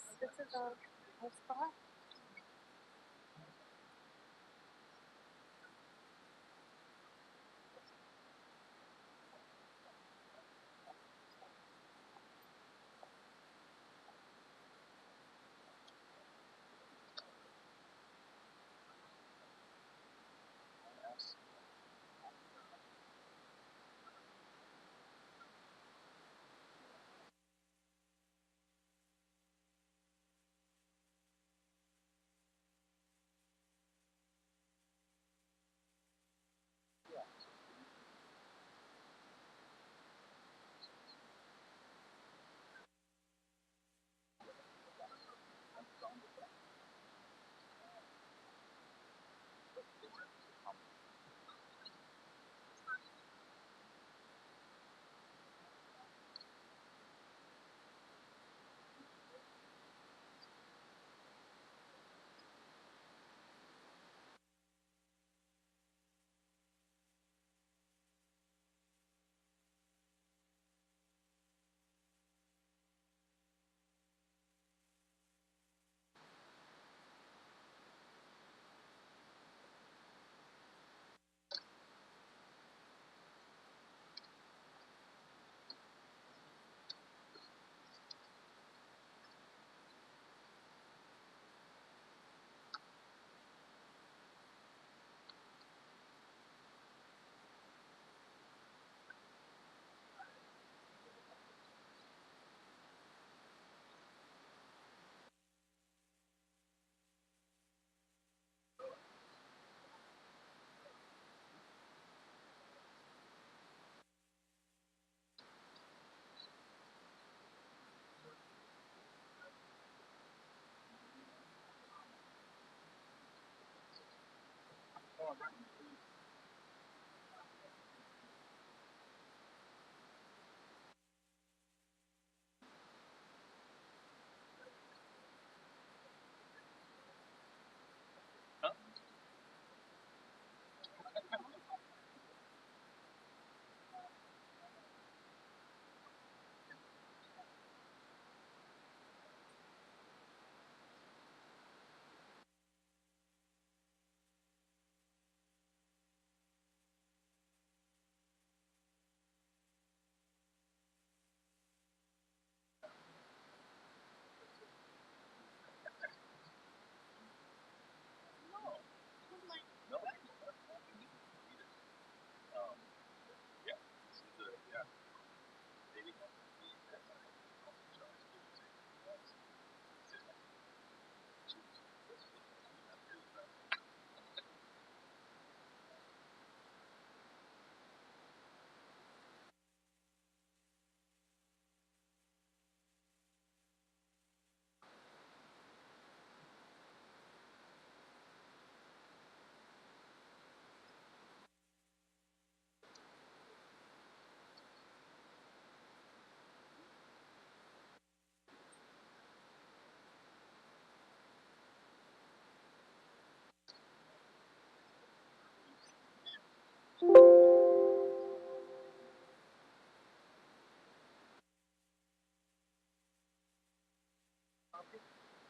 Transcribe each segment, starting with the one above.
This is a spot.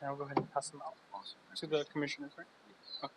Now I'll go ahead and pass them out to the commissioners, right? Okay.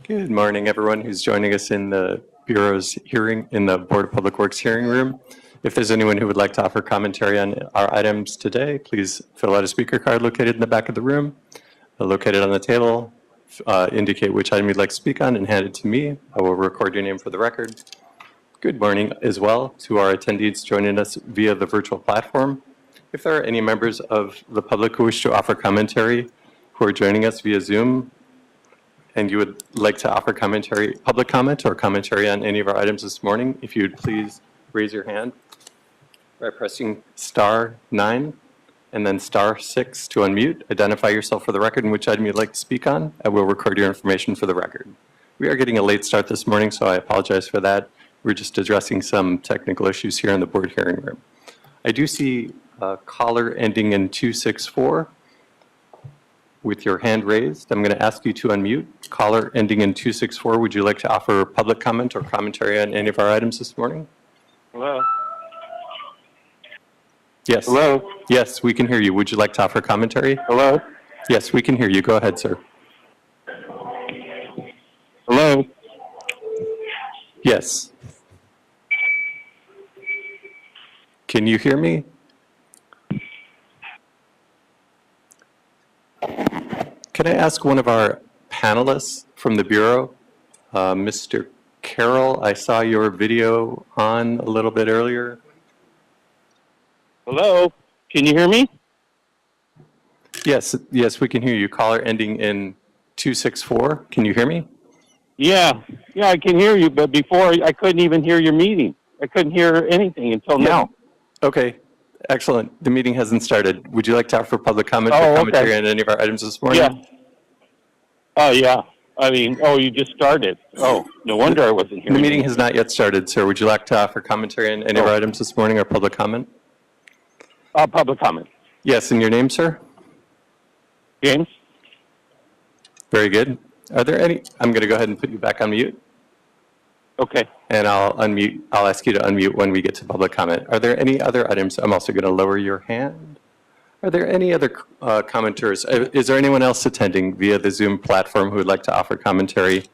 Good morning, everyone who's joining us in the Bureau's hearing, in the Board of Public Works hearing room. If there's anyone who would like to offer commentary on our items today, please fill out a speaker card located in the back of the room, located on the table. Indicate which item you'd like to speak on and hand it to me. I will record your name for the record. Good morning as well to our attendees joining us via the virtual platform. If there are any members of the public who wish to offer commentary who are joining us via Zoom, and you would like to offer commentary, public comment or commentary on any of our items this morning, if you would please raise your hand by pressing *9 and then *6 to unmute. Identify yourself for the record and which item you'd like to speak on. I will record your information for the record. We are getting a late start this morning, so I apologize for that. We're just addressing some technical issues here in the board hearing room. I do see a caller ending in 264. With your hand raised, I'm going to ask you to unmute. Caller ending in 264, would you like to offer public comment or commentary on any of our items this morning? Hello? Yes. Hello? Yes, we can hear you. Would you like to offer commentary? Hello? Yes, we can hear you. Go ahead, sir. Hello? Yes. Can you hear me? Can I ask one of our panelists from the Bureau, Mr. Carroll, I saw your video on a little bit earlier. Hello? Can you hear me? Yes, yes, we can hear you. Caller ending in 264. Can you hear me? Yeah, I can hear you, but before I couldn't even hear your meeting. I couldn't hear anything until now. Okay, excellent. The meeting hasn't started. Would you like to offer public comment or Oh, commentary okay. on any of our items this morning? Yeah. Oh, yeah. I mean, you just started. Oh, no wonder I wasn't hearing The meeting you. has not yet started, sir. Would you like to offer commentary on any of our items this morning or public comment? Public comment. Yes, and your name, sir? James? Very good. Are there any, I'm going to go ahead and put you back on mute, Okay. and I'll ask you to unmute when we get to public comment. Are there any other items? I'm also going to lower your hand. Are there any other commenters? Is there anyone else attending via the Zoom platform who would like to offer commentary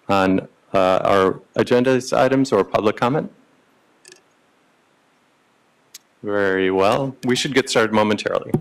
on our agenda's items or public comment? Very well. We should get started momentarily.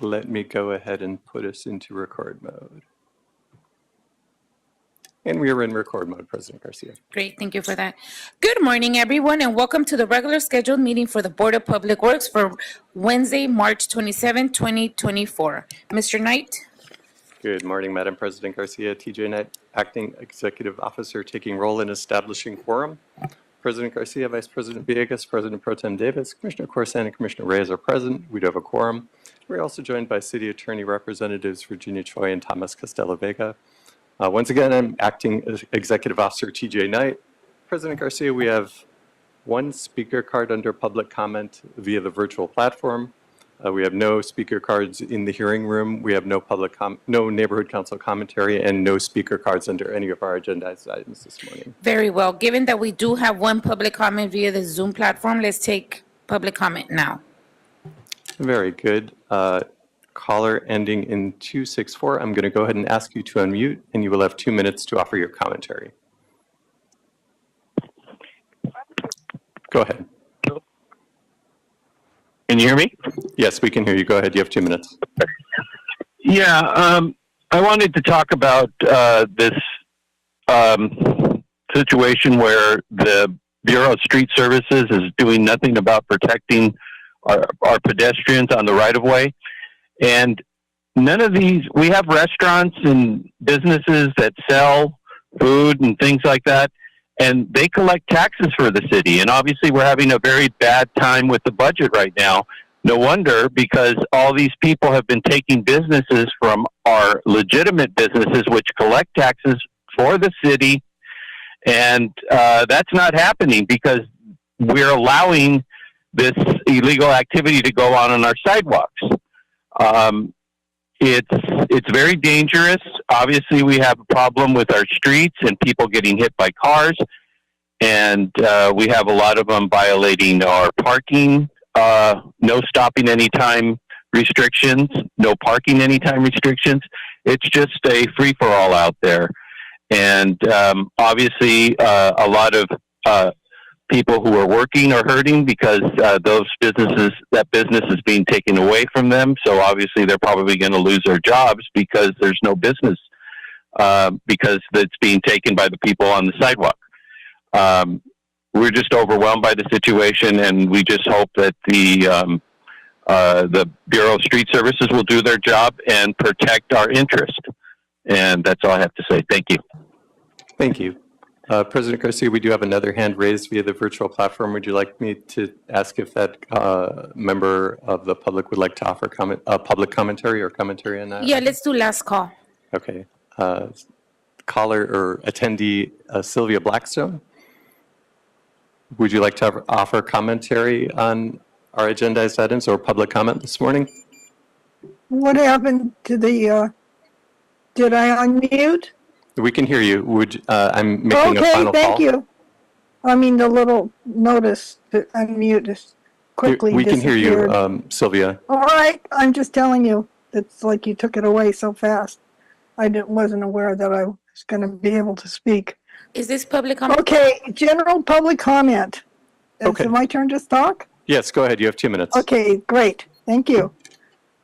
Let me go ahead and put us into record mode. And we are in record mode, President Garcia. Great, thank you for that. Good morning, everyone, and welcome to the regular scheduled meeting for the Board of Public Works for Wednesday, March 27, 2024. Mr. Knight? Good morning, Madam President Garcia. TJ Knight, Acting Executive Officer, taking role in establishing quorum. President Garcia, Vice President Villegas, President Pro Tem Davis, Commissioner Corsan, and Commissioner Reyes are present. We do have a quorum. We're also joined by City Attorney Representatives Virginia Choi and Thomas Costello Vega. Once again, I'm Acting Executive Officer TJ Knight. President Garcia, we have one speaker card under public comment via the virtual platform. We have no speaker cards in the hearing room. We have no no neighborhood council commentary, and no speaker cards under any of our agendized items this morning. Very well. Given that we do have one public comment via the Zoom platform, let's take public comment now. Very good. Caller ending in 264, I'm going to go ahead and ask you to unmute, and you will have 2 minutes to offer your commentary. Go ahead. Can you hear me? Yes, we can hear you. Go ahead. You have 2 minutes. Yeah, I wanted to talk about this situation where the Bureau of Street Services is doing nothing about protecting our pedestrians on the right-of-way. And none of these, we have restaurants and businesses that sell food and things like that, and they collect taxes for the city. And obviously we're having a very bad time with the budget right now. No wonder, because all these people have been taking businesses from our legitimate businesses, which collect taxes for the city. And that's not happening because we're allowing this illegal activity to go on our sidewalks. It's very dangerous. Obviously, we have a problem with our streets and people getting hit by cars. And we have a lot of them violating our parking, no stopping anytime restrictions, no parking anytime restrictions. It's just a free-for-all out there. And obviously, a lot of people who are working are hurting because that business is being taken away from them. So obviously, they're probably going to lose their jobs because there's no business because it's being taken by the people on the sidewalk. We're just overwhelmed by the situation, and we just hope that the Bureau of Street Services will do their job and protect our interest. And that's all I have to say. Thank you. Thank you. President Garcia, we do have another hand raised via the virtual platform. Would you like me to ask if that member of the public would like to offer public commentary or commentary on that? Yeah, let's do last call. Okay. Caller or attendee Sylvia Blackstone, would you like to offer commentary on our agendized items or public comment this morning? What happened to the, did I unmute? We can hear you. I'm making a Okay, final call. thank you. I mean, the little notice to unmute is quickly We can hear disappeared. you, Sylvia. All right, I'm just telling you, it's like you took it away so fast. I wasn't aware that I was going to be able to speak. Is this public comment? Okay, general public comment. Okay. Is it my turn to talk? Yes, go ahead. You have 2 minutes. Okay, great. Thank you.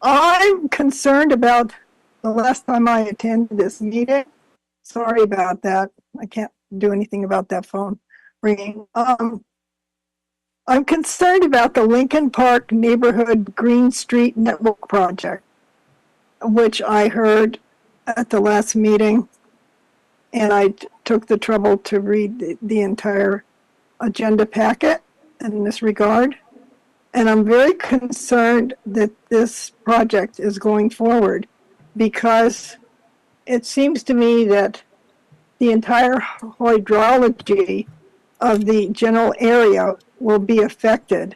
I'm concerned about the last time I attended this meeting. Sorry about that. I can't do anything about that phone ringing. I'm concerned about the Lincoln Park Neighborhood Green Street Network Project, which I heard at the last meeting, and I took the trouble to read the entire agenda packet in this regard. And I'm very concerned that this project is going forward because it seems to me that the entire hydrology of the general area will be affected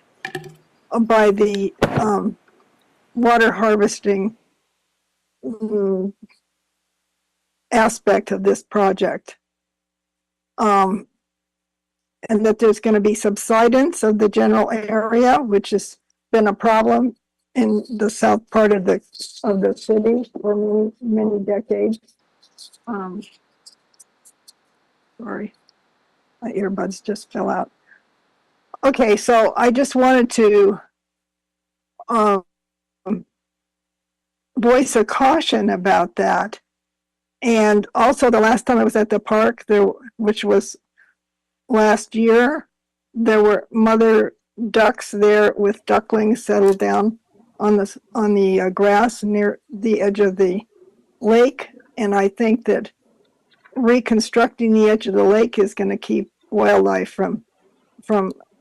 by the water harvesting aspect of this project. And that there's going to be subsidence of the general area, which has been a problem in the south part of the city for many decades. Sorry, my earbuds just fell out. Okay, so I just wanted to voice a caution about that. And also, the last time I was at the park, which was last year, there were mother ducks there with ducklings settled down on the grass near the edge of the lake. And I think that reconstructing the edge of the lake is going to keep wildlife from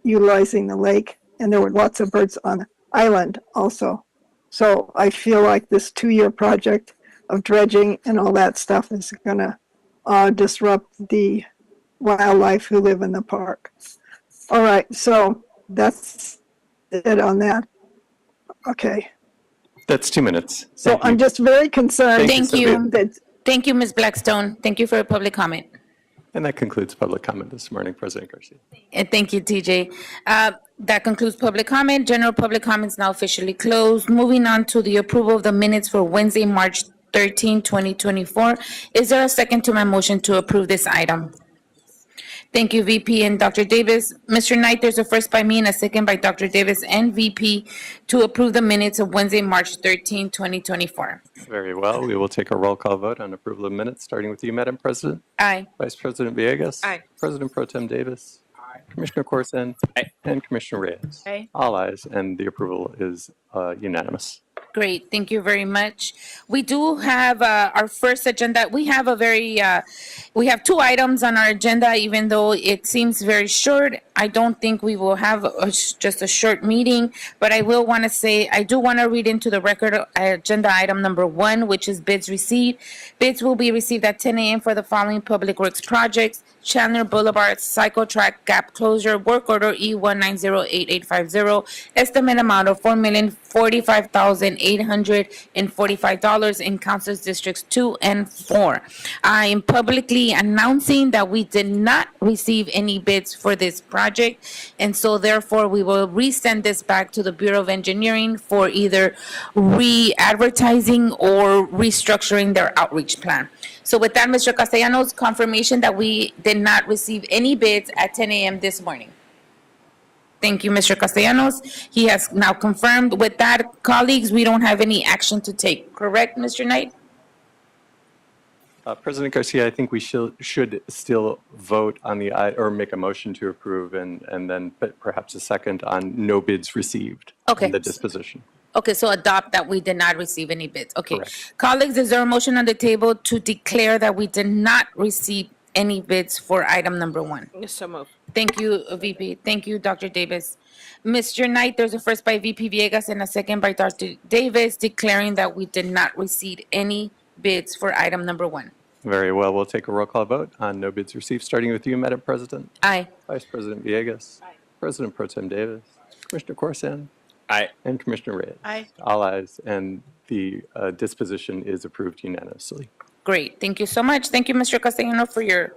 utilizing the lake. And there were lots of birds on the island also. So I feel like this 2-year project of dredging and all that stuff is going to disrupt the wildlife who live in the park. All right, so that's it on that. Okay. That's 2 minutes. So Thank you. I'm just very concerned. Thank you. That Thank you, Ms. Blackstone. Thank you for your public comment. And that concludes public comment this morning, President Garcia. And thank you, TJ. That concludes public comment. General public comments now officially closed. Moving on to the approval of the minutes for Wednesday, March 13, 2024. Is there a second to my motion to approve this item? Thank you, VP and Dr. Davis. Mr. Knight, there's a first by me and a second by Dr. Davis and VP to approve the minutes of Wednesday, March 13, 2024. Very well. We will take a roll call vote on approval of minutes, starting with you, Madam President. Aye. Vice President Villegas. Aye. President Pro Tem Davis. Aye. Commissioner Corson. Aye. And Commissioner Reyes. Aye. All ayes, and the approval is unanimous. Great, thank you very much. We do have our first agenda. We have we have 2 items on our agenda, even though it seems very short. I don't think we will have just a short meeting, but I will want to say, I do want to read into the record agenda item number 1, which is bids received. Bids will be received at 10 a.m. for the following public works projects: Chandler Boulevard Cycle Track Gap Closure, work order E1908850, estimate amount of $4,045,845 in Council Districts 2 and 4. I am publicly announcing that we did not receive any bids for this project, and so therefore we will resend this back to the Bureau of Engineering for either re-advertising or restructuring their outreach plan. So with that, Mr. Castellanos, confirmation that we did not receive any bids at 10 a.m. this morning. Thank you, Mr. Castellanos. He has now confirmed. With that, colleagues, we don't have any action to take. Correct, Mr. Knight? President Garcia, I think we should still vote on the, or make a motion to approve, and then perhaps a second on no bids received. Okay. in the disposition. Okay, so adopt that we did not receive any bids. Okay. Correct. Colleagues, is there a motion on the table to declare that we did not receive any bids for item number 1? So moved. Thank you, VP. Thank you, Dr. Davis. Mr. Knight, there's a first by VP Villegas and a second by Dr. Davis declaring that we did not receive any bids for item number 1. Very well. We'll take a roll call vote on no bids received, starting with you, Madam President. Aye. Vice President Villegas. Aye. President Pro Tem Davis. Commissioner Corson. Aye. And Commissioner Reyes. Aye. All ayes, and the disposition is approved unanimously. Great. Thank you so much. Thank you, Mr. Castellano, for your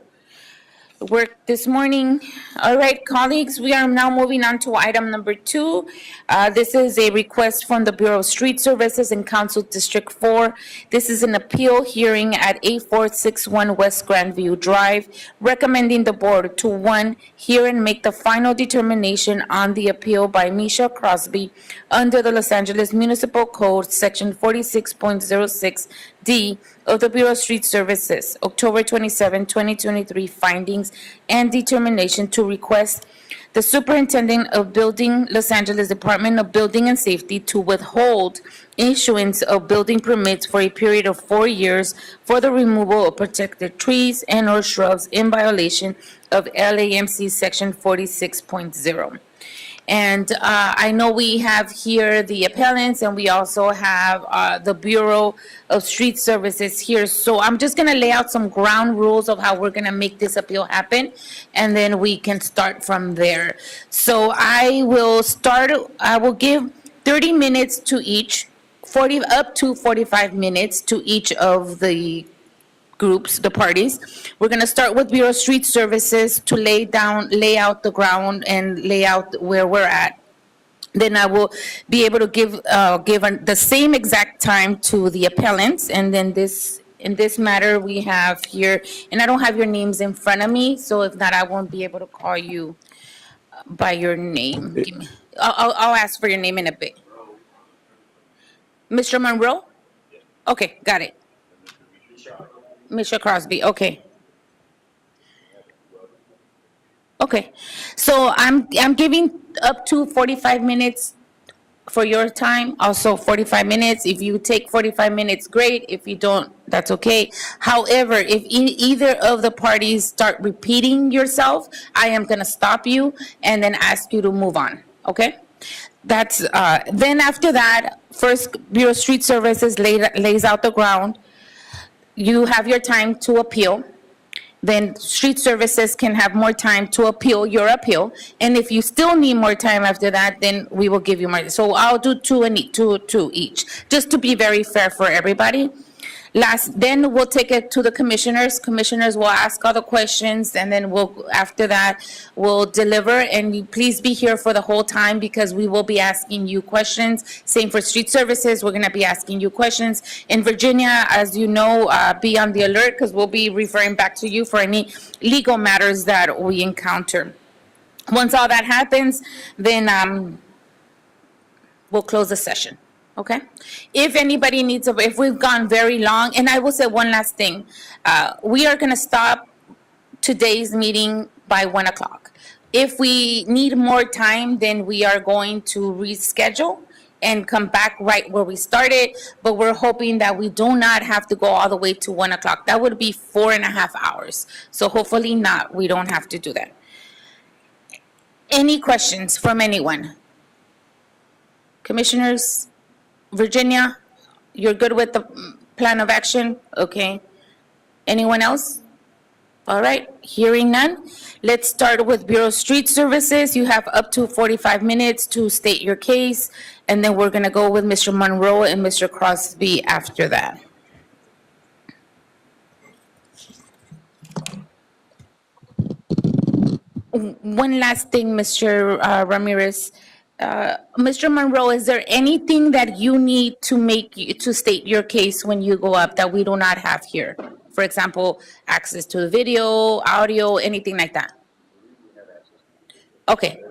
work this morning. All right, colleagues, we are now moving on to item number 2. This is a request from the Bureau of Street Services in Council District 4. This is an appeal hearing at 8461 West Grandview Drive, recommending the board to 1, hear and make the final determination on the appeal by Misha Crosby under the Los Angeles Municipal Code, Section 46.06D of the Bureau of Street Services, October 27, 2023 findings and determination to request the Superintendent of Building, Los Angeles Department of Building and Safety to withhold issuance of building permits for a period of 4 years for the removal of protected trees and or shrubs in violation of LAMC Section 46.0. And I know we have here the appellants, and we also have the Bureau of Street Services here. So I'm just going to lay out some ground rules of how we're going to make this appeal happen, and then we can start from there. So I will give 30 minutes to each, up to 45 minutes to each of the groups, the parties. We're going to start with Bureau of Street Services to lay out the ground and lay out where we're at. Then I will be able to give the same exact time to the appellants. And then in this matter, we have here, and I don't have your names in front of me, so if not, I won't be able to call you by your name. I'll ask for your name in a bit. Mr. Monroe? Okay, got it. Mr. Crosby, okay. Okay, so I'm giving up to 45 minutes for your time, also 45 minutes. If you take 45 minutes, great. If you don't, that's okay. However, if either of the parties start repeating yourself, I am gonna stop you and then ask you to move on, okay? That's, then after that, first Bureau of Street Services lays out the ground. You have your time to appeal. Then Street Services can have more time to appeal your appeal. And if you still need more time after that, then we will give you more. So I'll do two each, just to be very fair for everybody. Then we'll take it to the commissioners. Commissioners will ask all the questions, and then after that, we'll deliver. And you please be here for the whole time because we will be asking you questions. Same for street services, we're gonna be asking you questions. In Virginia, as you know, be on the alert because we'll be referring back to you for any legal matters that we encounter. Once all that happens, then we'll close the session. Okay? If anybody needs, if we've gone very long, and I will say one last thing. We are going to stop today's meeting by 1 o'clock. If we need more time, then we are going to reschedule and come back right where we started. But we're hoping that we do not have to go all the way to 1 o'clock. That would be 4.5 hours. So hopefully not, we don't have to do that. Any questions from anyone? Commissioners? Virginia, you're good with the plan of action? Okay. Anyone else? All right, hearing none. Let's start with Bureau of Street Services. You have up to 45 minutes to state your case, and then we're gonna go with Mr. Monroe and Mr. Crosby after that. One last thing, Mr. Ramirez. Mr. Monroe, is there anything that you need to state your case when you go up that we do not have here? For example, access to the video, audio, anything like that? Okay.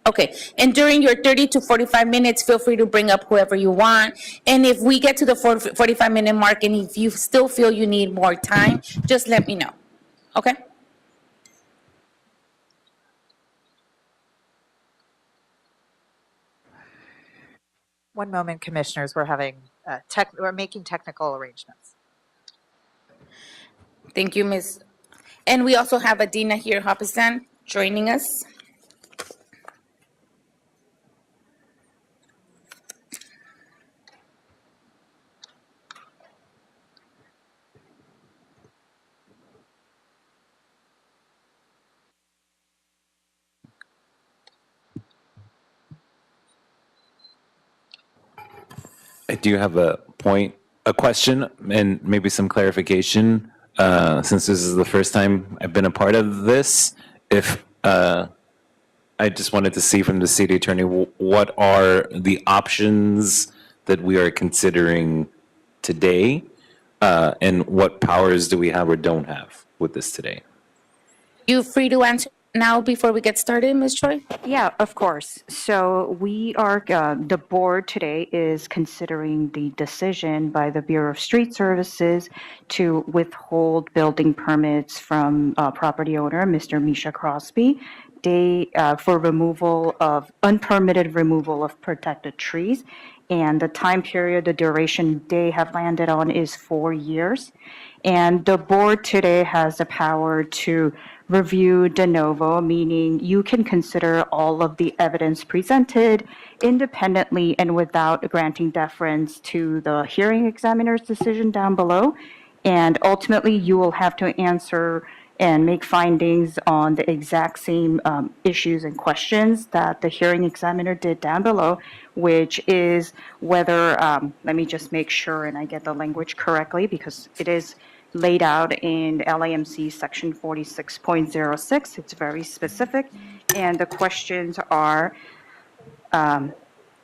Okay, and during your 30 to 45 minutes, feel free to bring up whoever you want. And if we get to the 45-minute mark and if you still feel you need more time, just let me know, okay? One moment, commissioners. We're making technical arrangements. Thank you, Ms. And we also have Adina here, Hoppesan, joining us. I do have a question, and maybe some clarification. Since this is the first time I've been a part of this, I just wanted to see from the city attorney, what are the options that we are considering today, and what powers do we have or don't have with this today? You free to answer now before we get started, Ms. Choi? Yeah, of course. So we are, the board today is considering the decision by the Bureau of Street Services to withhold building permits from property owner, Mr. Misha Crosby, for unpermitted removal of protected trees. And the time period, the duration they have landed on is 4 years. And the board today has the power to review de novo, meaning you can consider all of the evidence presented independently and without granting deference to the hearing examiner's decision down below. And ultimately, you will have to answer and make findings on the exact same issues and questions that the hearing examiner did down below, which is whether, let me just make sure and I get the language correctly because it is laid out in LAMC section 46.06. It's very specific. And the questions are,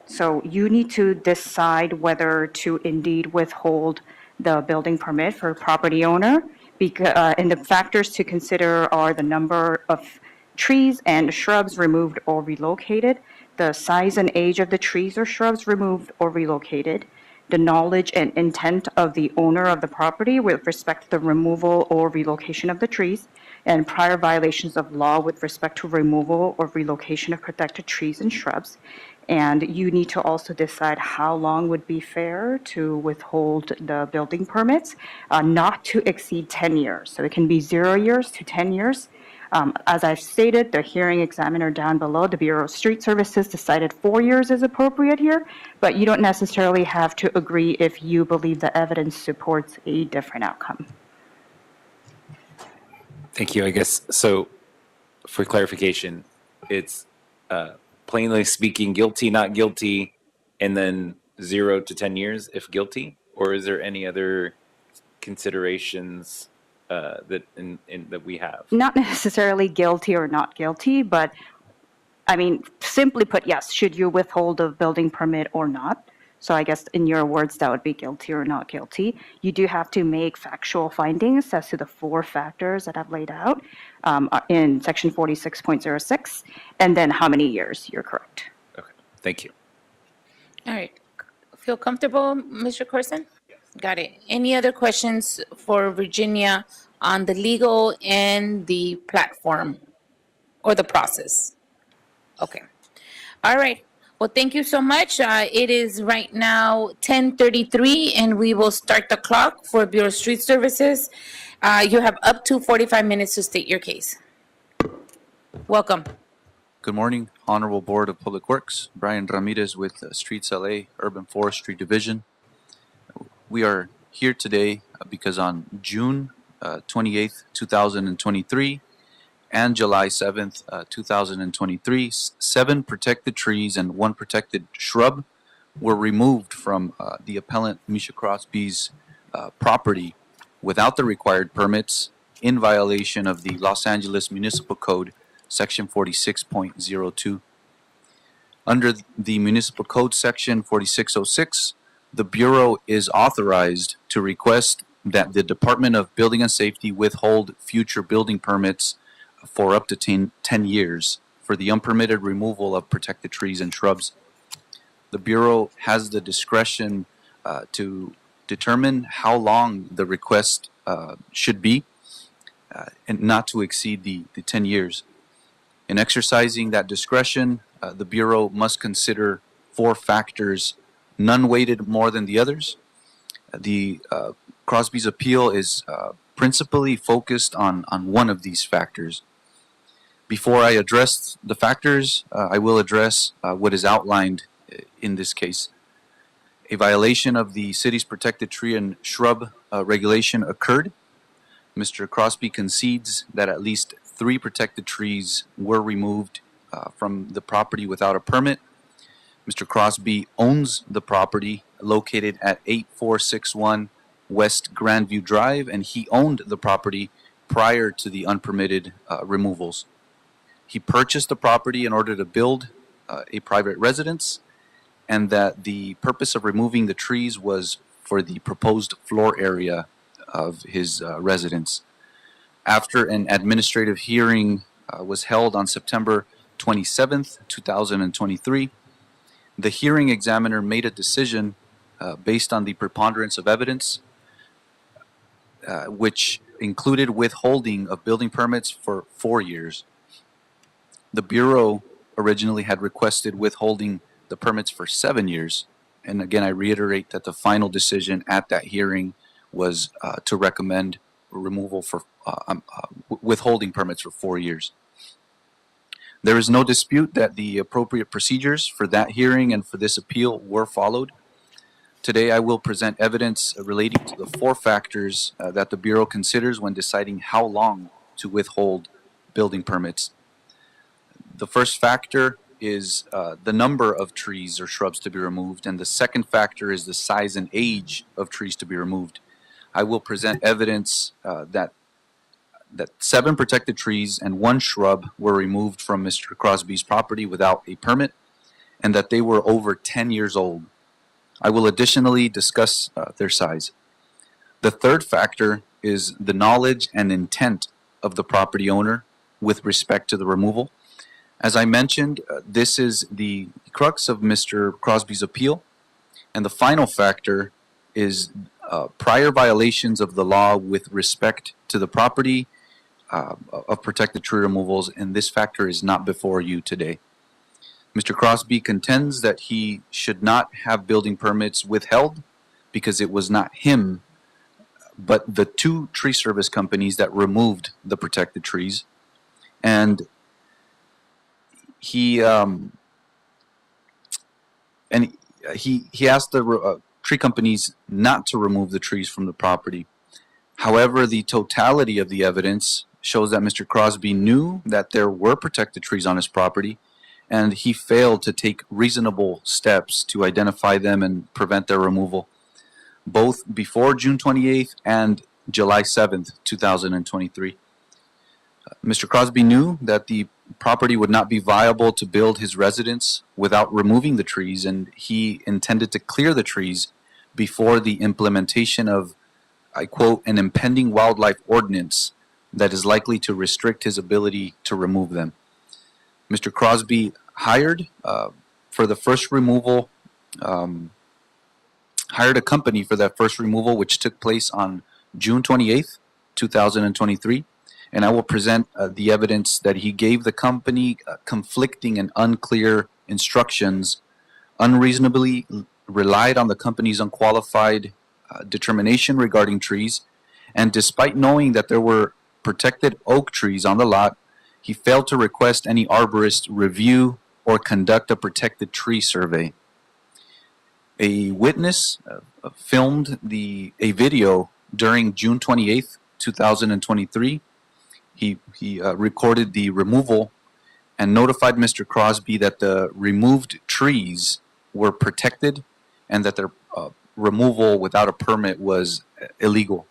so you need to decide whether to indeed withhold the building permit for property owner. And the factors to consider are the number of trees and shrubs removed or relocated, the size and age of the trees or shrubs removed or relocated, the knowledge and intent of the owner of the property with respect to the removal or relocation of the trees, and prior violations of law with respect to removal or relocation of protected trees and shrubs. And you need to also decide how long would be fair to withhold the building permits, not to exceed 10 years. So it can be 0 years to 10 years. As I've stated, the hearing examiner down below, the Bureau of Street Services, decided 4 years is appropriate here, but you don't necessarily have to agree if you believe the evidence supports a different outcome. Thank you. I guess, so for clarification, it's plainly speaking, guilty, not guilty, and then 0 to 10 years if guilty, or is there any other considerations that we have? Not necessarily guilty or not guilty, but I mean, simply put, yes, should you withhold a building permit or not? So I guess in your words, that would be guilty or not guilty. You do have to make factual findings as to the 4 factors that I've laid out in section 46.06, and then how many years, you're correct. Okay, thank you. All right. Feel comfortable, Mr. Corson? Got it. Any other questions for Virginia on the legal and the platform or the process? Okay. All right. Well, thank you so much. It is right now 10:33, and we will start the clock for Bureau of Street Services. You have up to 45 minutes to state your case. Welcome. Good morning, Honorable Board of Public Works. Brian Ramirez with Streets LA Urban Forestry Division. We are here today because on June 28th, 2023 and July 7th, 2023, 7 protected trees and 1 protected shrub were removed from the appellant Misha Crosby's property without the required permits in violation of the Los Angeles Municipal Code Section 46.02. Under the Municipal Code Section 4606, the Bureau is authorized to request that the Department of Building and Safety withhold future building permits for up to 10 years for the unpermitted removal of protected trees and shrubs. The Bureau has the discretion to determine how long the request should be and not to exceed the 10 years. In exercising that discretion, the Bureau must consider 4 factors, none weighted more than the others. The Crosby's appeal is principally focused on one of these factors. Before I address the factors, I will address what is outlined in this case. A violation of the city's protected tree and shrub regulation occurred. Mr. Crosby concedes that at least 3 protected trees were removed from the property without a permit. Mr. Crosby owns the property located at 8461 West Grandview Drive, and he owned the property prior to the unpermitted removals. He purchased the property in order to build a private residence, and that the purpose of removing the trees was for the proposed floor area of his residence. After an administrative hearing was held on September 27th, 2023, the hearing examiner made a decision based on the preponderance of evidence, which included withholding of building permits for 4 years. The Bureau originally had requested withholding the permits for 7 years. And again, I reiterate that the final decision at that hearing was to recommend removal for withholding permits for 4 years. There is no dispute that the appropriate procedures for that hearing and for this appeal were followed. Today, I will present evidence relating to the 4 factors that the Bureau considers when deciding how long to withhold building permits. The first factor is the number of trees or shrubs to be removed, and the second factor is the size and age of trees to be removed. I will present evidence that 7 protected trees and 1 shrub were removed from Mr. Crosby's property without a permit, and that they were over 10 years old. I will additionally discuss their size. The third factor is the knowledge and intent of the property owner with respect to the removal. As I mentioned, this is the crux of Mr. Crosby's appeal. And the final factor is prior violations of the law with respect to the property of protected tree removals, and this factor is not before you today. Mr. Crosby contends that he should not have building permits withheld because it was not him, but the 2 tree service companies that removed the protected trees. And he asked the tree companies not to remove the trees from the property. However, the totality of the evidence shows that Mr. Crosby knew that there were protected trees on his property, and he failed to take reasonable steps to identify them and prevent their removal, both before June 28th and July 7th, 2023. Mr. Crosby knew that the property would not be viable to build his residence without removing the trees, and he intended to clear the trees before the implementation of, I quote, an impending wildlife ordinance that is likely to restrict his ability to remove them. Mr. Crosby hired for the first removal, hired a company for that first removal, which took place on June 28th, 2023. And I will present the evidence that he gave the company conflicting and unclear instructions, unreasonably relied on the company's unqualified determination regarding trees, and despite knowing that there were protected oak trees on the lot, he failed to request any arborist review or conduct a protected tree survey. A witness filmed a video during June 28th, 2023. He recorded the removal and notified Mr. Crosby that the removed trees were protected and that their removal without a permit was illegal.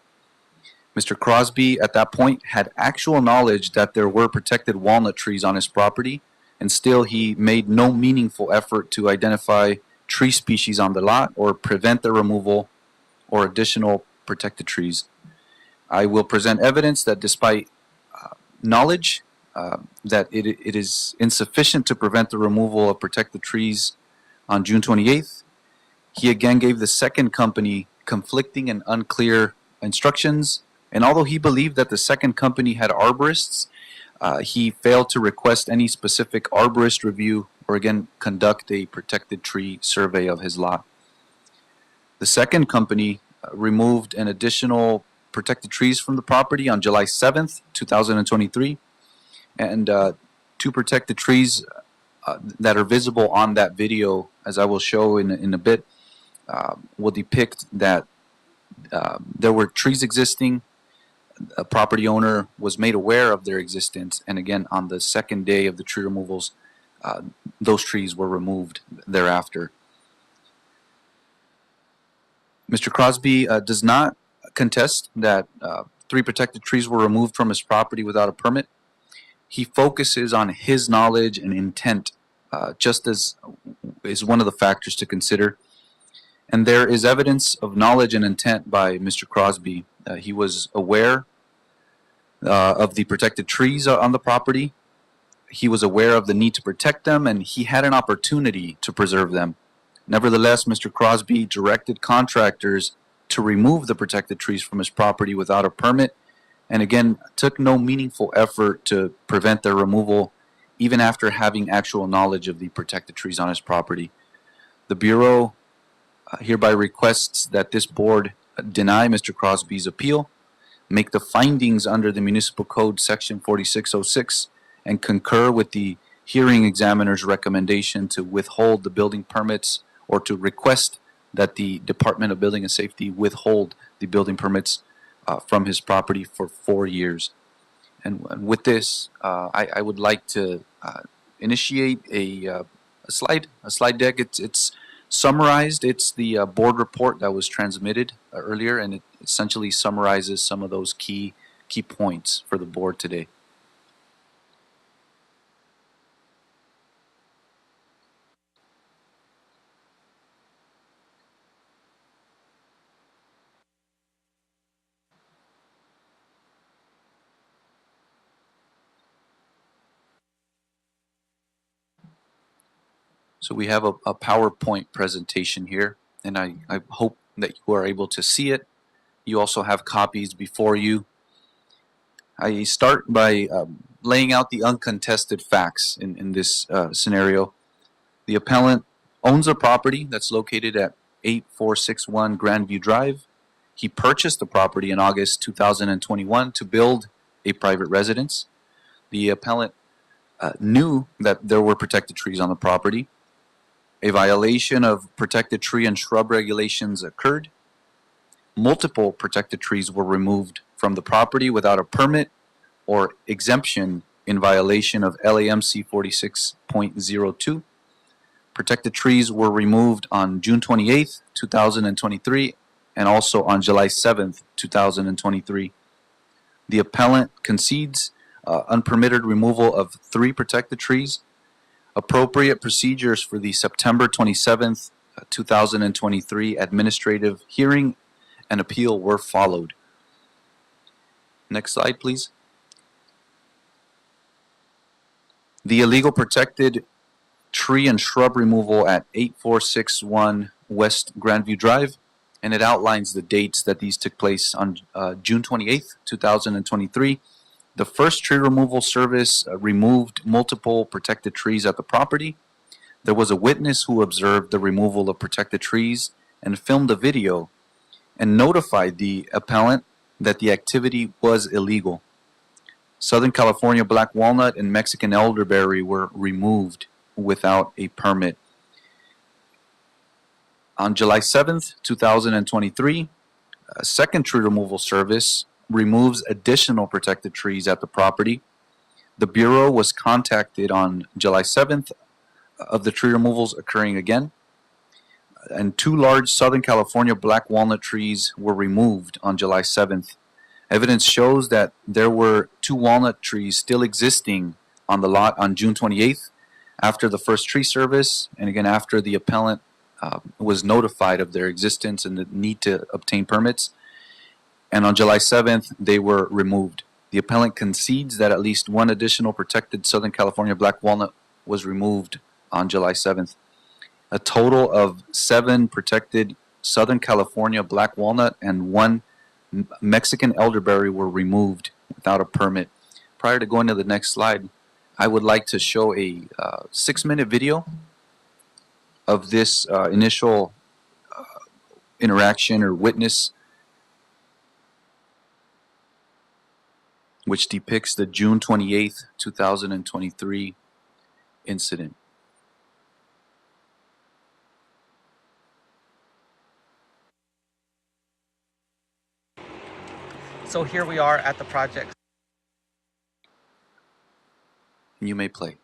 Mr. Crosby at that point had actual knowledge that there were protected walnut trees on his property, and still he made no meaningful effort to identify tree species on the lot or prevent the removal or additional protected trees. I will present evidence that despite knowledge that it is insufficient to prevent the removal of protected trees on June 28th, he again gave the second company conflicting and unclear instructions. And although he believed that the second company had arborists, he failed to request any specific arborist review or again conduct a protected tree survey of his lot. The second company removed an additional protected trees from the property on July 7th, 2023, and two protected trees that are visible on that video, as I will show in a bit, will depict that there were trees existing. A property owner was made aware of their existence, and again, on the second day of the tree removals, those trees were removed thereafter. Mr. Crosby does not contest that three protected trees were removed from his property without a permit. He focuses on his knowledge and intent, just as is one of the factors to consider. And there is evidence of knowledge and intent by Mr. Crosby. He was aware of the protected trees on the property. He was aware of the need to protect them, and he had an opportunity to preserve them. Nevertheless, Mr. Crosby directed contractors to remove the protected trees from his property without a permit, and again, took no meaningful effort to prevent their removal, even after having actual knowledge of the protected trees on his property. The Bureau hereby requests that this board deny Mr. Crosby's appeal, make the findings under the Municipal Code Section 4606, and concur with the hearing examiner's recommendation to withhold the building permits or to request that the Department of Building and Safety withhold the building permits from his property for 4 years. And with this, I would like to initiate a slide deck. It's summarized. It's the board report that was transmitted earlier, and it essentially summarizes some of those key points for the board today. So we have a PowerPoint presentation here, and I hope that you are able to see it. You also have copies before you. I start by laying out the uncontested facts in this scenario. The appellant owns a property that's located at 8461 Grandview Drive. He purchased the property in August 2021 to build a private residence. The appellant knew that there were protected trees on the property. A violation of protected tree and shrub regulations occurred. Multiple protected trees were removed from the property without a permit or exemption in violation of LAMC 46.02. Protected trees were removed on June 28th, 2023, and also on July 7th, 2023. The appellant concedes unpermitted removal of 3 protected trees. Appropriate procedures for the September 27th, 2023 administrative hearing and appeal were followed. Next slide, please. The illegal protected tree and shrub removal at 8461 West Grandview Drive, and it outlines the dates that these took place on June 28th, 2023. The first tree removal service removed multiple protected trees at the property. There was a witness who observed the removal of protected trees and filmed a video and notified the appellant that the activity was illegal. Southern California black walnut and Mexican elderberry were removed without a permit. On July 7th, 2023, a second tree removal service removes additional protected trees at the property. The Bureau was contacted on July 7th of the tree removals occurring again, and 2 large Southern California black walnut trees were removed on July 7th. Evidence shows that there were 2 walnut trees still existing on the lot on June 28th after the first tree service, and again after the appellant was notified of their existence and the need to obtain permits. And on July 7th, they were removed. The appellant concedes that at least 1 additional protected Southern California black walnut was removed on July 7th. A total of 7 protected Southern California black walnut and 1 Mexican elderberry were removed without a permit. Prior to going to the next slide, I would like to show a 6-minute video of this initial interaction or witness, which depicts the June 28th, 2023 incident. So here we are at the project. You may play.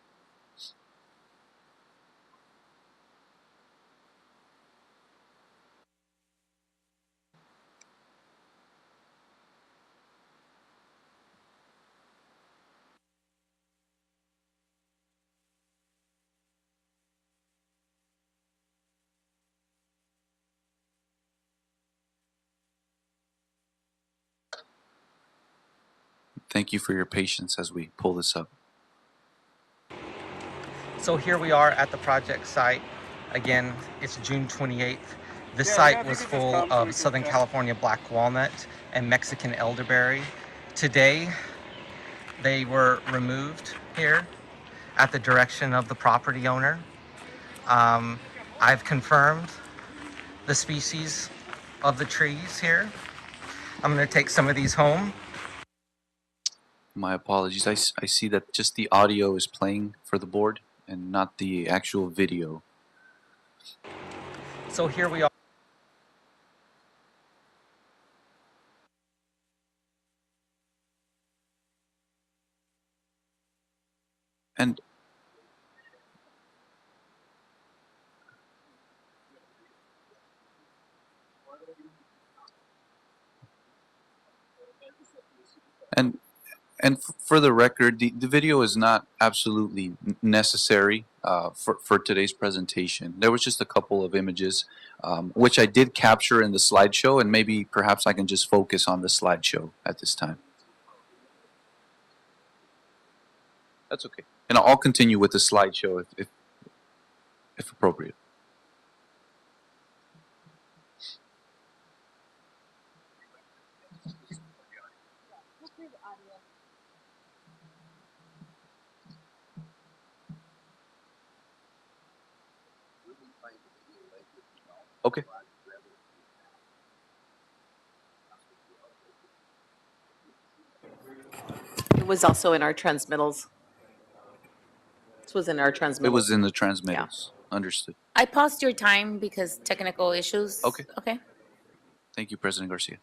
Thank you for your patience as we pull this up. So here we are at the project site. Again, it's June 28th. This site was full of Southern California black walnut and Mexican elderberry. Today, they were removed here at the direction of the property owner. I've confirmed the species of the trees here. I'm going to take some of these home. My apologies. I see that just the audio is playing for the board and not the actual video. So here we are. And for the record, the video is not absolutely necessary for today's presentation. There was just a couple of images, which I did capture in the slideshow, and maybe perhaps I can just focus on the slideshow at this time. That's okay. And I'll continue with the slideshow if appropriate. Okay. It was also in our transmittals. This was in our transmittals. It was in the transmittals. Understood. I paused your time because technical issues. Okay. Okay. Thank you, President Garcia.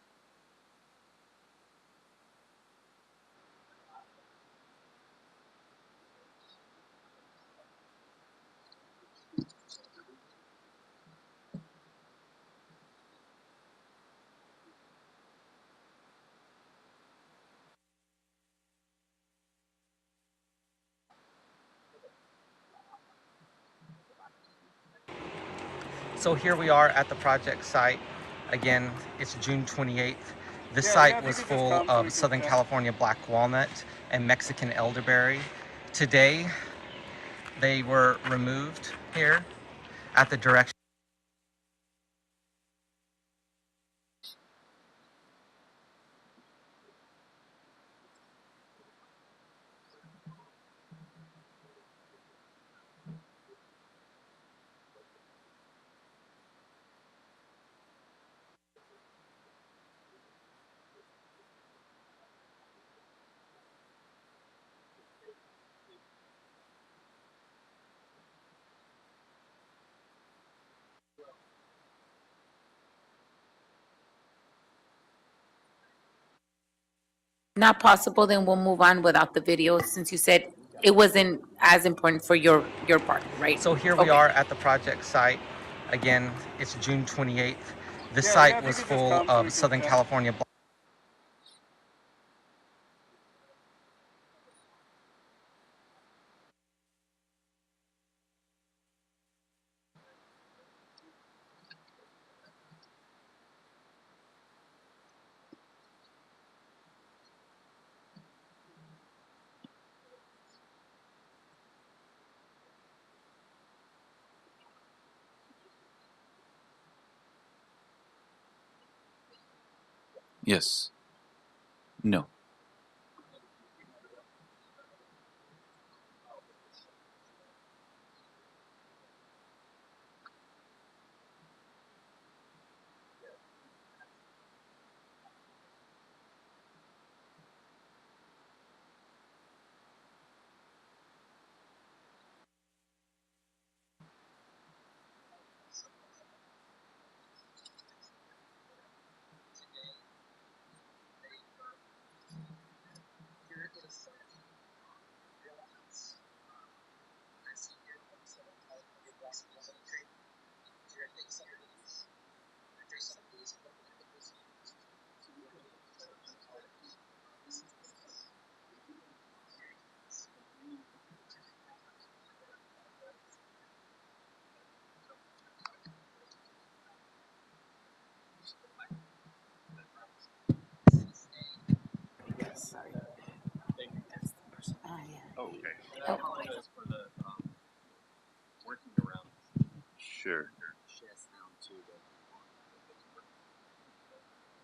So here we are at the project site. Again, it's June 28th. This site was full of Southern California black walnut and Mexican elderberry. Today, they were removed here at the direction. Not possible, then we'll move on without the video, since you said it wasn't as important for your part, right? So here we Okay. are at the project site. Again, it's June 28th. This site was full of Southern California black. Yes. No. Sure.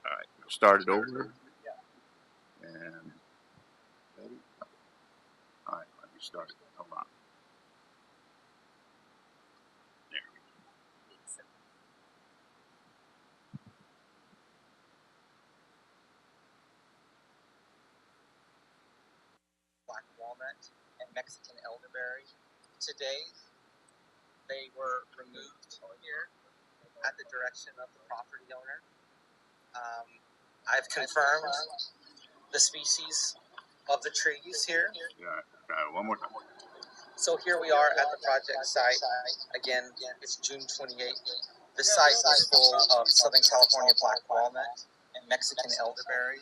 All right, start it over. And ready? All right, let me start it. Hold on. There we go. Black walnut and Mexican elderberry. Today, they were removed here at the direction of the property owner. I've confirmed the species of the trees here. Yeah, one more time. So here we are at the project site. Again, it's June 28th. This site was full of Southern California black walnut and Mexican elderberry.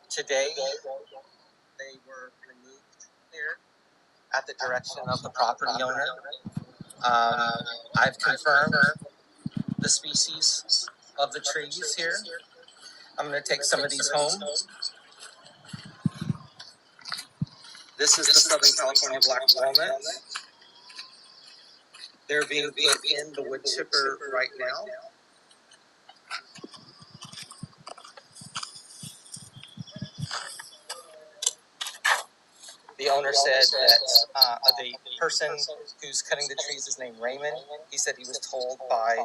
Today, they were removed here at the direction of the property owner. I've confirmed the species of the trees here. I'm going to take some of these home. This is the Southern California black walnut. They're being put in the wood chipper right now. The owner said that the person who's cutting the trees is named Raymond. He said he was told by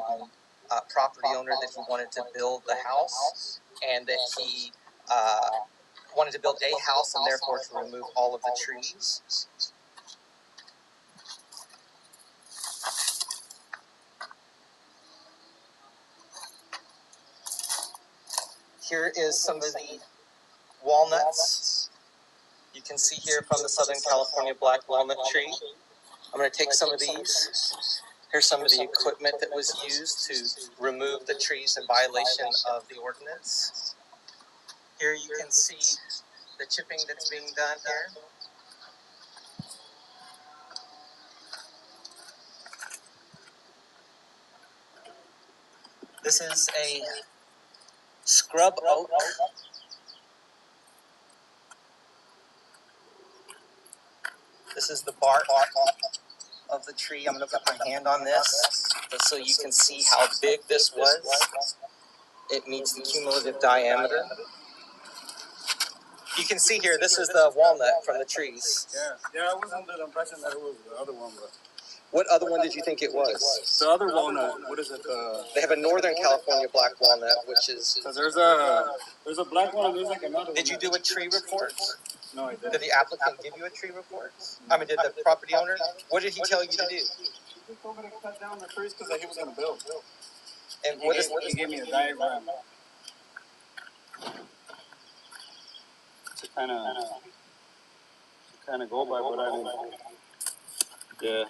the property owner that he wanted to build the house and that he wanted to build a house and therefore to remove all of the trees. Here is some of the walnuts. You can see here from the Southern California black walnut tree. I'm going to take some of these. Here's some of the equipment that was used to remove the trees in violation of the ordinance. Here you can see the chipping that's being done here. This is a scrub oak. This is the bark of the tree. I'm going to put my hand on this just so you can see how big this was. It meets the cumulative diameter. You can see here, this is the walnut from the trees. Yeah, I was under the impression that it was the other one, but What other one did you think it was? the other walnut. What is it? They have a Northern California black walnut, which is... Because there's a black one and there's like another. Did you do a tree report? No, I didn't. Did the applicant give you a tree report? I mean, did the property owner? What did he tell you to do? He told me to cut down the trees because he was going to build. And He gave me a diagram to kind of go by, but I didn't. Yeah,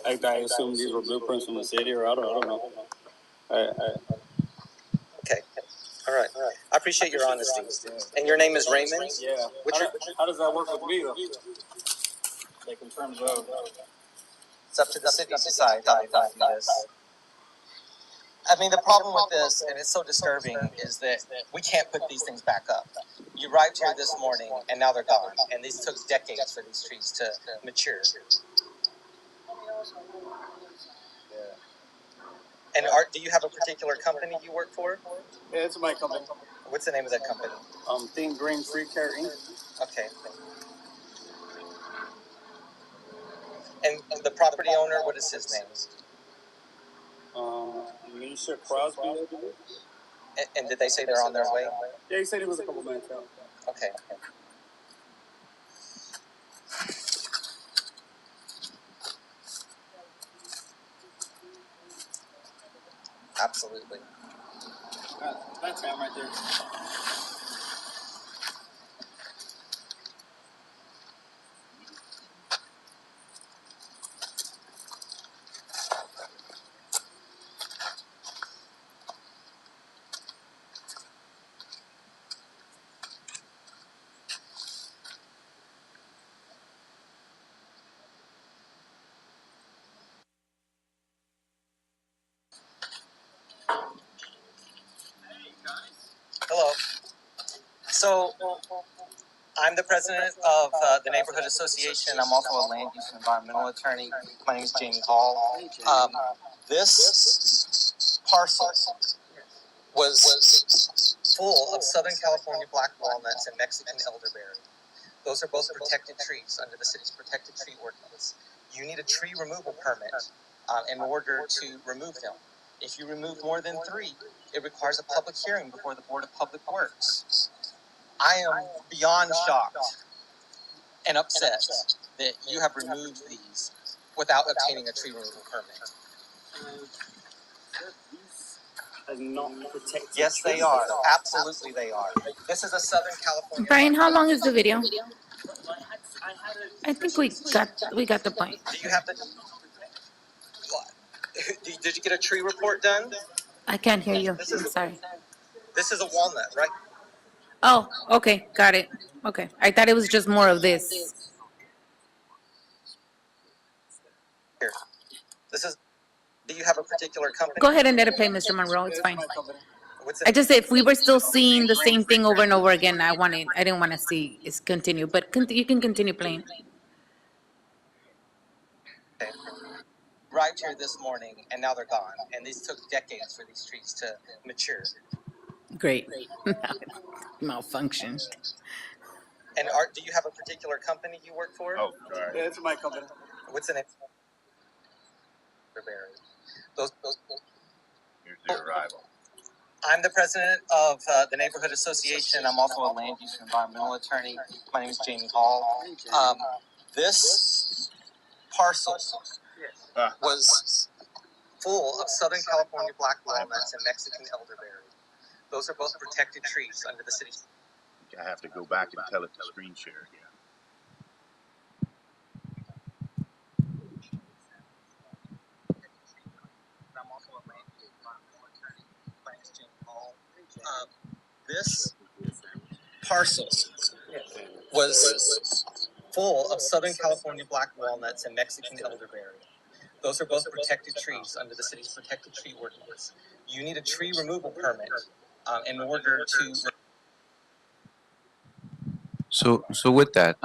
I assume these were blueprints from the city, or I don't know. Okay. All right. I appreciate your honesty. And your name is Raymond? Yeah. How does that work with me, though? Like in terms of... It's up to the city to decide how they want to do this. I mean, the problem with this, and it's so disturbing, is that we can't put these things back up. You arrived here this morning, and now they're gone. And these took decades for these trees to mature. And do you have a particular company you work for? Yeah, it's my company. What's the name of that company? Think Green Tree Care Inc. Okay. And the property owner, what is his name? Misha Crosby, I believe. And did they say they're on their way? Yeah, he said he was a couple minutes out. Okay. Absolutely. That's him right there. Hello. So, I'm the president of the Neighborhood Association. I'm also a land use and environmental attorney. My name is Jamie Hall. This parcel was full of Southern California black walnuts and Mexican elderberry. Those are both protected trees under the city's protected tree ordinance. You need a tree removal permit in order to remove them. If you remove more than 3, it requires a public hearing before the Board of Public Works. I am beyond shocked and upset that you have removed these without obtaining a tree removal permit. Yes, they are. Absolutely, they are. This is a Southern California. Brian, how long is the video? I think we got the point. Do you have the? Did you get a tree report done? I can't hear you. I'm sorry. This is a walnut, right? Oh, okay, got it. Okay, I thought it was just more of this. Here. This is. Do you have a particular company? Go ahead and let it play, Mr. Monroe. It's fine. What's I just if we were still seeing the same thing over and over again, I didn't want to see it continue. But you can continue playing. Okay. Arrived here this morning, and now they're gone. And these took decades for these trees to mature. Great. Malfunctioned. And do you have a particular company you work for? Oh, sorry. Yeah, it's my company. What's the name? Those. Here's the arrival. I'm the president of the Neighborhood Association. I'm also a land use and environmental attorney. My name is Jamie Hall. This parcel was full of Southern California black walnuts and Mexican elderberry. Those are both protected trees under the city's. I have to go back and tell it to screen share again. This parcel was full of Southern California black walnuts and Mexican elderberry. Those are both protected trees under the city's protected tree ordinance. You need a tree removal permit in order to. So with that,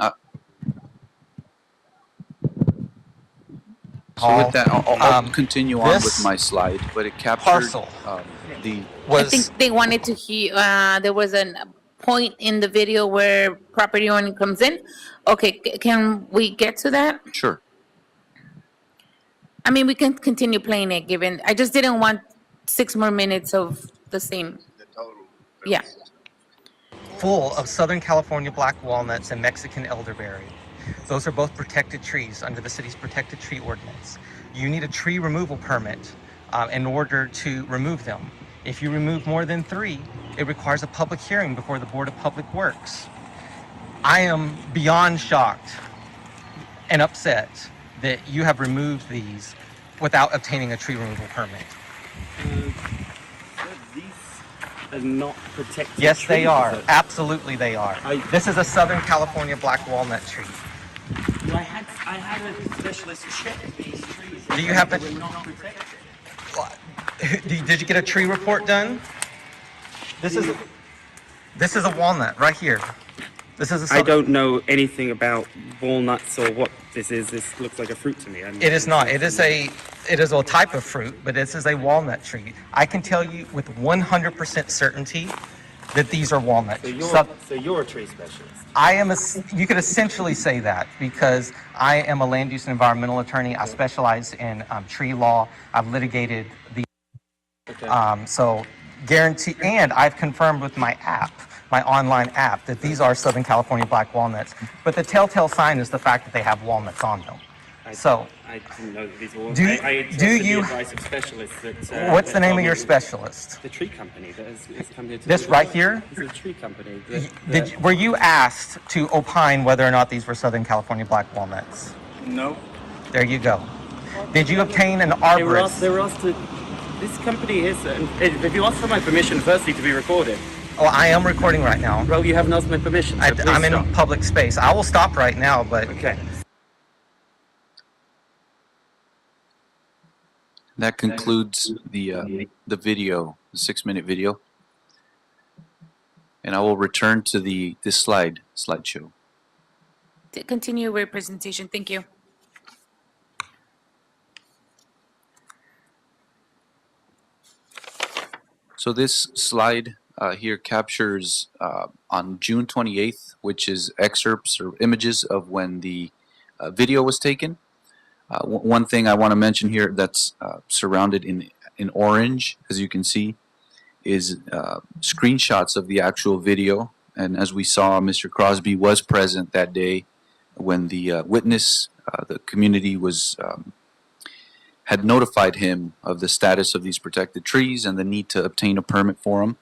I'll continue on with my slide, but it captured parcel the I think they wanted to hear, there was a point in the video where property owner comes in. Okay, can we get to that? Sure. I mean, we can continue playing it, given, I just didn't want 6 more minutes of the same. The total. Yeah. Full of Southern California black walnuts and Mexican elderberry. Those are both protected trees under the city's protected tree ordinance. You need a tree removal permit in order to remove them. If you remove more than 3, it requires a public hearing before the Board of Public Works. I am beyond shocked and upset that you have removed these without obtaining a tree removal permit. These are not protected. Yes, they trees, are. is it? Absolutely, they are. This is a Southern California black walnut tree. I had a specialist check these trees. Do you have They to- were not protected. Did you get a tree report done? This is a walnut right here. This is a I don't know anything about walnuts or what this is. This looks like a fruit to me. It is not. It is a type of fruit, but this is a walnut tree. I can tell you with 100% certainty that these are walnut trees. So you're a tree specialist. You could essentially say that because I am a land use and environmental attorney. I specialize in tree law. I've litigated the, so guarantee, and I've confirmed with my app, my online app, that these are Southern California black walnuts. But the telltale sign is the fact that they have walnuts on them. So, I didn't know that these were. Do- I do trusted you- the advice of specialists that. what's the that name told of your me- specialist? The tree company that has come here to. This do right it. here? This is a tree company. Were you asked to opine whether or not these were Southern California black walnuts? No. There you go. Did you obtain an They were arborist? asked to. This company is. If you ask for my permission, firstly, to be recorded. Oh, I am recording right now. Well, you haven't asked my permission. So please I'm in stop. public space. I will stop right now, but Okay. That concludes the video, the 6-minute video, and I will return to this slideshow. To continue your presentation, thank you. So this slide here captures on June 28th, which is excerpts or images of when the video was taken. One thing I want to mention here that's surrounded in orange, as you can see, is screenshots of the actual video. And as we saw, Mr. Crosby was present that day when the witness, the community was had notified him of the status of these protected trees and the need to obtain a permit for them.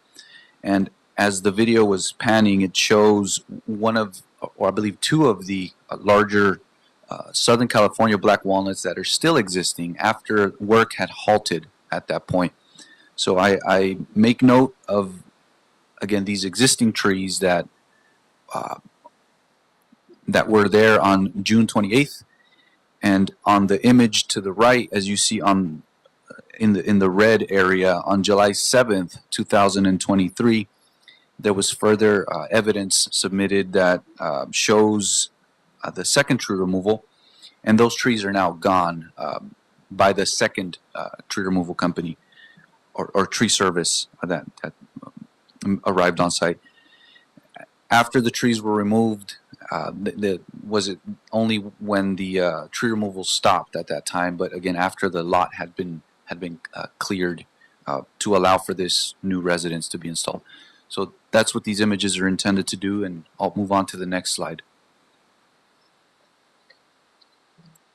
And as the video was panning, it shows one of, or I believe 2 of the larger Southern California black walnuts that are still existing after work had halted at that point. So I make note of, again, these existing trees that that were there on June 28th. And on the image to the right, as you see on in the red area, on July 7th, 2023, there was further evidence submitted that shows the second tree removal, and those trees are now gone by the second tree removal company or tree service that arrived on site. After the trees were removed, was it only when the tree removal stopped at that time? But again, after the lot had been cleared to allow for this new residence to be installed. So that's what these images are intended to do, and I'll move on to the next slide.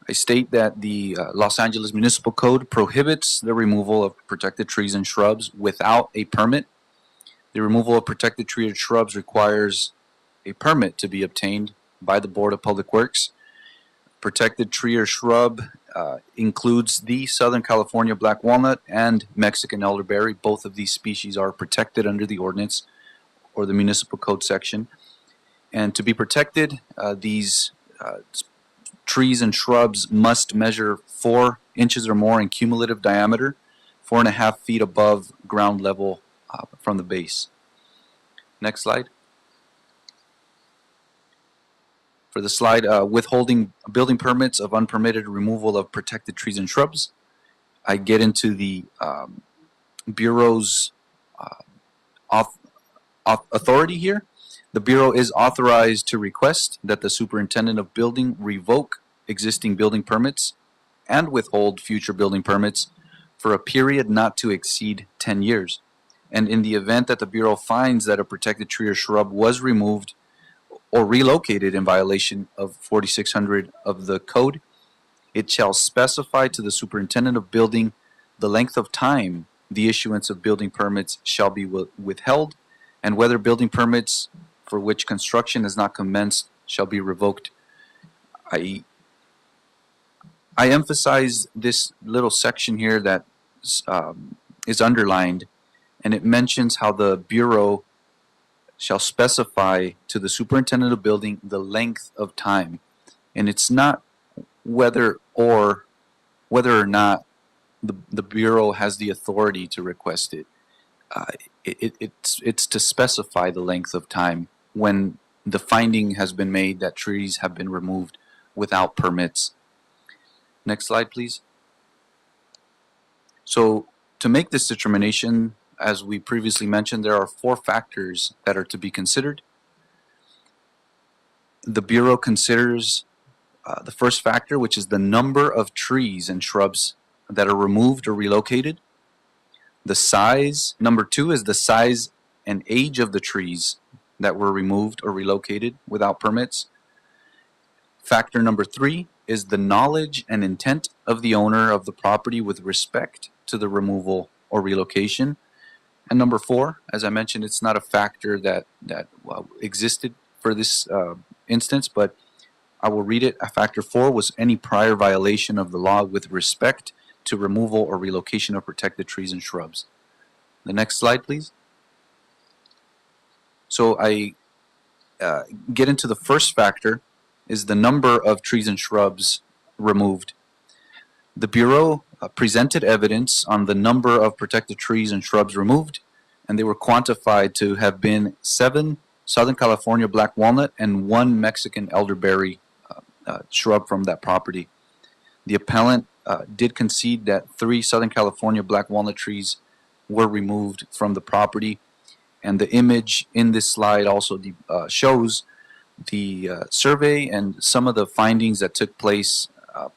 I state that the Los Angeles Municipal Code prohibits the removal of protected trees and shrubs without a permit. The removal of protected trees or shrubs requires a permit to be obtained by the Board of Public Works. Protected tree or shrub includes the Southern California black walnut and Mexican elderberry. Both of these species are protected under the ordinance or the municipal code section. And to be protected, these trees and shrubs must measure 4 inches or more in cumulative diameter, 4.5 feet above ground level from the base. Next slide. For the slide, withholding building permits of unpermitted removal of protected trees and shrubs, I get into the Bureau's authority here. The Bureau is authorized to request that the Superintendent of Building revoke existing building permits and withhold future building permits for a period not to exceed 10 years. And in the event that the Bureau finds that a protected tree or shrub was removed or relocated in violation of 4600 of the code, it shall specify to the Superintendent of Building the length of time the issuance of building permits shall be withheld, and whether building permits for which construction is not commenced shall be revoked. I emphasize this little section here that is underlined, and it mentions how the Bureau shall specify to the Superintendent of Building the length of time. And it's not whether or not the Bureau has the authority to request it. It's to specify the length of time when the finding has been made that trees have been removed without permits. Next slide, please. So to make this determination, as we previously mentioned, there are 4 factors that are to be considered. The Bureau considers the first factor, which is the number of trees and shrubs that are removed or relocated. The size. Number 2 is the size and age of the trees that were removed or relocated without permits. Factor number 3 is the knowledge and intent of the owner of the property with respect to the removal or relocation. And number 4, as I mentioned, it's not a factor that existed for this instance, but I will read it. Factor 4 was any prior violation of the law with respect to removal or relocation of protected trees and shrubs. The next slide, please. So I get into the first factor, is the number of trees and shrubs removed. The Bureau presented evidence on the number of protected trees and shrubs removed, and they were quantified to have been 7 Southern California black walnut and 1 Mexican elderberry shrub from that property. The appellant did concede that 3 Southern California black walnut trees were removed from the property, and the image in this slide also shows the survey and some of the findings that took place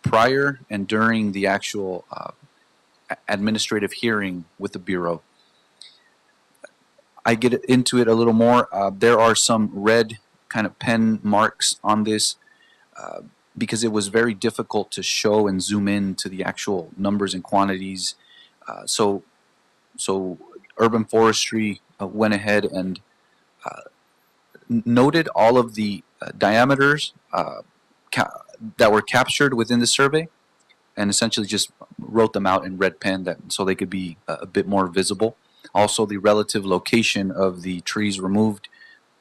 prior and during the actual administrative hearing with the Bureau. I get into it a little more. There are some red kind of pen marks on this because it was very difficult to show and zoom in to the actual numbers and quantities. So Urban Forestry went ahead and noted all of the diameters that were captured within the survey, and essentially just wrote them out in red pen so they could be a bit more visible. Also, the relative location of the trees removed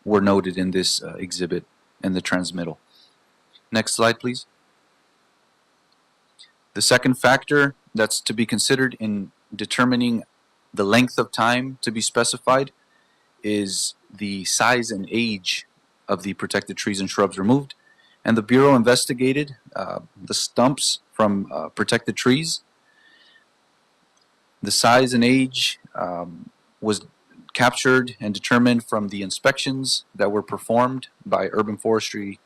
were noted in this exhibit in the transmittal. Next slide, please. The second factor that's to be considered in determining the length of time to be specified is the size and age of the protected trees and shrubs removed. And the Bureau investigated the stumps from protected trees. The size and age was captured and determined from the inspections that were performed by Urban Forestry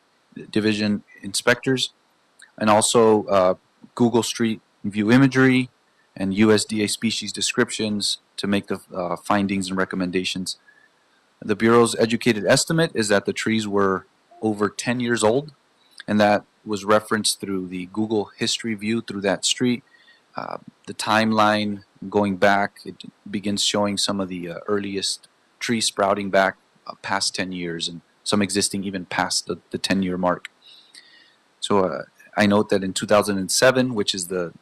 Division inspectors, and also Google Street View imagery and USDA species descriptions to make the findings and recommendations. The Bureau's educated estimate is that the trees were over 10 years old, and that was referenced through the Google history view through that street. The timeline going back, it begins showing some of the earliest trees sprouting back past 10 years, and some existing even past the 10-year mark. So I note that in 2007, which is the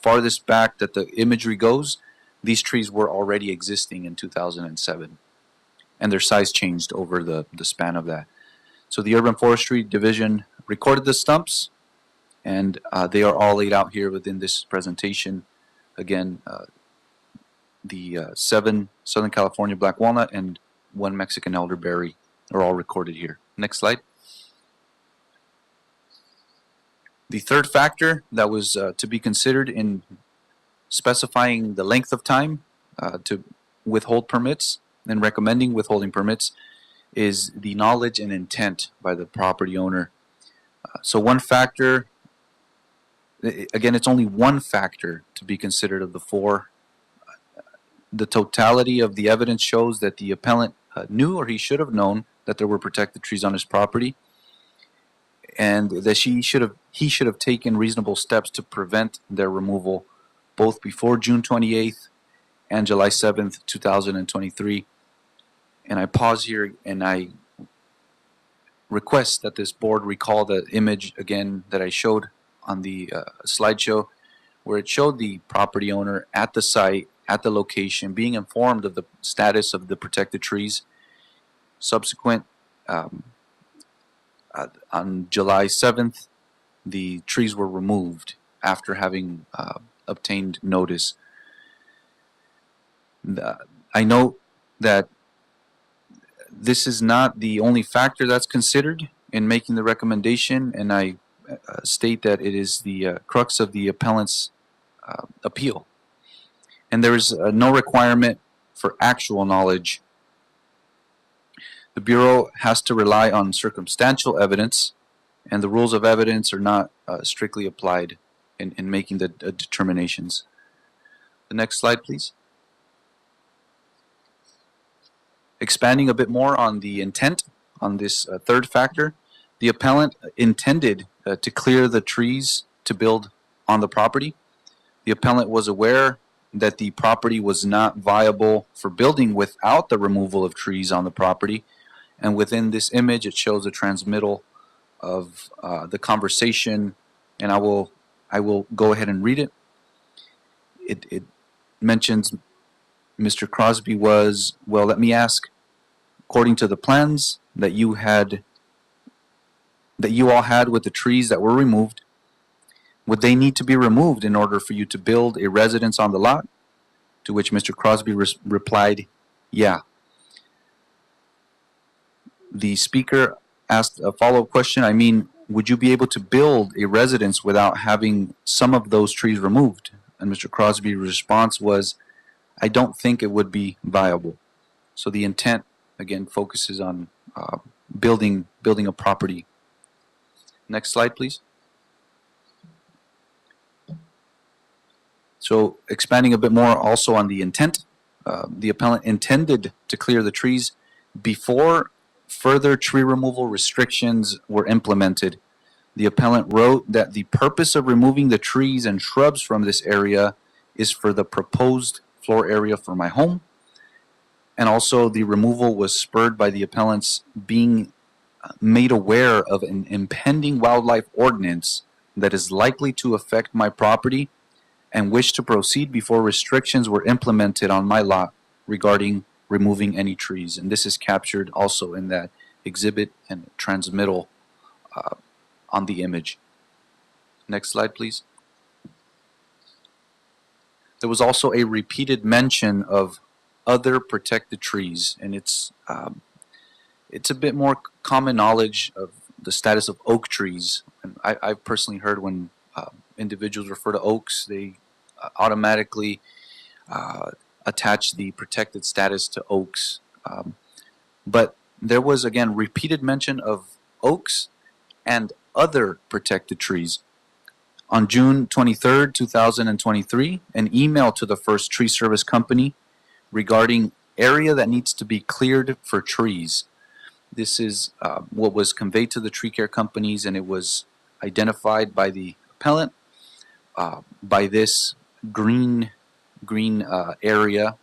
farthest back that the imagery goes, these trees were already existing in 2007, and their size changed over the span of that. So the Urban Forestry Division recorded the stumps, And they are all laid out here within this presentation. Again, the 7 Southern California black walnut and 1 Mexican elderberry are all recorded here. Next slide. The third factor that was to be considered in specifying the length of time to withhold permits and recommending withholding permits is the knowledge and intent by the property owner. So one factor, again, it's only one factor to be considered of the 4. The totality of the evidence shows that the appellant knew, or he should have known, that there were protected trees on his property, and that he should have taken reasonable steps to prevent their removal both before June 28th and July 7th, 2023. And I pause here and I request that this board recall the image again that I showed on the slideshow, where it showed the property owner at the site, at the location, being informed of the status of the protected trees. Subsequent, on July 7th, the trees were removed after having obtained notice. I note that this is not the only factor that's considered in making the recommendation, and I state that it is the crux of the appellant's appeal. And there is no requirement for actual knowledge. The Bureau has to rely on circumstantial evidence, and the rules of evidence are not strictly applied in making the determinations. The next slide, please. Expanding a bit more on the intent on this third factor, the appellant intended to clear the trees to build on the property. The appellant was aware that the property was not viable for building without the removal of trees on the property. And within this image, it shows a transmittal of the conversation, and I will go ahead and read it. It mentions Mr. Crosby was, well, let me ask, according to the plans that you all had with the trees that were removed, would they need to be removed in order for you to build a residence on the lot? To which Mr. Crosby replied, yeah. The speaker asked a follow-up question. I mean, would you be able to build a residence without having some of those trees removed? And Mr. Crosby's response was, I don't think it would be viable. So the intent, again, focuses on building a property. Next slide, please. So expanding a bit more also on the intent, the appellant intended to clear the trees before further tree removal restrictions were implemented. The appellant wrote that the purpose of removing the trees and shrubs from this area is for the proposed floor area for my home. And also the removal was spurred by the appellant's being made aware of an impending wildlife ordinance that is likely to affect my property, and wish to proceed before restrictions were implemented on my lot regarding removing any trees. And this is captured also in that exhibit and transmittal on the image. Next slide, please. There was also a repeated mention of other protected trees, and it's a bit more common knowledge of the status of oak trees. And I've personally heard when individuals refer to oaks, they automatically attach the protected status to oaks. But there was, again, repeated mention of oaks and other protected trees. On June 23rd, 2023, an email to the First Tree Service Company regarding area that needs to be cleared for trees. This is what was conveyed to the tree care companies, and it was identified by the appellant by this green area,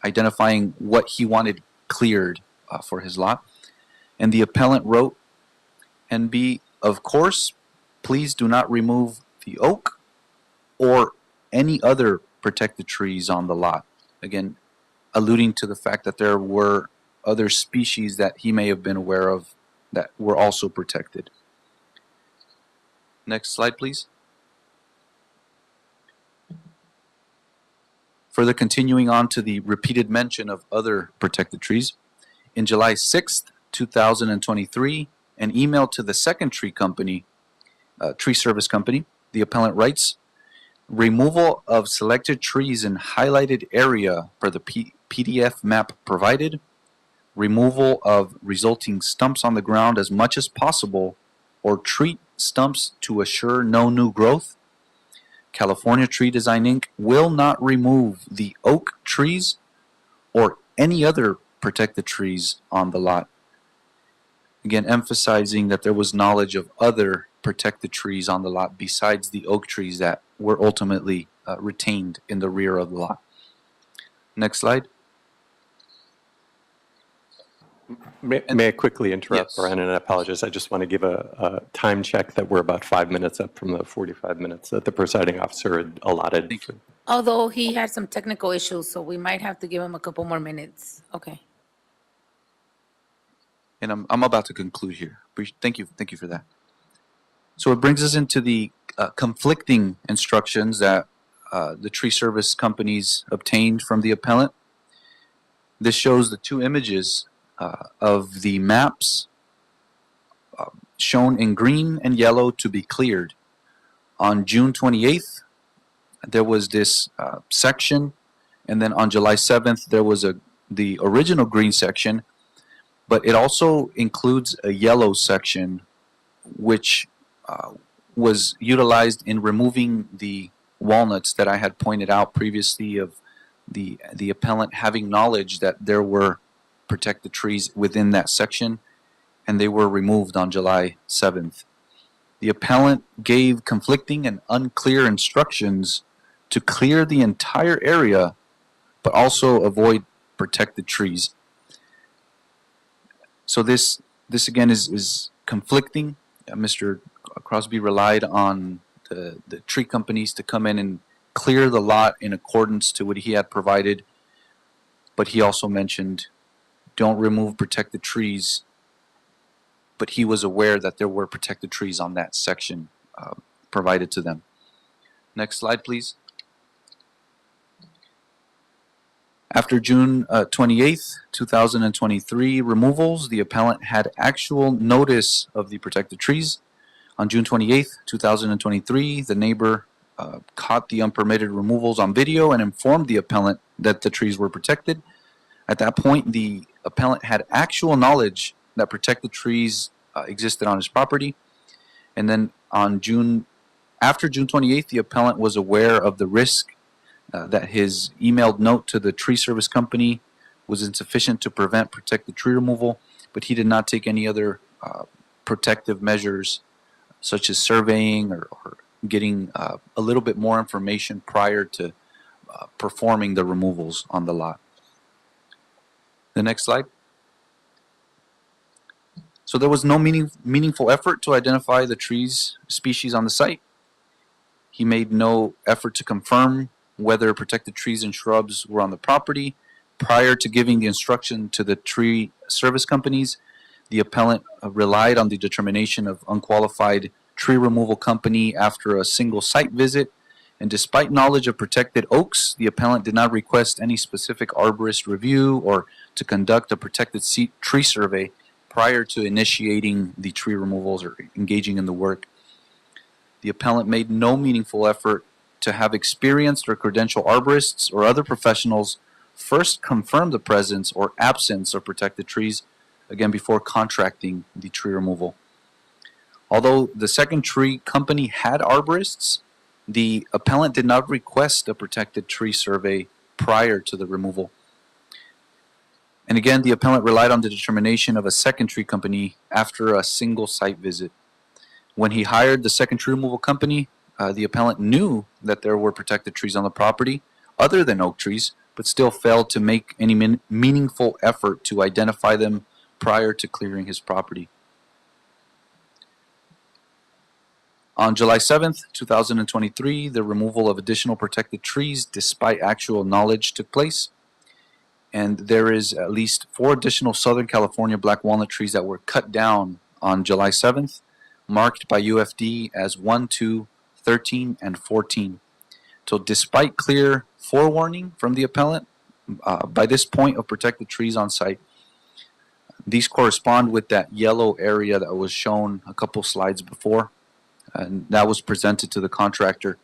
identifying what he wanted cleared for his lot. And the appellant wrote, "NB, of course, please do not remove the oak or any other protected trees on the lot." Again, alluding to the fact that there were other species that he may have been aware of that were also protected. Next slide, please. Further continuing on to the repeated mention of other protected trees, in July 6th, 2023, an email to the second tree company, tree service company, the appellant writes, removal of selected trees in highlighted area per the PDF map provided, removal of resulting stumps on the ground as much as possible, or treat stumps to assure no new growth. California Tree Design Inc. will not remove the oak trees or any other protected trees on the lot. Again, emphasizing that there was knowledge of other protected trees on the lot besides the oak trees that were ultimately retained in the rear of the lot. Next slide. May I quickly interrupt, Yes. Brian, and I apologize. I just want to give a time check that we're about 5 minutes up from the 45 minutes that the presiding officer had allotted. Thank you. Although he had some technical issues, so we might have to give him a couple more minutes. Okay. And I'm about to conclude here. Thank you for that. So it brings us into the conflicting instructions that the tree service companies obtained from the appellant. This shows the two images of the maps shown in green and yellow to be cleared. On June 28th, there was this section, and then on July 7th, there was the original green section, but it also includes a yellow section, which was utilized in removing the walnuts that I had pointed out previously of the appellant having knowledge that there were protected trees within that section, and they were removed on July 7th. The appellant gave conflicting and unclear instructions to clear the entire area, but also avoid protected trees. So this again is conflicting. Mr. Crosby relied on the tree companies to come in and clear the lot in accordance to what he had provided, but he also mentioned don't remove protected trees, but he was aware that there were protected trees on that section provided to them. Next slide, please. After June 28th, 2023 removals, the appellant had actual notice of the protected trees. On June 28th, 2023, the neighbor caught the unpermitted removals on video and informed the appellant that the trees were protected. At that point, the appellant had actual knowledge that protected trees existed on his property. And then after June 28th, the appellant was aware of the risk that his emailed note to the tree service company was insufficient to prevent protected tree removal, but he did not take any other protective measures such as surveying or getting a little bit more information prior to performing the removals on the lot. The next slide. So there was no meaningful effort to identify the trees species on the site. He made no effort to confirm whether protected trees and shrubs were on the property. Prior to giving the instruction to the tree service companies, the appellant relied on the determination of unqualified tree removal company after a single site visit. And despite knowledge of protected oaks, the appellant did not request any specific arborist review or to conduct a protected tree survey prior to initiating the tree removals or engaging in the work. The appellant made no meaningful effort to have experienced or credentialed arborists or other professionals first confirm the presence or absence of protected trees, again, before contracting the tree removal. Although the second tree company had arborists, the appellant did not request a protected tree survey prior to the removal. And again, the appellant relied on the determination of a second tree company after a single site visit. When he hired the second tree removal company, the appellant knew that there were protected trees on the property other than oak trees, but still failed to make any meaningful effort to identify them prior to clearing his property. On July 7th, 2023, the removal of additional protected trees despite actual knowledge took place. And there is at least 4 additional Southern California black walnut trees that were cut down on July 7th, marked by UFD as 1, 2, 13, and 14. So despite clear forewarning from the appellant, by this point of protected trees on site, these correspond with that yellow area that was shown a couple slides before, and that was presented to the contractor.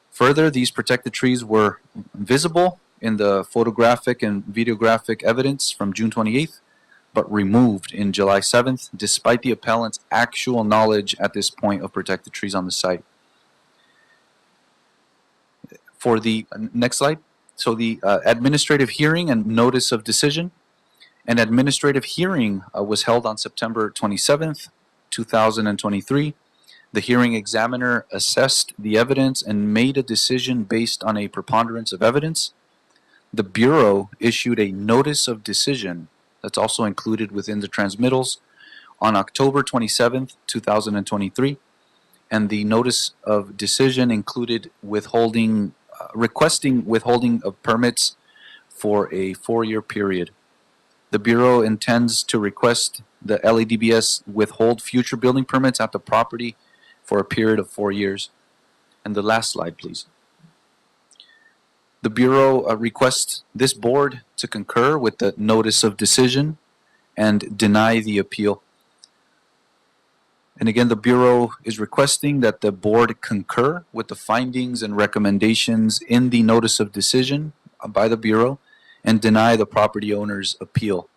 Further, these protected trees were visible in the photographic and videographic evidence from June 28th, but removed in July 7th, despite the appellant's actual knowledge at this point of protected trees on the site. For the next slide, so the administrative hearing and notice of decision. An administrative hearing was held on September 27th, 2023. The hearing examiner assessed the evidence and made a decision based on a preponderance of evidence. The Bureau issued a notice of decision that's also included within the transmittals on October 27th, 2023. And the notice of decision included requesting withholding of permits for a 4-year period. The Bureau intends to request the LADBS withhold future building permits at the property for a period of 4 years. And the last slide, please. The Bureau requests this board to concur with the notice of decision and deny the appeal. And again, the Bureau is requesting that the board concur with the findings and recommendations in the notice of decision by the Bureau and deny the property owner's appeal.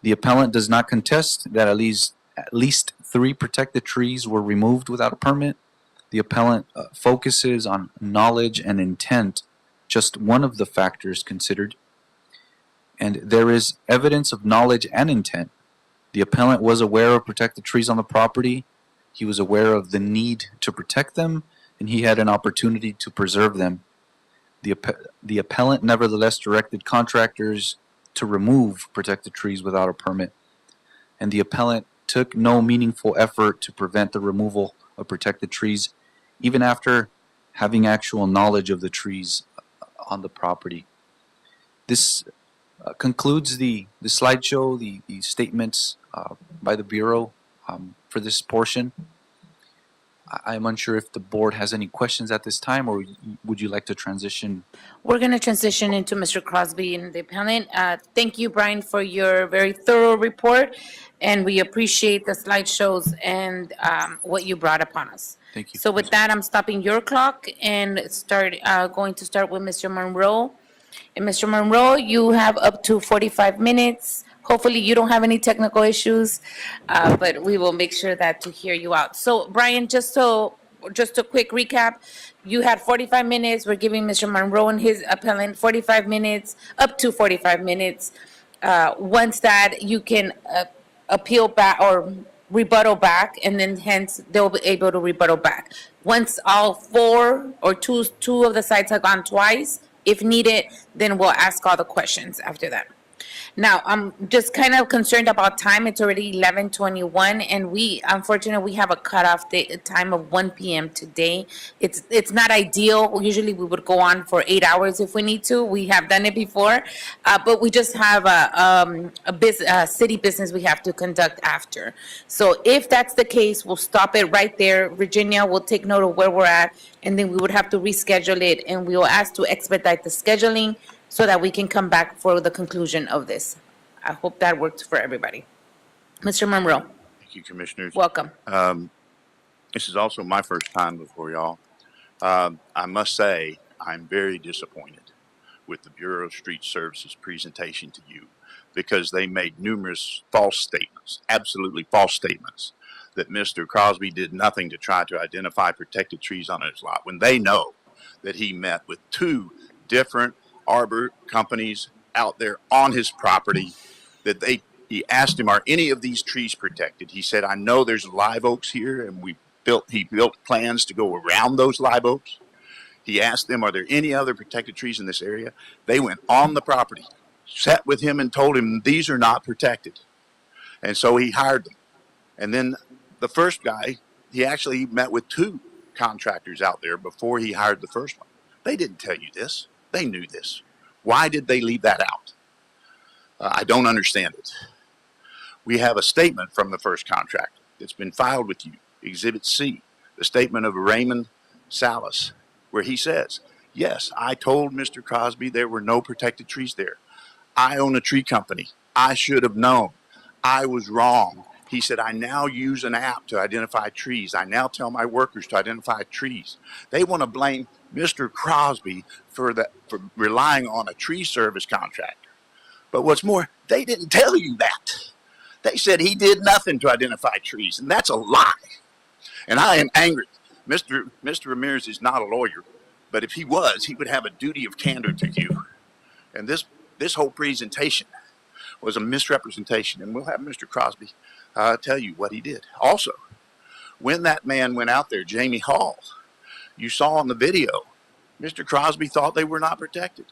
The appellant does not contest that at least 3 protected trees were removed without a permit. The appellant focuses on knowledge and intent, just one of the factors considered. And there is evidence of knowledge and intent. The appellant was aware of protected trees on the property. He was aware of the need to protect them, and he had an opportunity to preserve them. The appellant nevertheless directed contractors to remove protected trees without a permit, and the appellant took no meaningful effort to prevent the removal of protected trees, even after having actual knowledge of the trees on the property. This concludes the slideshow, the statements by the Bureau for this portion. I'm unsure if the board has any questions at this time, or would you like to transition? We're going to transition into Mr. Crosby and the appellant. Thank you, Brian, for your very thorough report, and we appreciate the slideshows and what you brought upon us. Thank you. So with that, I'm stopping your clock and going to start with Mr. Monroe. And Mr. Monroe, you have up to 45 minutes. Hopefully you don't have any technical issues, but we will make sure that to hear you out. So Brian, just a quick recap. You had 45 minutes. We're giving Mr. Monroe and his appellant 45 minutes, up to 45 minutes. Once that, you can appeal back or rebuttal back, and then hence they'll be able to rebuttal back. Once all 4 or two of the sides have gone twice, if needed, then we'll ask all the questions after that. Now, I'm just kind of concerned about time. It's already 11:21, and unfortunately, we have a cutoff time of 1 p.m. today. It's not ideal. Usually, we would go on for 8 hours if we need to. We have done it before, but we just have a city business we have to conduct after. So if that's the case, we'll stop it right there. Virginia will take note of where we're at, and then we would have to reschedule it, and we will ask to expedite the scheduling so that we can come back for the conclusion of this. I hope that works for everybody. Mr. Monroe, Thank you, Commissioners. welcome. This is also my first time before y'all. I must say, I'm very disappointed with the Bureau of Street Services presentation to you, because they made numerous false statements, absolutely false statements, that Mr. Crosby did nothing to try to identify protected trees on his lot, when they know that he met with 2 different arbor companies out there on his property, that he asked him, are any of these trees protected? He said, I know there's live oaks here, and he built plans to go around those live oaks. He asked them, are there any other protected trees in this area? They went on the property, sat with him and told him these are not protected. And so he hired them. And then the first guy, he actually met with 2 contractors out there before he hired the first one. They didn't tell you this. They knew this. Why did they leave that out? I don't understand it. We have a statement from the first contractor that's been filed with you, Exhibit C, the statement of Raymond Salas, where he says, yes, I told Mr. Crosby there were no protected trees there. I own a tree company. I should have known. I was wrong. He said, I now use an app to identify trees. I now tell my workers to identify trees. They want to blame Mr. Crosby for relying on a tree service contractor. But what's more, they didn't tell you that. They said he did nothing to identify trees, and that's a lie. And I am angry. Mr. Ramirez is not a lawyer, but if he was, he would have a duty of candor to you. And this whole presentation was a misrepresentation, and we'll have Mr. Crosby tell you what he did. Also, when that man went out there, Jamie Hall, you saw on the video, Mr. Crosby thought they were not protected.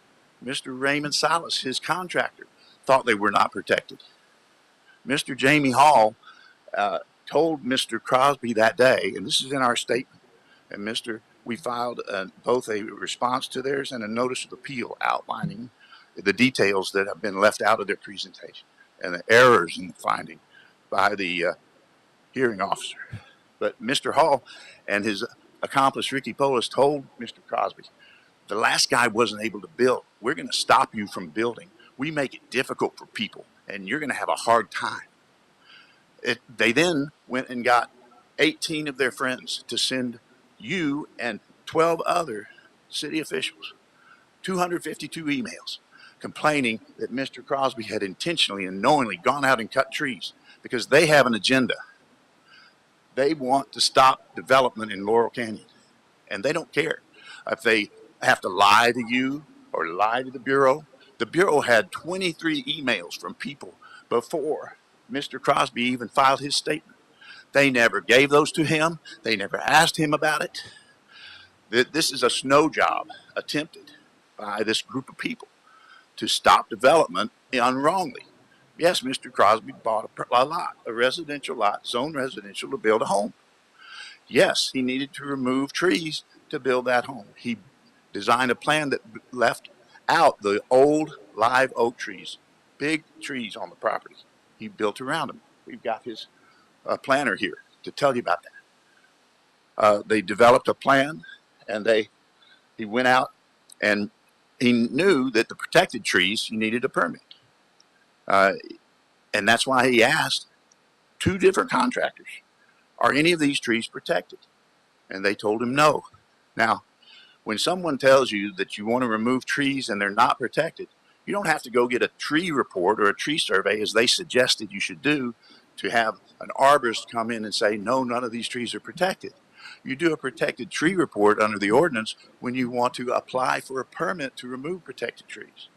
Mr. Raymond Salas, his contractor, thought they were not protected. Mr. Jamie Hall told Mr. Crosby that day, and this is in our statement, and we filed both a response to theirs and a notice of appeal outlining the details that have been left out of their presentation and the errors in the finding by the hearing officer. But Mr. Hall and his accomplice, Ricky Polis, told Mr. Crosby, the last guy wasn't able to build. We're going to stop you from building. We make it difficult for people, and you're going to have a hard time. They then went and got 18 of their friends to send you and 12 other city officials 252 emails complaining that Mr. Crosby had intentionally and knowingly gone out and cut trees because they have an agenda. They want to stop development in Laurel Canyon, and they don't care if they have to lie to you or lie to the Bureau. The Bureau had 23 emails from people before Mr. Crosby even filed his statement. They never gave those to him. They never asked him about it. This is a snow job attempted by this group of people to stop development unwrongly. Yes, Mr. Crosby bought a lot, a residential lot, zoned residential, to build a home. Yes, he needed to remove trees to build that home. He designed a plan that left out the old live oak trees, big trees on the property. He built around them. We've got his planner here to tell you about that. They developed a plan, and he went out and he knew that the protected trees, you needed a permit. And that's why he asked 2 different contractors, are any of these trees protected? And they told him no. Now, when someone tells you that you want to remove trees and they're not protected, you don't have to go get a tree report or a tree survey, as they suggested you should do, to have an arborist come in and say, no, none of these trees are protected. You do a protected tree report under the ordinance when you want to apply for a permit to remove protected trees.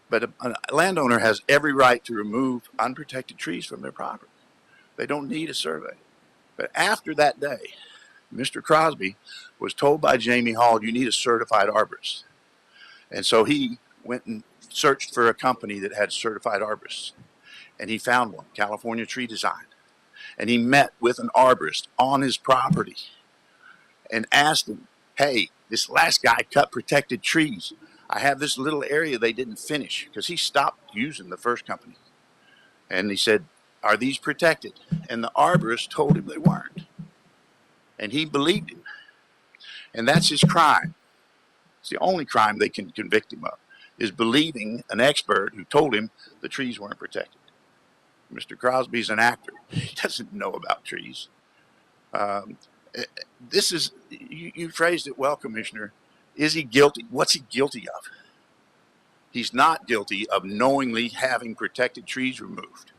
But a landowner has every right to remove unprotected trees from their property. They don't need a survey. But after that day, Mr. Crosby was told by Jamie Hall, you need a certified arborist. And so he went and searched for a company that had certified arborists. And he found one, California Tree Design. And he met with an arborist on his property and asked him, hey, this last guy cut protected trees. I have this little area they didn't finish, because he stopped using the first company. And he said, are these protected? And the arborist told him they weren't. And he believed him. And that's his crime. It's the only crime they can convict him of, is believing an expert who told him the trees weren't protected. Mr. Crosby's an actor. He doesn't know about trees. This is, you phrased it well, Commissioner. Is he guilty? What's he guilty of? He's not guilty of knowingly having protected trees removed.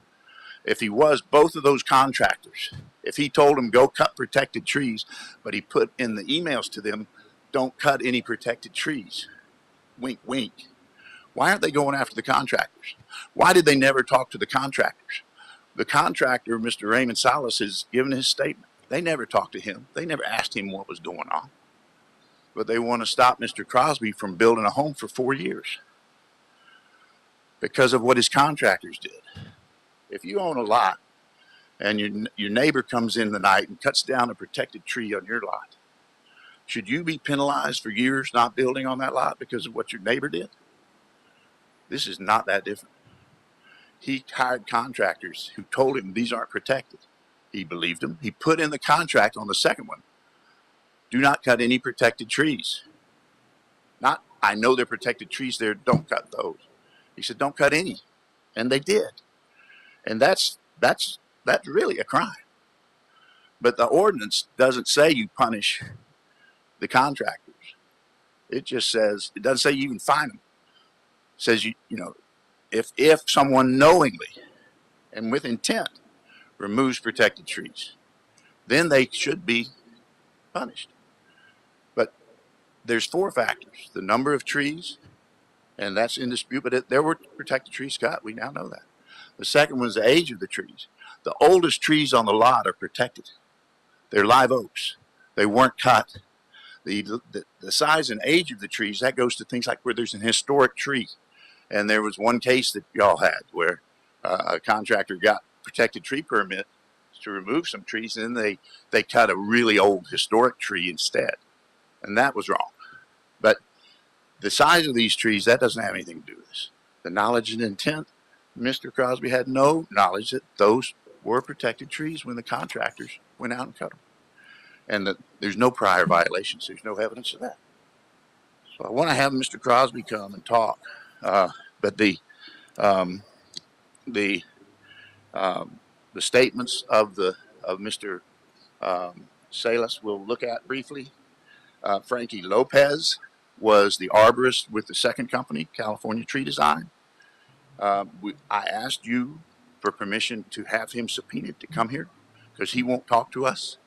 If he was, both of those contractors, if he told them go cut protected trees, but he put in the emails to them, don't cut any protected trees. Wink, wink. Why aren't they going after the contractors? Why did they never talk to the contractors? The contractor, Mr. Raymond Salas, has given his statement. They never talked to him. They never asked him what was going on. But they want to stop Mr. Crosby from building a home for 4 years because of what his contractors did. If you own a lot and your neighbor comes in the night and cuts down a protected tree on your lot, should you be penalized for years not building on that lot because of what your neighbor did? This is not that different. He hired contractors who told him these aren't protected. He believed him. He put in the contract on the second one. Do not cut any protected trees. Not, I know they're protected trees there, don't cut those. He said, don't cut any. And they did. And that's really a crime. But the ordinance doesn't say you punish the contractors. It just says, it doesn't say you even fine them. It says, you know, if someone knowingly and with intent removes protected trees, then they should be punished. But there's 4 factors: the number of trees, and that's in dispute, but there were protected trees cut. We now know that. The second one is the age of the trees. The oldest trees on the lot are protected. They're live oaks. They weren't cut. The size and age of the trees, that goes to things like where there's an historic tree. And there was one case that y'all had where a contractor got protected tree permit to remove some trees, and then they cut a really old historic tree instead. And that was wrong. But the size of these trees, that doesn't have anything to do with this. The knowledge and intent, Mr. Crosby had no knowledge that those were protected trees when the contractors went out and cut them. And there's no prior violations. There's no evidence of that. So I want to have Mr. Crosby come and talk. But the statements of Mr. Salas we'll look at briefly. Frankie Lopez was the arborist with the second company, California Tree Design. I asked you for permission to have him subpoenaed to come here because he won't talk to us.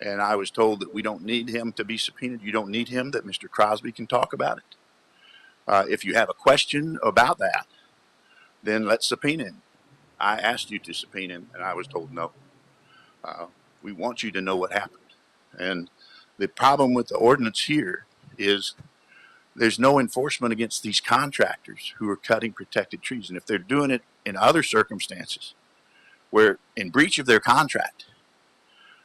And I was told that we don't need him to be subpoenaed. You don't need him, that Mr. Crosby can talk about it. If you have a question about that, then let's subpoena him. I asked you to subpoena him, and I was told no. We want you to know what happened. And the problem with the ordinance here is there's no enforcement against these contractors who are cutting protected trees. And if they're doing it in other circumstances where in breach of their contract,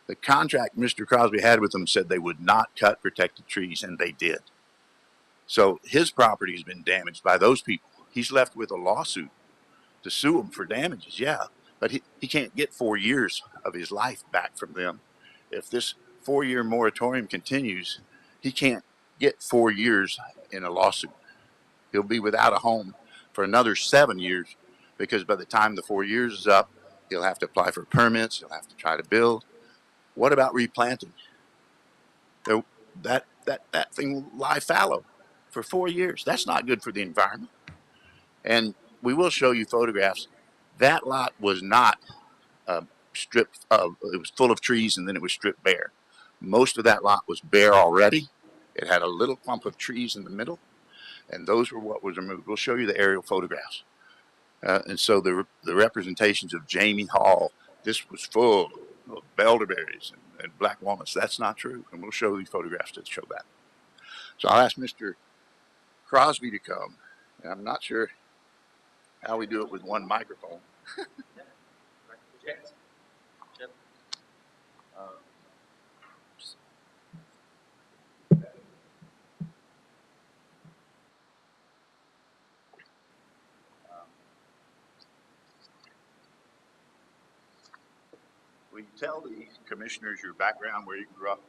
the contract Mr. Crosby had with them said they would not cut protected trees, and they did. So his property has been damaged by those people. He's left with a lawsuit to sue them for damages, yeah, but he can't get 4 years of his life back from them. If this 4-year moratorium continues, he can't get 4 years in a lawsuit. He'll be without a home for another 7 years, because by the time the 4 years is up, he'll have to apply for permits, he'll have to try to build. What about replanting? That thing will lie fallow for 4 years. That's not good for the environment. And we will show you photographs. That lot was not stripped of, it was full of trees and then it was stripped bare. Most of that lot was bare already. It had a little clump of trees in the middle, and those were what was removed. We'll show you the aerial photographs. And so the representations of Jamie Hall, this was full of elderberries and black walnuts. That's not true. And we'll show these photographs to show that. So I'll ask Mr. Crosby to come. And I'm not sure how we do it with one microphone. Will you tell the commissioners your background, where you grew up?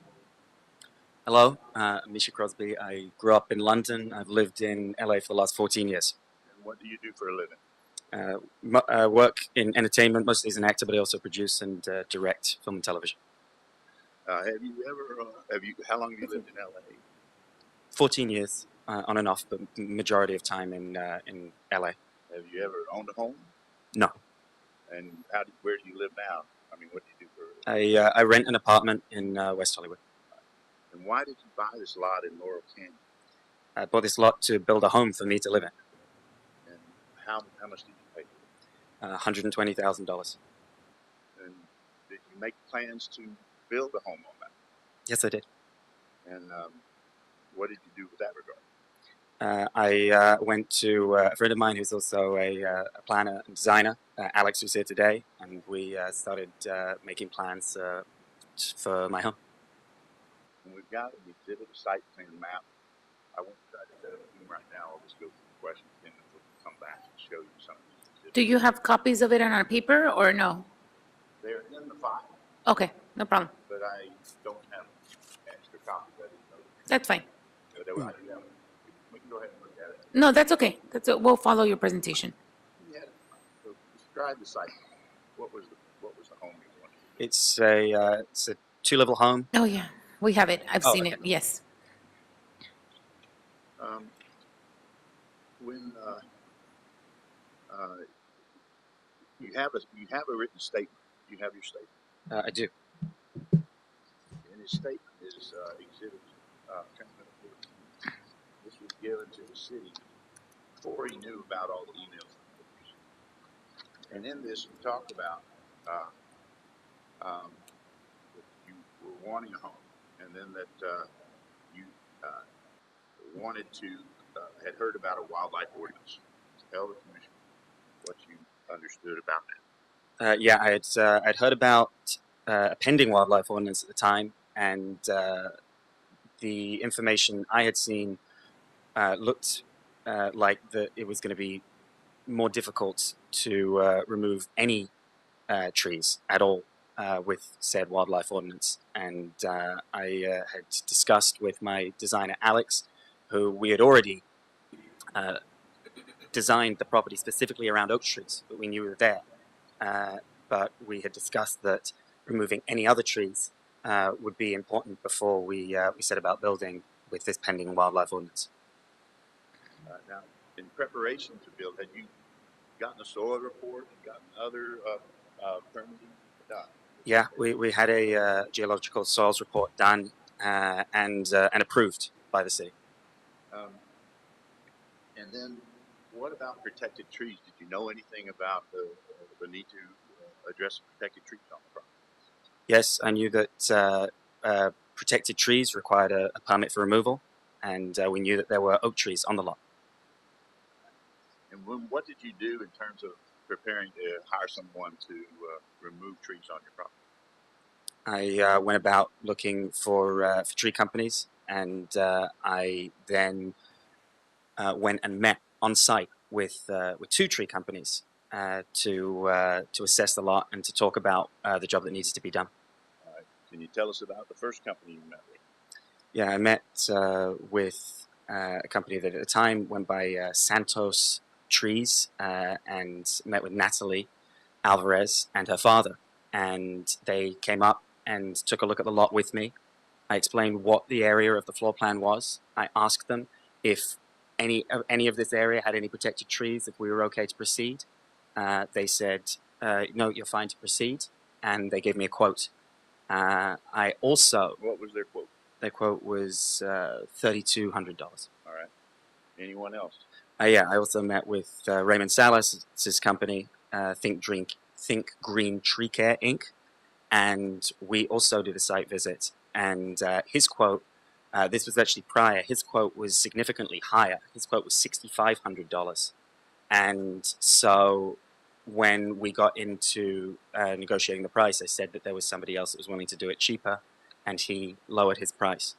Hello, I'm Misha Crosby. I grew up in London. I've lived in LA for the last 14 years. And what do you do for a living? I work in entertainment, mostly as an actor, but I also produce and direct film and television. Have you ever, how long have you lived in LA? 14 years, on and off, but majority of time in LA. Have you ever owned a home? No. And where do you live now? I mean, what do you do for a living? I rent an apartment in West Hollywood. And why did you buy this lot in Laurel Canyon? I bought this lot to build a home for me to live in. And how much did you pay for it? $120,000. And did you make plans to build a home on that? Yes, I did. And what did you do with that regard? I went to a friend of mine who's also a planner and designer, Alex, who's here today, and we started making plans for my home. And we've got an exhibit, a site plan map. I won't try to set up a Zoom right now. I'll just go through the questions and then we'll come back and show you some of these exhibits. Do you have copies of it on our paper or no? They're in the file. Okay, no problem. but I don't have extra copies. I didn't know. That's fine. But I do have. We can go ahead and look at it. No, that's okay. We'll follow your presentation. Yeah. So describe the site. What was the home you wanted? It's a two-level home. Oh, yeah, we have it. I've Oh, seen okay. it, yes. When you have a written statement. You have your statement. I do. And his statement is exhibit. This was given to the city before he knew about all the emails. And in this, we talked about that you were wanting a home, and then that you wanted to had heard about a wildlife ordinance. Tell the commission what you understood about that. Yeah, I'd heard about a pending wildlife ordinance at the time, and the information I had seen looked like that it was going to be more difficult to remove any trees at all with said wildlife ordinance. And I had discussed with my designer Alex, who we had already designed the property specifically around oak trees, but we knew we were there. But we had discussed that removing any other trees would be important before we set about building with this pending wildlife ordinance. Now, in preparation to build, had you gotten a soil report and gotten other permitting done? Yeah, we had a geological soils report done and approved by the city. And then, what about protected trees? Did you know anything about the need to address protected trees on the property? Yes, I knew that protected trees required a permit for removal, and we knew that there were oak trees on the lot. And what did you do in terms of preparing to hire someone to remove trees on your property? I went about looking for tree companies, and I then went and met on site with two tree companies to assess the lot and to talk about the job that needs to be done. All right. Can you tell us about the first company you met with? Yeah, I met with a company that at the time went by Santos Trees and met with Natalie Alvarez and her father. And they came up and took a look at the lot with me. I explained what the area of the floor plan was. I asked them if any of this area had any protected trees, if we were okay to proceed. They said, no, you're fine to proceed. And they gave me a quote. I also... What was their quote? Their quote was $3,200. All right. Anyone else? Yeah, I also met with Raymond Salas, it's his company, Think Green Tree Care, Inc. And we also did a site visit. And his quote, this was actually prior, his quote was significantly higher. His quote was $6,500. And so when we got into negotiating the price, I said that there was somebody else that was willing to do it cheaper, and he lowered his price.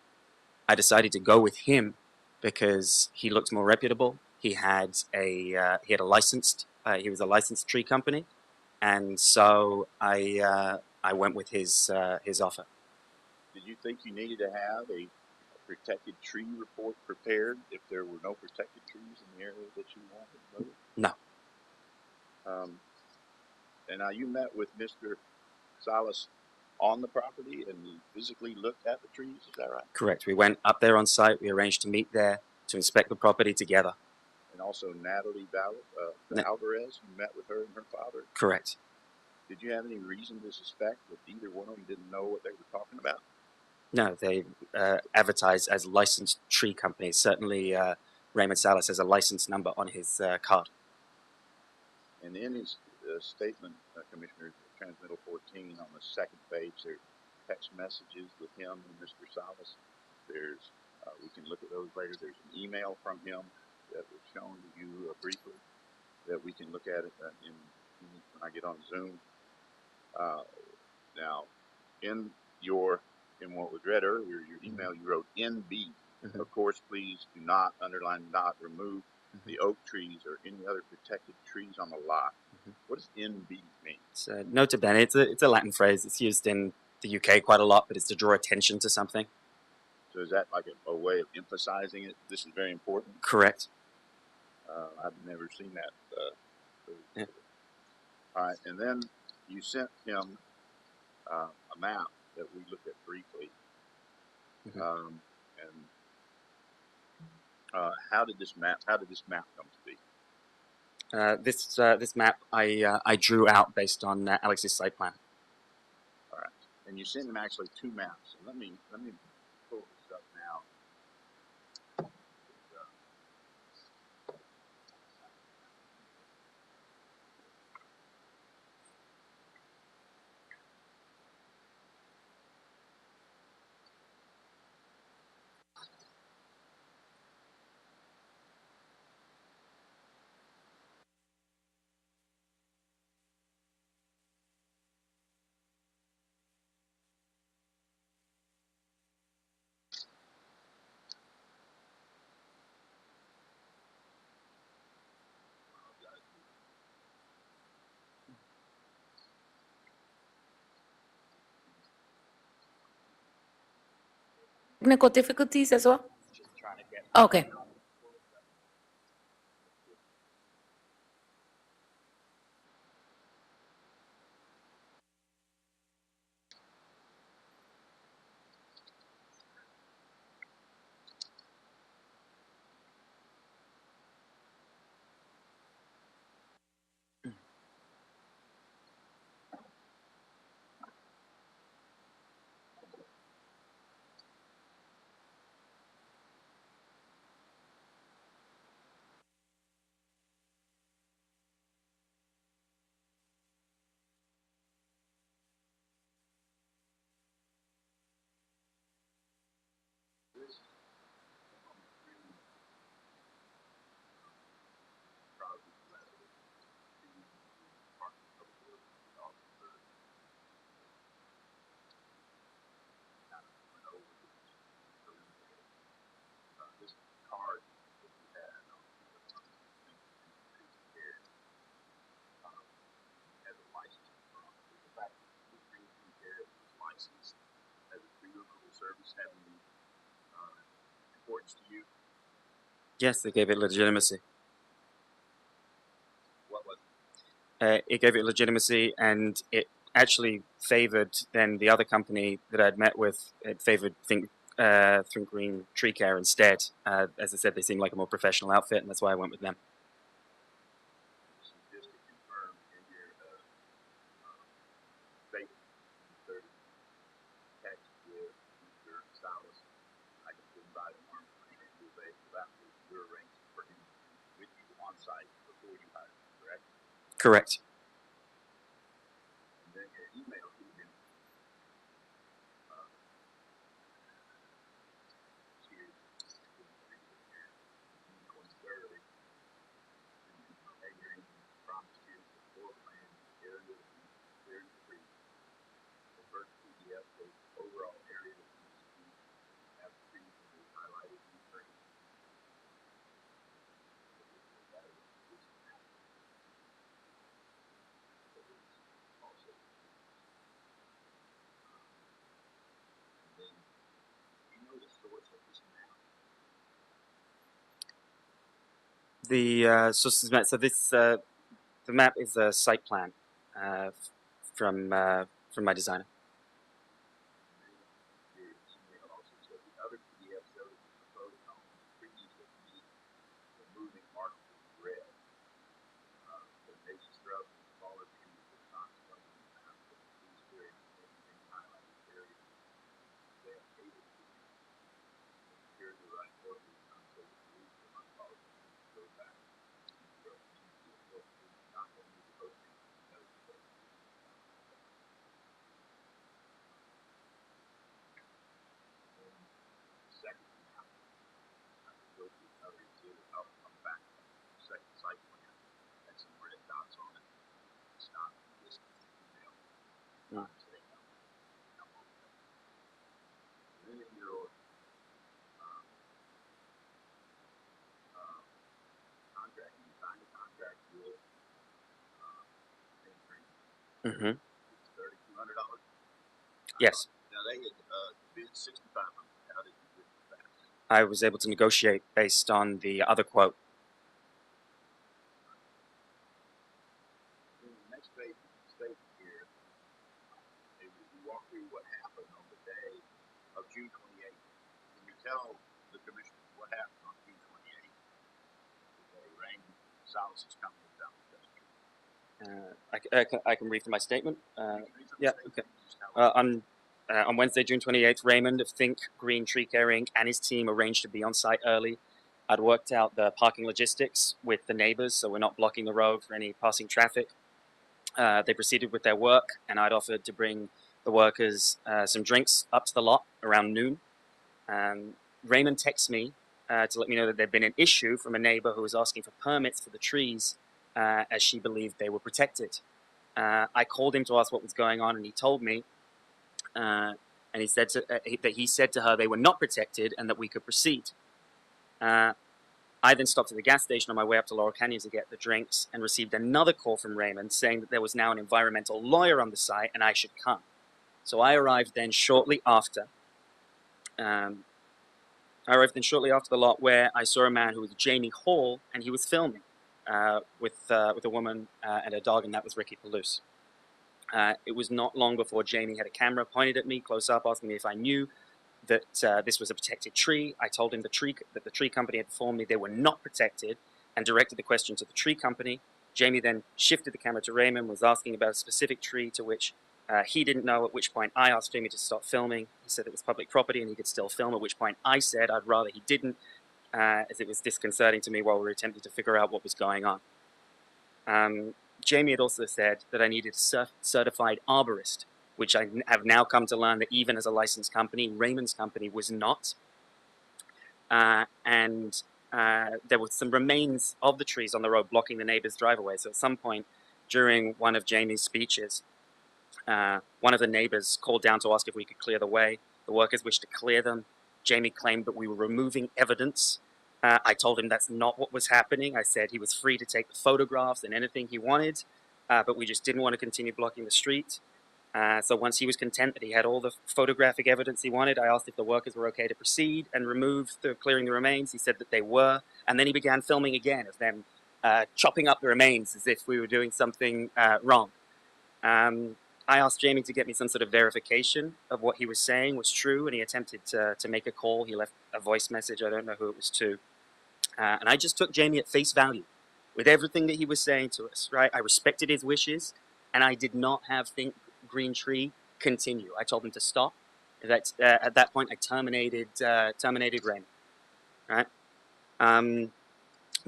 I decided to go with him because he looked more reputable. He had a licensed. He was a licensed tree company, and so I went with his offer. Did you think you needed to have a protected tree report prepared if there were no protected trees in the area that you wanted to move? No. And now you met with Mr. Salas on the property and you physically looked at the trees, is that right? Correct. We went up there on site. We arranged to meet there to inspect the property together. And also Natalie Alvarez, you met with her and her father? Correct. Did you have any reason to suspect that either one of them didn't know what they were talking about? No, they advertise as licensed tree companies. Certainly, Raymond Salas has a license number on his card. And in his statement, Commissioner, Transmittal 14, on the second page, there's text messages with him and Mr. Salas. There's, we can look at those later. There's an email from him that was shown to you briefly that we can look at it when I get on Zoom. Now, in what was read earlier, your email, you wrote NB. Mm-hmm. Of course, please do not, underline, not remove the oak trees or any other protected trees on the lot. What does NB mean? So nota bene, it's a Latin phrase. It's used in the UK quite a lot, but it's to draw attention to something. So is that like a way of emphasizing it? This is very important. Correct. I've never seen that. Yeah. All right, and then you sent him a map that we looked at briefly. And how did this map come to be? This map I drew out based on Alex's site plan. All right, and you sent him actually two maps. And let me pull this up now. Technical difficulties as well? Okay. This card that you had as a license from the fact that the Green Care was licensed as a pre-approval service having importance to you. Yes, they gave it legitimacy. What was it? It gave it legitimacy, and it actually favored then the other company that I'd met with. It favored Think Green Tree Care instead. As I said, they seemed like a more professional outfit, and that's why I went with them. This is just to confirm in your statement, third text with Mr. Salas. I can provide a mark for him to obey that you're arranging for him with you on site before you hire him, correct? Correct. And then your email to him. Here, June 23rd. Agreeing promised you the floor plan area very free. The first PDF was overall area that needs to be have previously highlighted in green. Also, and then you know the source of this map. The source is met. So this the map is a site plan from my designer. Your email also said the other PDF shows the proposed home previously removing markers in red. The native shrubs and smaller trees are not shown in the map, but these very and highlighted areas they are able to secure the right order until the trees are unfollowed and go back to the not only the posting but second now. I will go through another exhibit. I'll come back to the second site plan. Had some red dots on it. It's not this email. Not today. And then in your contract, you signed a contract with Mm-hmm. $3,200. Yes, Now they had bid $6,500. How did you bid that? I was able to negotiate based on the other quote. In the next page of the statement here, you walk through what happened on the day of June 28th. Can you tell the commissioners what happened on June 28th? They rang Salas's company down the I can read from my statement. Yeah, okay. On Wednesday, June 28th, Raymond of Think Green Tree Care Inc. and his team arranged to be on site early. I'd worked out the parking logistics with the neighbors, so we're not blocking the road for any passing traffic. They proceeded with their work, and I'd offered to bring the workers some drinks up to the lot around noon. Raymond texts me to let me know that there'd been an issue from a neighbor who was asking for permits for the trees as she believed they were protected. I called him to ask what was going on, and he told me, and he said that he said to her they were not protected and that we could proceed. I then stopped at the gas station on my way up to Laurel Canyon to get the drinks and received another call from Raymond saying that there was now an environmental lawyer on the site and I should come. So I arrived then shortly after. I arrived then shortly after the lot where I saw a man who was Jamie Hall, and he was filming with a woman and a dog, and that was Ricky Palouse. It was not long before Jamie had a camera pointed at me close up, asking me if I knew that this was a protected tree. I told him that the tree company had informed me they were not protected, and directed the question to the tree company. Jamie then shifted the camera to Raymond, was asking about a specific tree to which he didn't know, at which point I asked Jamie to stop filming. He said it was public property and he could still film, at which point I said I'd rather he didn't, as it was disconcerting to me while we were attempting to figure out what was going on. Jamie had also said that I needed a certified arborist, which I have now come to learn that even as a licensed company, Raymond's company was not. And there were some remains of the trees on the road blocking the neighbor's driveway. So at some point during one of Jamie's speeches, one of the neighbors called down to ask if we could clear the way. The workers wished to clear them. Jamie claimed that we were removing evidence. I told him that's not what was happening. I said he was free to take the photographs and anything he wanted, but we just didn't want to continue blocking the street. So once he was content that he had all the photographic evidence he wanted, I asked if the workers were okay to proceed and remove clearing the remains. He said that they were, and then he began filming again of them chopping up the remains as if we were doing something wrong. I asked Jamie to get me some sort of verification of what he was saying was true, and he attempted to make a call. He left a voice message. I don't know who it was to. And I just took Jamie at face value with everything that he was saying to us, right? I respected his wishes, and I did not have Think Green Tree continue. I told him to stop. At that point, I terminated Raymond, right?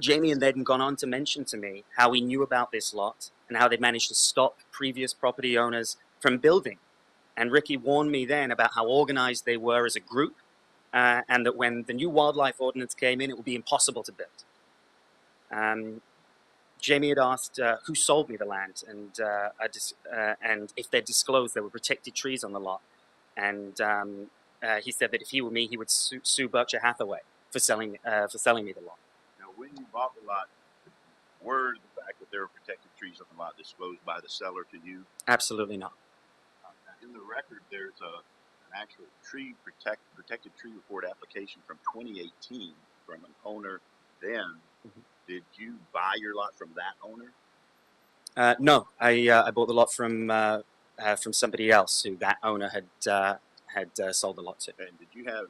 Jamie had then gone on to mention to me how he knew about this lot and how they managed to stop previous property owners from building. And Ricky warned me then about how organized they were as a group, and that when the new wildlife ordinance came in, it would be impossible to build. Jamie had asked who sold me the land, and if they'd disclosed there were protected trees on the lot. And he said that if he were me, he would sue Berkshire Hathaway for selling me the lot. Now, when you bought the lot, were the fact that there were protected trees on the lot disclosed by the seller to you? Absolutely not. In the record, there's an actual protected tree report application from 2018 from an owner then. Mm-hmm. Did you buy your lot from that owner? No, I bought the lot from somebody else who that owner had sold the lot to. And did you have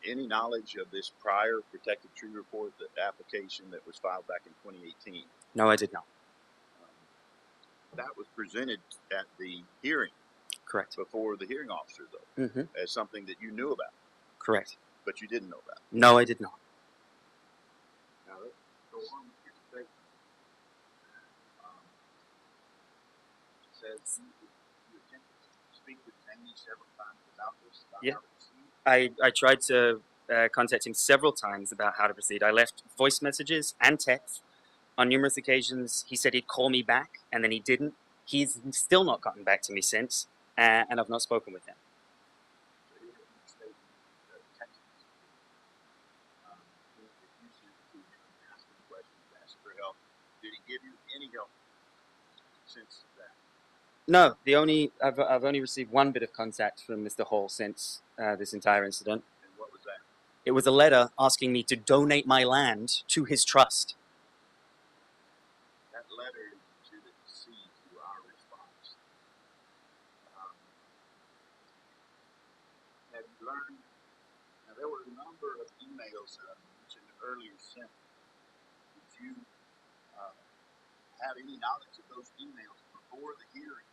any knowledge of this prior protected tree report, the application that was filed back in 2018? No, I did not. That was presented at the hearing. Correct. Before the hearing officer, though, Mm-hmm. as something that you knew about. Correct. But you didn't know about. No, I did not. Now, let's go on with your statement. It says you attempted to speak with Jamie several times about this. Yeah. I tried to contact him several times about how to proceed. I left voice messages and texts. On numerous occasions, he said he'd call me back, and then he didn't. He's still not gotten back to me since, and I've not spoken with him. Did he give you any help since that? No, I've only received one bit of contact from Mr. Hall since this entire incident. And what was that? It was a letter asking me to donate my land to his trust. That letter is Exhibit C to our response. Have you learned? Now, there were a number of emails that I mentioned earlier sent. Did you have any knowledge of those emails before the hearing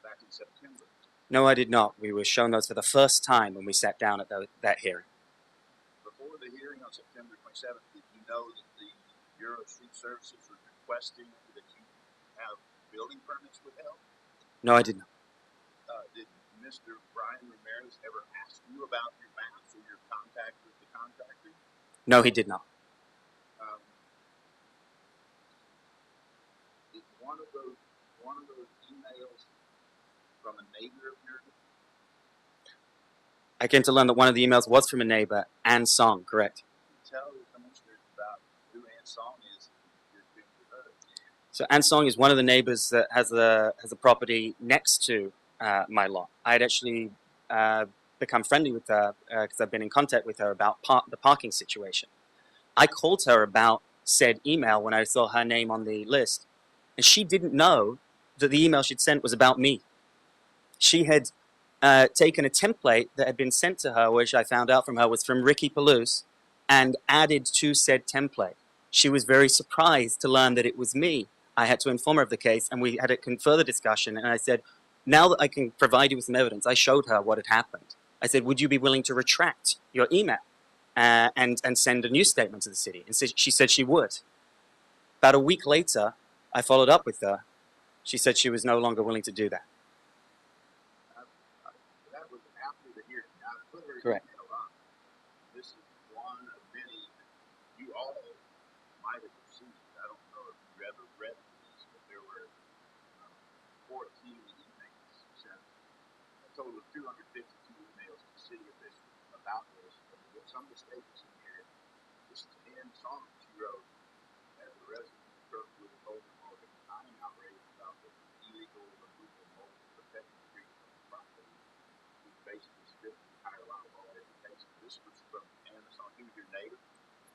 back in September? No, I did not. We were shown those for the first time when we sat down at that hearing. Before the hearing on September 27th, did you know that the Bureau of Street Services was requesting that you have building permits withheld? No, I did not. Did Mr. Brian Ramirez ever ask you about your maps or your contact with the contractor? No, he did not. Is one of those emails from a neighbor of yours? I came to learn that one of the emails was from a neighbor, Ann Song, correct? Tell the commissioners about who Ann Song is. So Ann Song is one of the neighbors that has a property next to my lot. I had actually become friendly with her because I've been in contact with her about the parking situation. I called her about said email when I saw her name on the list, and she didn't know that the email she'd sent was about me. She had taken a template that had been sent to her, which I found out from her was from Ricky Palouse, and added to said template. She was very surprised to learn that it was me. I had to inform her of the case, and we had a further discussion, and I said, now that I can provide you with some evidence, I showed her what had happened. I said, would you be willing to retract your email and send a news statement to the city? And so she said she would. About a week later, I followed up with her. She said she was no longer willing to do that. That was after the hearing. I put her Correct. email up. This is one of many you all might have received. I don't know if you ever read these, but there were 14 emails sent. A total of 252 emails to city officials about this. But there's some mistakes in here. This is Ann Song she wrote as a resident of Kirkwood and Golden Morgan. I am outraged about the illegal removal of mold protecting trees from the property. We basically stripped the entire lot of all vegetation. This was from Ann Song. He was your neighbor.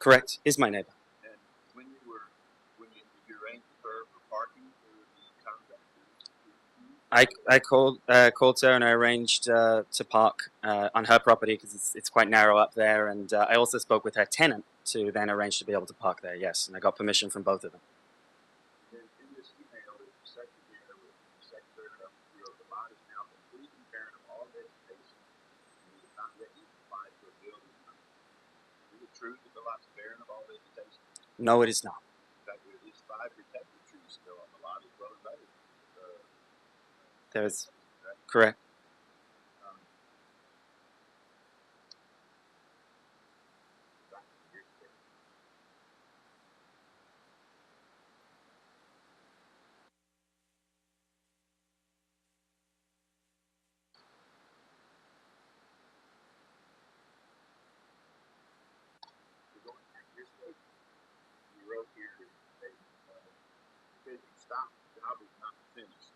Correct, is my neighbor. And when you arranged with her for parking for the contractor, I called her and I arranged to park on her property because it's quite narrow up there, and I also spoke with her tenant to then arrange to be able to park there. Yes, and I got permission from both of them. in this email, there's a section here with the Secretary of the Bureau. The lot is now complete and barren of all vegetation, and it is not yet even applied for a building permit. Is it true that the lot's barren of all vegetation? No, it is not. In fact, there are at least 5 protected trees still on the lot as well as others. There's correct. You wrote here that you stopped, the job is not finished.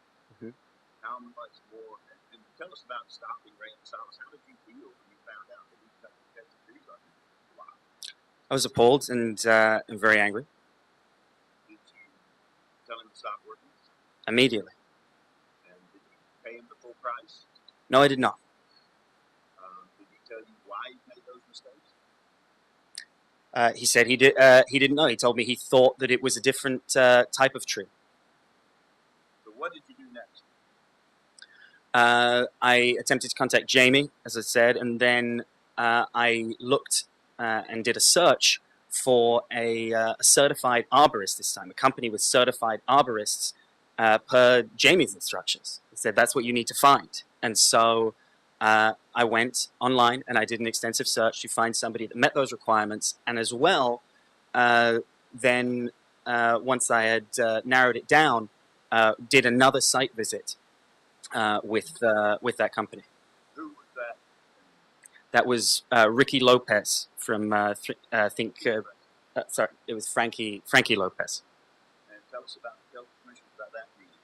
How much more? And tell us about stopping Raymond Salas. How did you feel when you found out that he cut protected trees on your lot? I was appalled and very angry. Did you tell him to stop working? Immediately. And did you pay him the full price? No, I did not. Did he tell you why he made those mistakes? He said he didn't know. He told me he thought that it was a different type of tree. So what did you do next? I attempted to contact Jamie, as I said, and then I looked and did a search for a certified arborist this time, a company with certified arborists per Jamie's instructions. He said, that's what you need to find. And so I went online and I did an extensive search to find somebody that met those requirements. And as well, then once I had narrowed it down, did another site visit with that company. Who was that? That was Ricky Lopez from it was Frankie Lopez. And tell the commissioners about that meeting.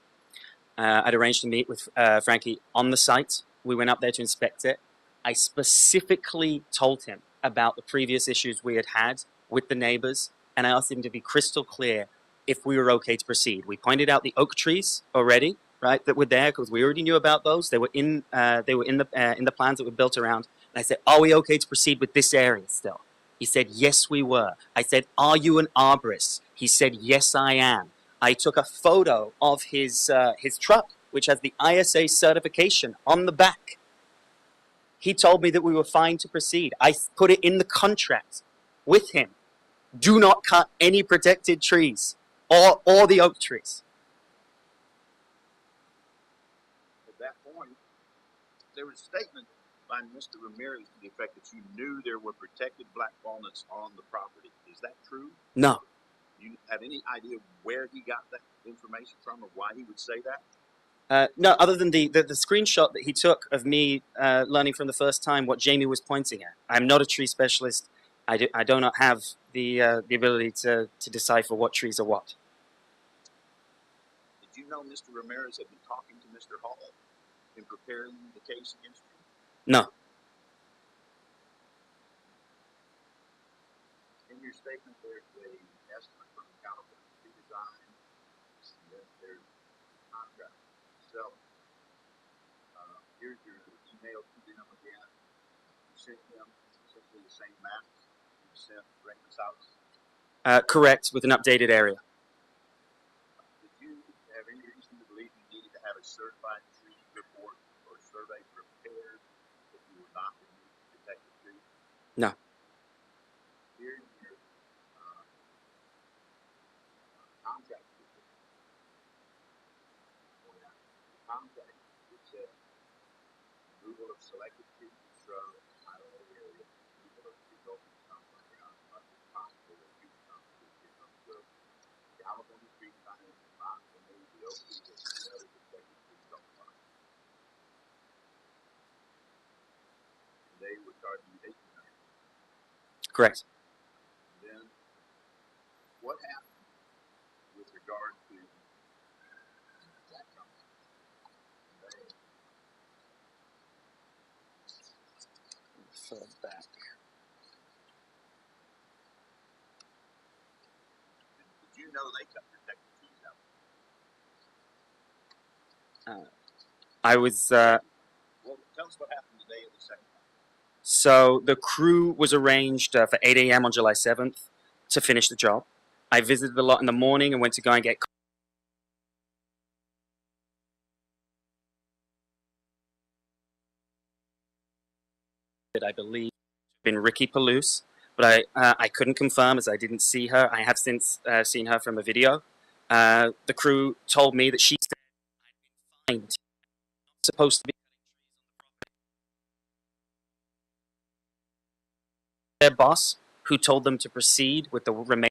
I'd arranged to meet with Frankie on the site. We went up there to inspect it. I specifically told him about the previous issues we had had with the neighbors, and I asked him to be crystal clear if we were okay to proceed. We pointed out the oak trees already, right, that were there because we already knew about those. They were in the plans that were built around. And I said, "Are we okay to proceed with this area still?" He said, "Yes, we were." I said, "Are you an arborist?" He said, "Yes, I am." I took a photo of his truck, which has the ISA certification on the back. He told me that we were fine to proceed. I put it in the contract with him. Do not cut any protected trees or the oak trees. At that point, there was a statement by Mr. Ramirez to the effect that you knew there were protected black walnuts on the property. Is that true? No. Do you have any idea where he got that information from or why he would say that? No, other than the screenshot that he took of me learning from the first time what Jamie was pointing at. I'm not a tree specialist. I do not have the ability to decipher what trees are what. Did you know Mr. Ramirez had been talking to Mr. Hall in preparing the case against you? No. In your statement, there's an estimate from California Tree Design, and then there's a contract. So, here's your email to them again. You sent them essentially the same maps you sent Raymond's house. Correct, with an updated area. Did you have any reason to believe you needed to have a certified tree report or survey prepared if you were not removed to protect the tree? No. Here's your contract. The contract which says removal of selected trees and shrubs, highlighted area, removal of resulting stumps on ground, unless it's possible that tree stumps will be observed. California Tree Design is not remove the oak trees or any other protected trees on the property. And they were charging you $1,800. Correct. Then, what happened with regard to that company? Back. Did you know they cut protected trees out? I was. Well, tell us what happened the day of the second time. So the crew was arranged for 8 a.m. on July 7th to finish the job. I visited the lot in the morning and went to go and get. I believe been Ricky Palouse, but I couldn't confirm as I didn't see her. I have since seen her from a video. The crew told me that she said I'd been fined. Supposed to be their boss, who told them to proceed with the remaining.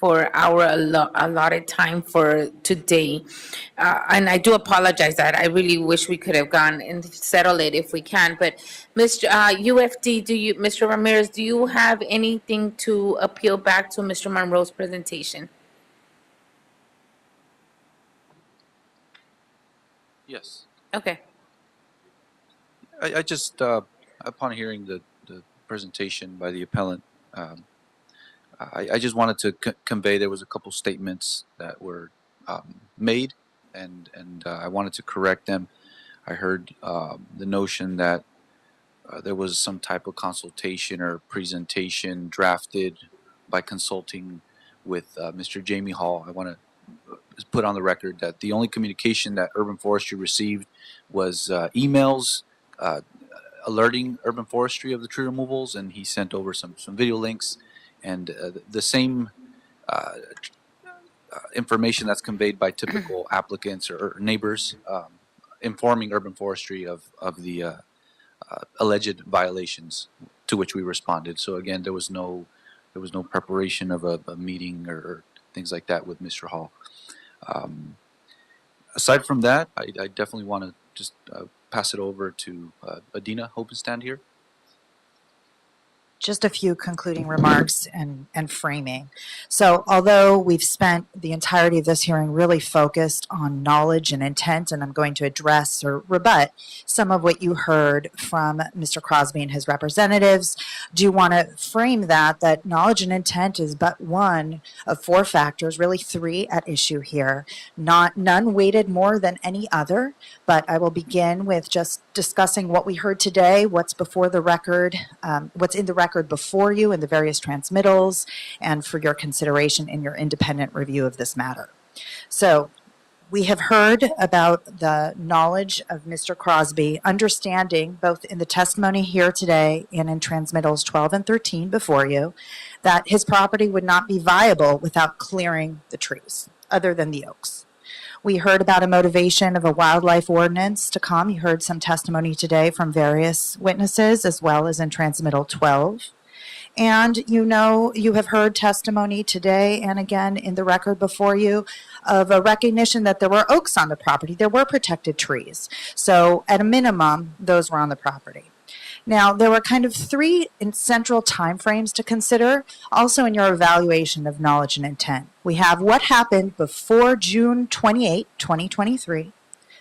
for our allotted time for today. And I do apologize that I really wish we could have gone and settled it if we can. But Mr. UFD, Mr. Ramirez, do you have anything to appeal back to Mr. Monroe's presentation? Yes. Okay. I just, upon hearing the presentation by the appellant, I just wanted to convey there was a couple statements that were made, and I wanted to correct them. I heard the notion that there was some type of consultation or presentation drafted by consulting with Mr. Jamie Hall. I want to put on the record that the only communication that Urban Forestry received was emails alerting Urban Forestry of the tree removals, and he sent over some video links, and the same information that's conveyed by typical applicants or neighbors, informing Urban Forestry of the alleged violations to which we responded. So again, there was no preparation of a meeting or things like that with Mr. Hall. Aside from that, I definitely want to just pass it over to Adina Hopenstand here. Just a few concluding remarks and framing. So although we've spent the entirety of this hearing really focused on knowledge and intent, and I'm going to address or rebut some of what you heard from Mr. Crosby and his representatives, do want to frame that knowledge and intent is but one of four factors, really three at issue here. None weighted more than any other, but I will begin with just discussing what we heard today, what's before the record, what's in the record before you in the various transmittals, and for your consideration in your independent review of this matter. So we have heard about the knowledge of Mr. Crosby, understanding both in the testimony here today and in transmittals 12 and 13 before you, that his property would not be viable without clearing the trees, other than the oaks. We heard about a motivation of a wildlife ordinance to come. You heard some testimony today from various witnesses, as well as in transmittal 12. And you have heard testimony today and again in the record before you of a recognition that there were oaks on the property. There were protected trees. So at a minimum, those were on the property. Now, there were kind of three central timeframes to consider, also in your evaluation of knowledge and intent. We have what happened before June 28, 2023,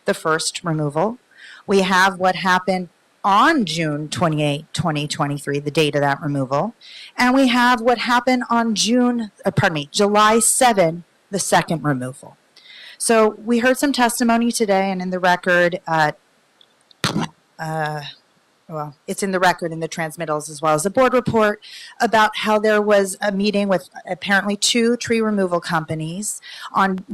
the first removal. We have what happened on June 28, 2023, the date of that removal. And we have what happened on July 7, the second removal. So we heard some testimony today, and in the record, well, it's in the record in the transmittals as well as the board report, about how there was a meeting with apparently two tree removal companies on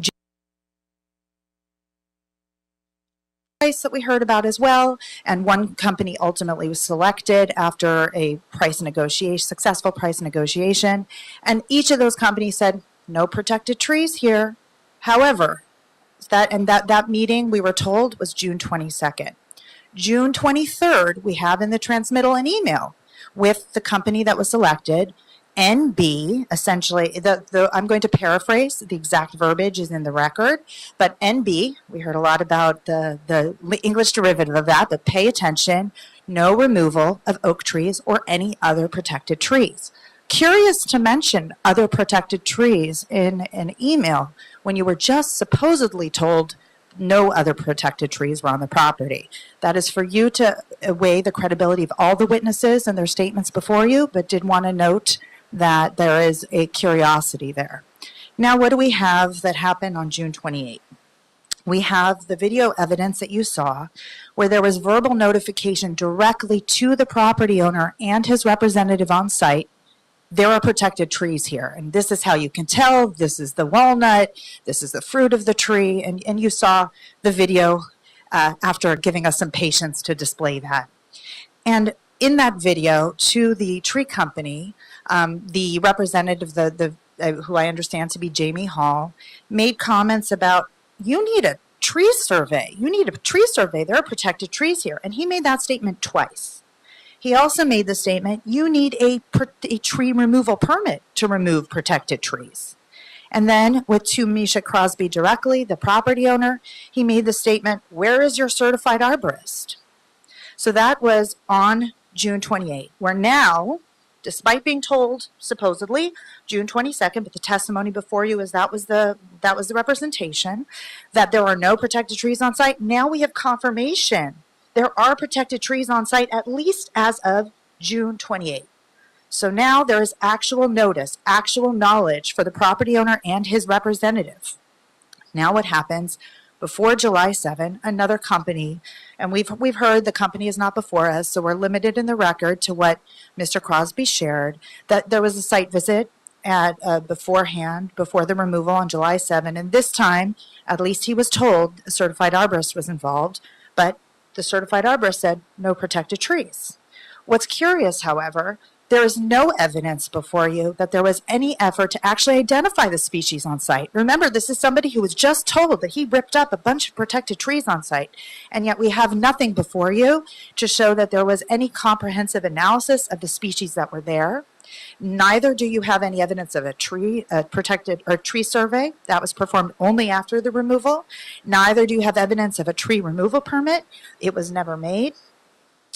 price that we heard about as well, and one company ultimately was selected after a successful price negotiation, and each of those companies said no protected trees here. However, that meeting, we were told, was June 22nd. June 23rd, we have in the transmittal an email with the company that was selected, NB, essentially, I'm going to paraphrase, the exact verbiage is in the record, but NB, we heard a lot about the English derivative of that, but pay attention, no removal of oak trees or any other protected trees. Curious to mention other protected trees in an email when you were just supposedly told no other protected trees were on the property. That is for you to weigh the credibility of all the witnesses and their statements before you, but did want to note that there is a curiosity there. Now, what do we have that happened on June 28? We have the video evidence that you saw where there was verbal notification directly to the property owner and his representative on site. There are protected trees here, and this is how you can tell. This is the walnut, this is the fruit of the tree, and you saw the video after giving us some patience to display that. And in that video, to the tree company, the representative, who I understand to be Jamie Hall, made comments about, you need a tree survey. You need a tree survey. There are protected trees here. And he made that statement twice. He also made the statement, you need a tree removal permit to remove protected trees. And then to Misha Crosby directly, the property owner, he made the statement, "Where is your certified arborist?" So that was on June 28th. We're now, despite being told supposedly June 22nd, but the testimony before you is that was the representation that there are no protected trees on site. Now we have confirmation there are protected trees on site at least as of June 28th. So now there is actual notice, actual knowledge for the property owner and his representative. Now what happens? Before July 7, another company, and we've heard the company is not before us, so we're limited in the record to what Mr. Crosby shared, that there was a site visit at beforehand, before the removal on July 7, and this time, at least he was told a certified arborist was involved, but the certified arborist said no protected trees. What's curious, however, there is no evidence before you that there was any effort to actually identify the species on site. Remember, this is somebody who was just told that he ripped up a bunch of protected trees on site, and yet we have nothing before you to show that there was any comprehensive analysis of the species that were there. Neither do you have any evidence of a tree survey that was performed only after the removal. Neither do you have evidence of a tree removal permit. It was never made.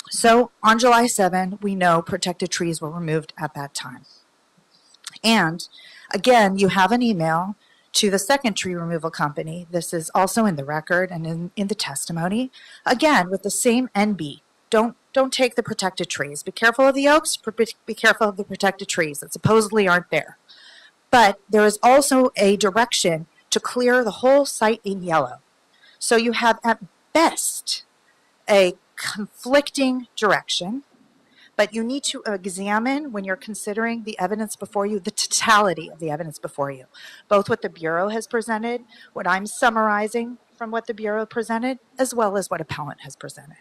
So on July 7, we know protected trees were removed at that time. And again, you have an email to the second tree removal company. This is also in the record and in the testimony. Again, with the same NB. Don't take the protected trees. Be careful of the oaks, be careful of the protected trees that supposedly aren't there. But there is also a direction to clear the whole site in yellow. So you have at best a conflicting direction, but you need to examine, when you're considering the evidence before you, the totality of the evidence before you, both what the Bureau has presented, what I'm summarizing from what the Bureau presented, as well as what appellant has presented.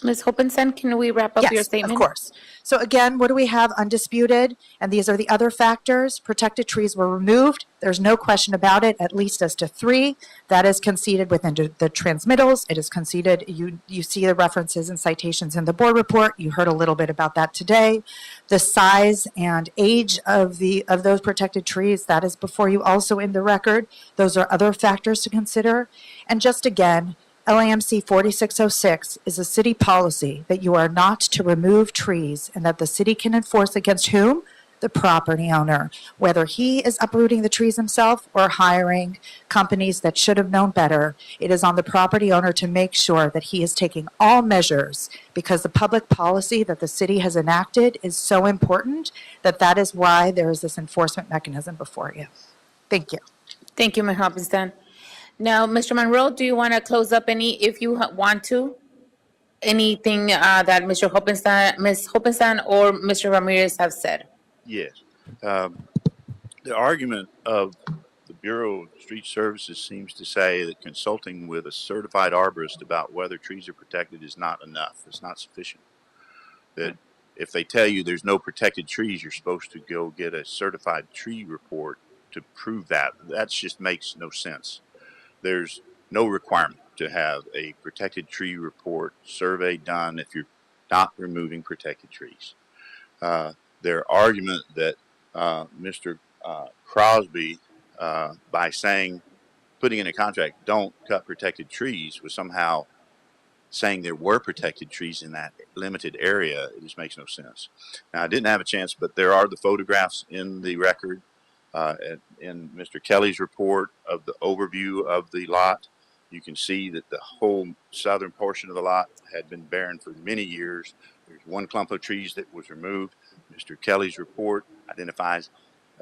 Ms. Hoppenstein, can we wrap up your Yes, statement? of course. So again, what do we have? Undisputed, and these are the other factors. Protected trees were removed. There's no question about it, at least as to 3. That is conceded within the transmittals. It is conceded. You see the references and citations in the board report. You heard a little bit about that today. The size and age of those protected trees, that is before you also in the record. Those are other factors to consider. And just again, LAMC 4606 is a city policy that you are not to remove trees and that the city can enforce against whom? The property owner, whether he is uprooting the trees himself or hiring companies that should have known better. It is on the property owner to make sure that he is taking all measures, because the public policy that the city has enacted is so important that is why there is this enforcement mechanism before you. Thank you. Thank you, Ms. Hoppenstein. Now, Mr. Monroe, do you want to close up if you want to, anything that Mr. Hoppenstein, Ms. Hoppenstein, or Mr. Ramirez have said? Yes. The argument of the Bureau of Street Services seems to say that consulting with a certified arborist about whether trees are protected is not enough. It's not sufficient. That if they tell you there's no protected trees, you're supposed to go get a certified tree report to prove that. That just makes no sense. There's no requirement to have a protected tree report survey done if you're not removing protected trees. Their argument that Mr. Crosby, by putting in a contract, don't cut protected trees, was somehow saying there were protected trees in that limited area. It just makes no sense. Now, I didn't have a chance, but there are the photographs in the record. In Mr. Kelly's report of the overview of the lot, you can see that the whole southern portion of the lot had been barren for many years. There's one clump of trees that was removed. Mr. Kelly's report identifies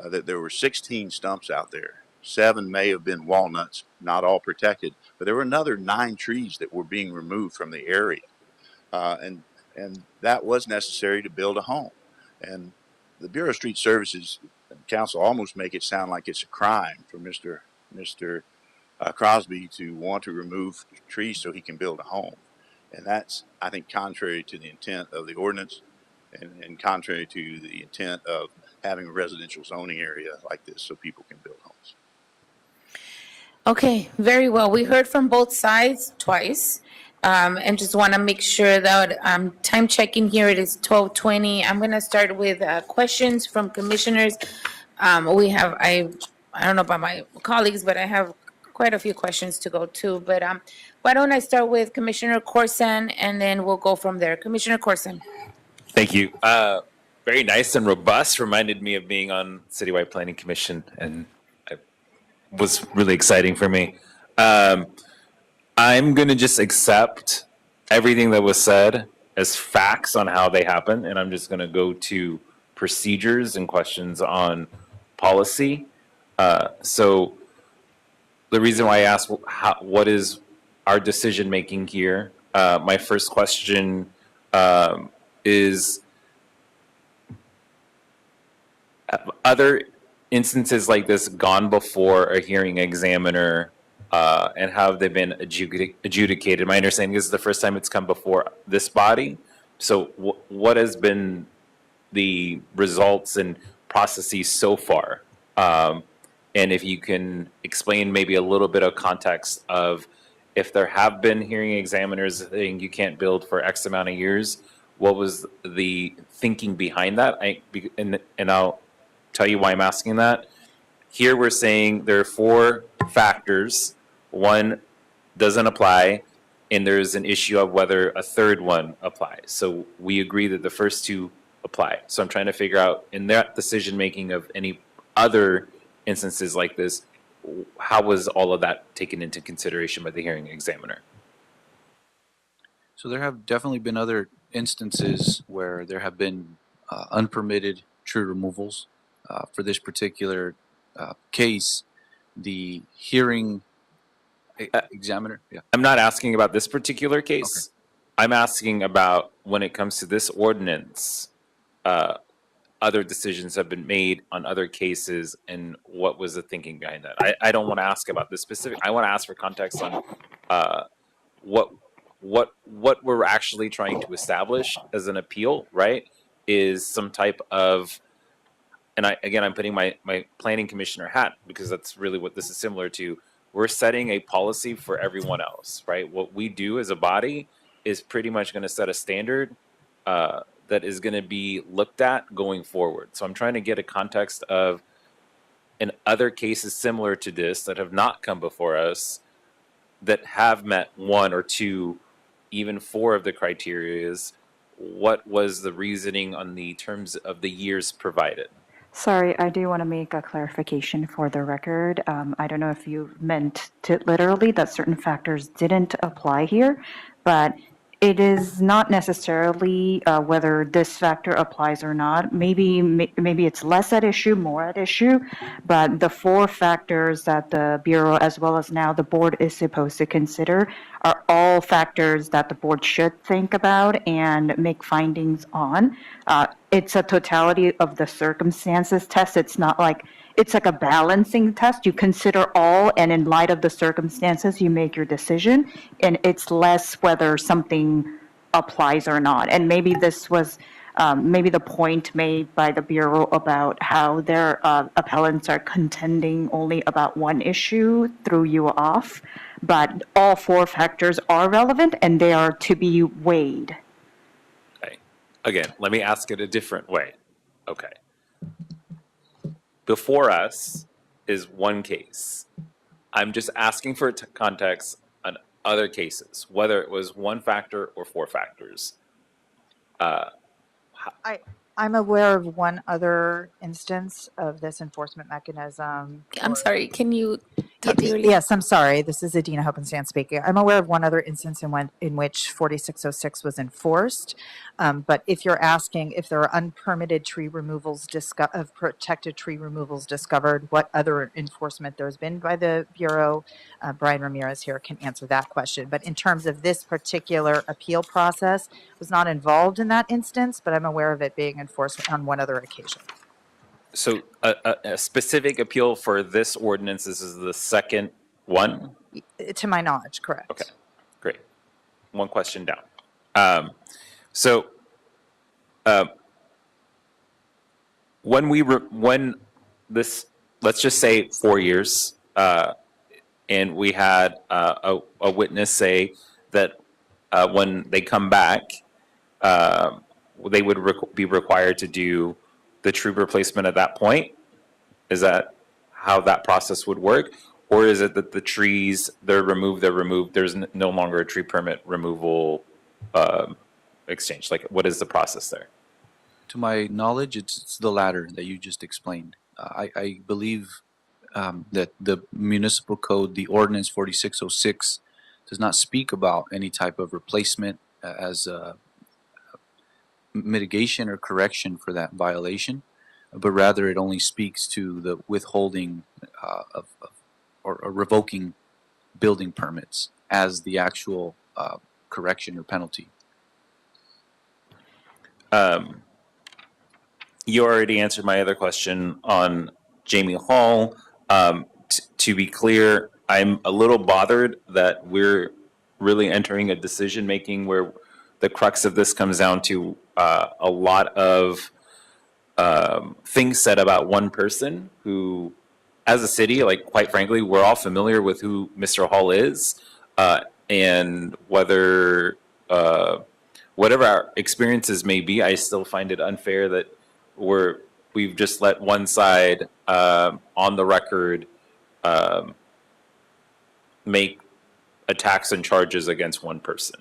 that there were 16 stumps out there. 7 may have been walnuts, not all protected, but there were another 9 trees that were being removed from the area. And that was necessary to build a home. And the Bureau of Street Services Council almost make it sound like it's a crime for Mr. Crosby to want to remove trees so he can build a home. And that's, I think, contrary to the intent of the ordinance and contrary to the intent of having a residential zoning area like this so people can build homes. Okay, very well. We heard from both sides twice. And just want to make sure that I'm time checking here. It is 12:20. I'm going to start with questions from commissioners. We have, I don't know about my colleagues, but I have quite a few questions to go to. But why don't I start with Commissioner Corson, and then we'll go from there. Commissioner Corson. Thank you. Very nice and robust. Reminded me of being on Citywide Planning Commission, and it was really exciting for me. I'm going to just accept everything that was said as facts on how they happen, and I'm just going to go to procedures and questions on policy. So the reason why I asked what is our decision making here, my first question is, have other instances like this gone before a hearing examiner, and have they been adjudicated? My understanding is the first time it's come before this body. So what has been the results and processes so far? And if you can explain maybe a little bit of context of if there have been hearing examiners saying you can't build for X amount of years, what was the thinking behind that? And I'll tell you why I'm asking that. Here we're saying there are 4 factors. One doesn't apply, and there's an issue of whether a third one applies. So we agree that the first 2 apply. So I'm trying to figure out in that decision making of any other instances like this, how was all of that taken into consideration by the hearing examiner? So there have definitely been other instances where there have been unpermitted tree removals. For this particular case, the hearing examiner. Yeah. I'm not asking about this particular case. Okay. I'm asking about when it comes to this ordinance, other decisions have been made on other cases, and what was the thinking behind that? I don't want to ask about this specific. I want to ask for context on what we're actually trying to establish as an appeal, right? Is some type of, and I'm putting my planning commissioner hat because that's really what this is similar to. We're setting a policy for everyone else, right? What we do as a body is pretty much going to set a standard that is going to be looked at going forward. So I'm trying to get a context of, in other cases similar to this that have not come before us, that have met 1 or 2, even 4 of the criterias, what was the reasoning on the terms of the years provided? Sorry, I do want to make a clarification for the record. I don't know if you meant to literally that certain factors didn't apply here, but it is not necessarily whether this factor applies or not. Maybe it's less at issue, more at issue, but the 4 factors that the Bureau, as well as now the board, is supposed to consider are all factors that the board should think about and make findings on. It's a totality of the circumstances test. It's not like, it's like a balancing test. You consider all, and in light of the circumstances, you make your decision. And it's less whether something applies or not. And maybe this was, maybe the point made by the Bureau about how their appellants are contending only about one issue threw you off. But all 4 factors are relevant, and they are to be weighed. Okay. Again, let me ask it a different way. Okay. Before us is one case. I'm just asking for context on other cases, whether it was 1 factor or 4 factors. I'm aware of one other instance of this enforcement mechanism. I'm sorry, can you? Yes, I'm sorry. This is Adina Hoppenstand speaking. I'm aware of one other instance in which 4606 was enforced. But if you're asking if there are unpermitted tree removals of protected tree removals discovered, what other enforcement there's been by the Bureau, Brian Ramirez here can answer that question. But in terms of this particular appeal process, was not involved in that instance, but I'm aware of it being enforced on one other occasion. So a specific appeal for this ordinance, this is the second one? To my knowledge, correct. Okay, great. One question down. When this, let's just say 4 years, and we had a witness say that when they come back, they would be required to do the tree replacement at that point. Is that how that process would work? Or is it that the trees, they're removed, there's no longer a tree permit removal exchange? Like, what is the process there? To my knowledge, it's the latter that you just explained. I believe that the municipal code, the ordinance 4606, does not speak about any type of replacement as a mitigation or correction for that violation, but rather it only speaks to the withholding or revoking building permits as the actual correction or penalty. You already answered my other question on Jamie Hall. To be clear, I'm a little bothered that we're really entering a decision making where the crux of this comes down to a lot of things said about one person who, as a city, like, quite frankly, we're all familiar with who Mr. Hall is, and whether whatever our experiences may be, I still find it unfair that we've just let one side on the record make attacks and charges against one person,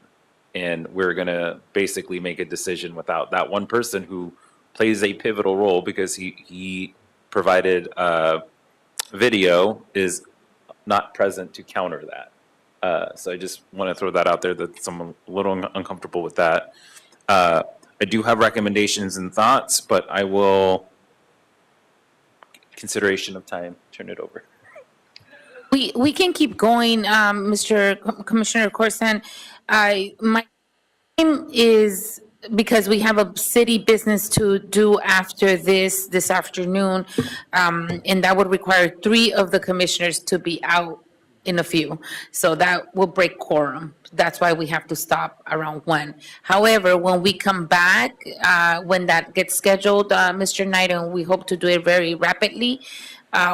and we're going to basically make a decision without that one person who plays a pivotal role because he provided video is not present to counter that. So I just want to throw that out there, that I'm a little uncomfortable with that. I do have recommendations and thoughts, but I will, consideration of time, turn it over. We can keep going, Commissioner Corson. My time is, because we have a city business to do after this afternoon, and that would require 3 of the commissioners to be out in a few. So that will break quorum. That's why we have to stop around 1. However, when we come back, when that gets scheduled, Mr. Knight, and we hope to do it very rapidly,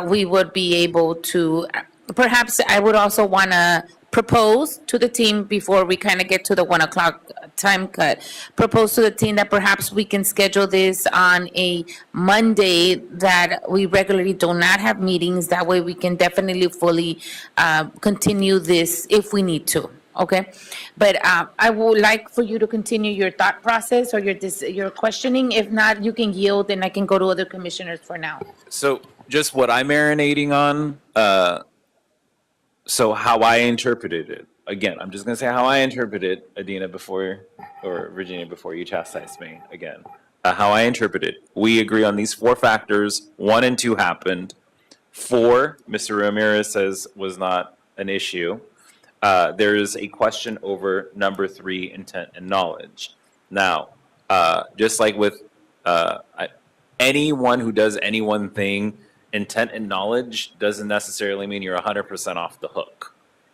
we would be able to, perhaps I would also want to propose to the team before we kind of get to the 1 o'clock time cut, propose to the team that perhaps we can schedule this on a Monday that we regularly do not have meetings. That way we can definitely fully continue this if we need to. Okay, but I would like for you to continue your thought process or your questioning. If not, you can yield and I can go to other commissioners for now. So just what I'm marinating on, so how I interpreted it. Again, I'm just going to say how I interpreted it, Adina, or Virginia, before you chastise me again. How I interpret it. We agree on these 4 factors. 1 and 2 happened. 4, Mr. Ramirez says, was not an issue. There is a question over number 3, intent and knowledge. Now, just like with anyone who does any one thing, intent and knowledge doesn't necessarily mean you're 100% off the hook.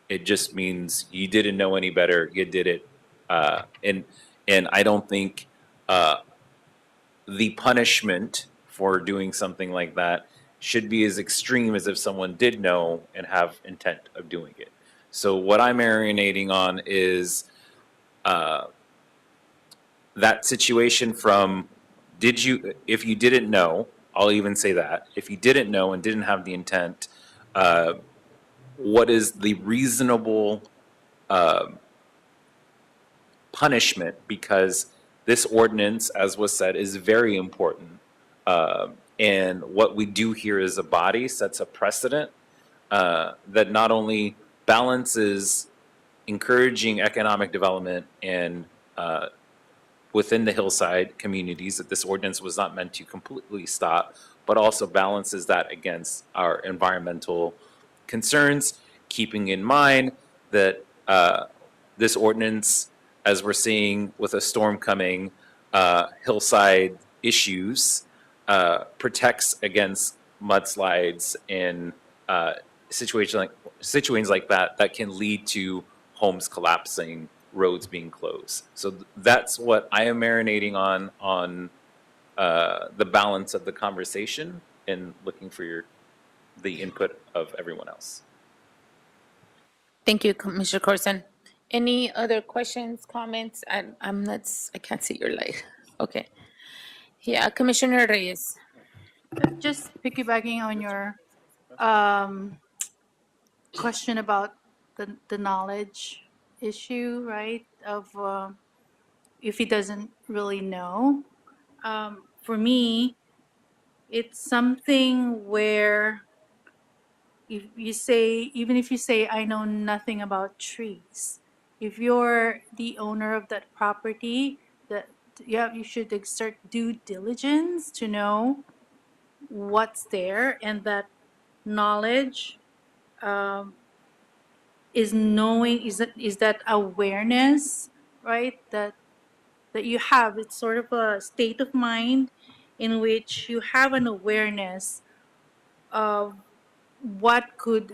It just means you didn't know any better. You did it. And I don't think the punishment for doing something like that should be as extreme as if someone did know and have intent of doing it. So what I'm marinating on is that situation from if you didn't know, I'll even say that, if you didn't know and didn't have the intent, what is the reasonable punishment? Because this ordinance, as was said, is very important. And what we do here as a body sets a precedent that not only balances encouraging economic development and within the hillside communities that this ordinance was not meant to completely stop, but also balances that against our environmental concerns, keeping in mind that this ordinance, as we're seeing with a storm coming, hillside issues, protects against mudslides and situations like that can lead to homes collapsing, roads being closed. So that's what I am marinating on the balance of the conversation and looking for the input of everyone else. Thank you, Commissioner Corson. Any other questions, comments? I can't see your light. Okay. Yeah, Commissioner Reyes. Just piggybacking on your um, question about the knowledge issue, right? Of if he doesn't really know. For me, it's something where if you say, even if you say, I know nothing about trees, if you're the owner of that property, that you should exert due diligence to know what's there, and that knowledge um, is knowing is that awareness, right? That you have. It's sort of a state of mind in which you have an awareness of what could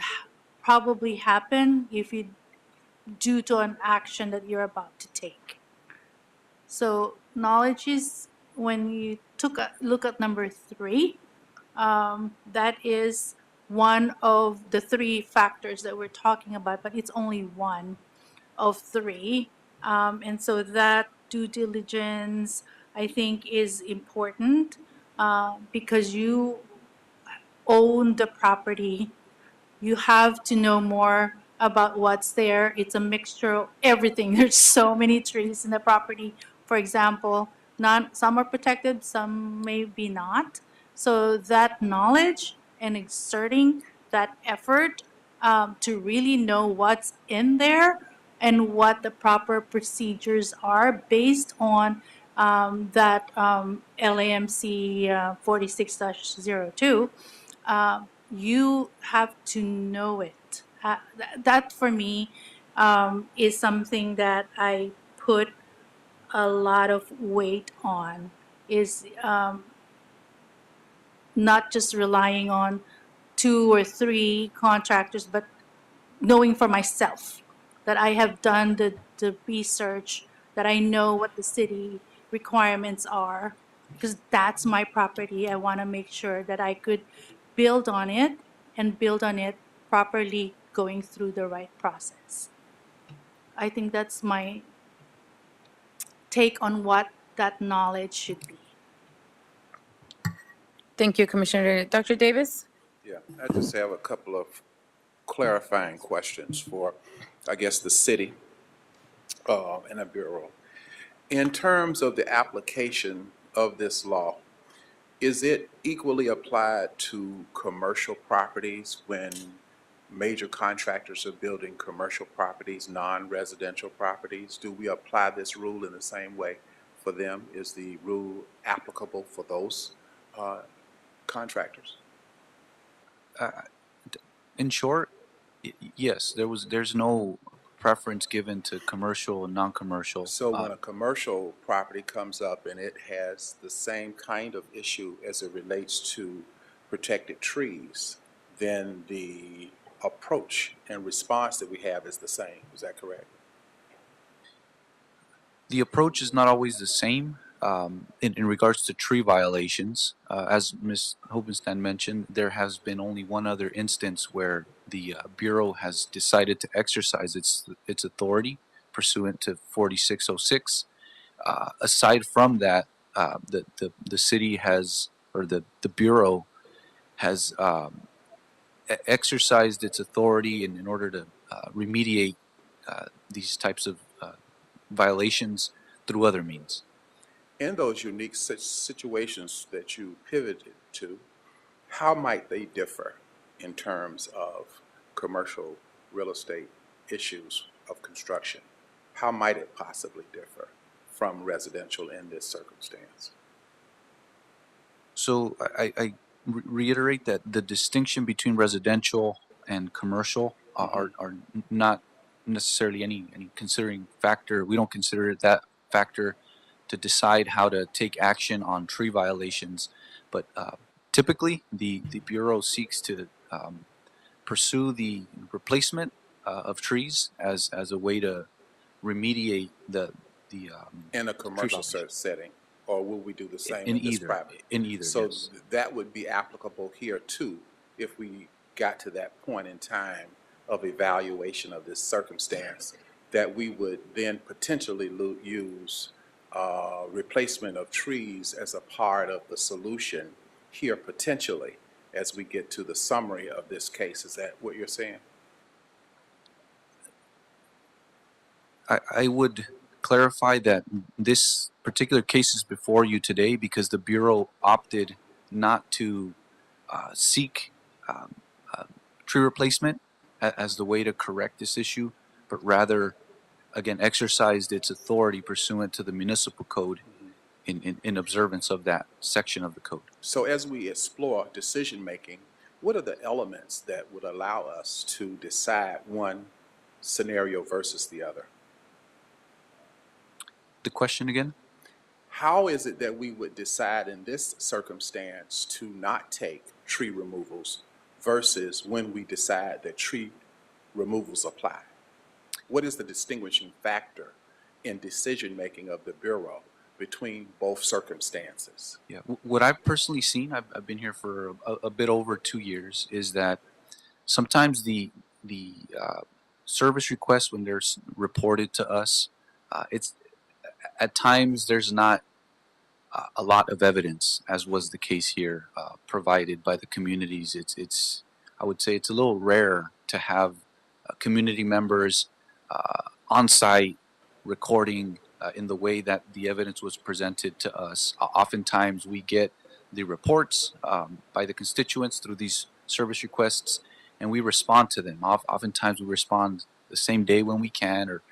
probably happen if you due to an action that you're about to take. So knowledge is when you took a look at number 3. That is one of the 3 factors that we're talking about, but it's only one of 3. And so that due diligence, I think, is important because you own the property. You have to know more about what's there. It's a mixture of everything. There's so many trees in the property. For example, some are protected, some may be not. So that knowledge and exerting that effort to really know what's in there and what the proper procedures are based on that LAMC 46-02, you have to know it. That for me is something that I put a lot of weight on, is not just relying on 2 or 3 contractors, but knowing for myself that I have done the research, that I know what the city requirements are, because that's my property. I want to make sure that I could build on it and build on it properly, going through the right process. I think that's my take on what that knowledge should be. Thank you, Commissioner. Dr. Davis? Yeah, I just have a couple of clarifying questions for, I guess, the city and the Bureau. In terms of the application of this law, is it equally applied to commercial properties when major contractors are building commercial properties, non-residential properties? Do we apply this rule in the same way for them? Is the rule applicable for those contractors? In short, yes, there's no preference given to commercial and non-commercial. So when a commercial property comes up and it has the same kind of issue as it relates to protected trees, then the approach and response that we have is the same. Is that correct? The approach is not always the same in regards to tree violations. As Ms. Hobenstein mentioned, there has been only one other instance where the Bureau has decided to exercise its authority pursuant to 4606. Aside from that, the city has, or the Bureau has exercised its authority in order to remediate these types of violations through other means. In those unique situations that you pivoted to, how might they differ in terms of commercial real estate issues of construction? How might it possibly differ from residential in this circumstance? So I reiterate that the distinction between residential and commercial are not necessarily any considering factor. We don't consider it that factor to decide how to take action on tree violations, but typically the Bureau seeks to pursue the replacement of trees as a way to remediate the in a commercial setting, or will we do the same in this either private? in either? So Yes. that would be applicable here too, if we got to that point in time of evaluation of this circumstance, that we would then potentially use replacement of trees as a part of the solution here potentially as we get to the summary of this case. Is that what you're saying? I would clarify that this particular case is before you today because the Bureau opted not to seek tree replacement as the way to correct this issue, but rather, again, exercised its authority pursuant to the municipal code in observance of that section of the code. So as we explore decision-making, what are the elements that would allow us to decide one scenario versus the other? The question again? How is it that we would decide in this circumstance to not take tree removals versus when we decide that tree removals apply? What is the distinguishing factor in decision-making of the Bureau between both circumstances? Yeah, what I've personally seen, I've been here for a bit over 2 years, is that sometimes the service requests, when they're reported to us, it's at times there's not a lot of evidence, as was the case here, provided by the communities. It's I would say it's a little rare to have community members on site recording in the way that the evidence was presented to us. Oftentimes we get the reports by the constituents through these service requests, and we respond to them. Oftentimes we respond the same day when we can, or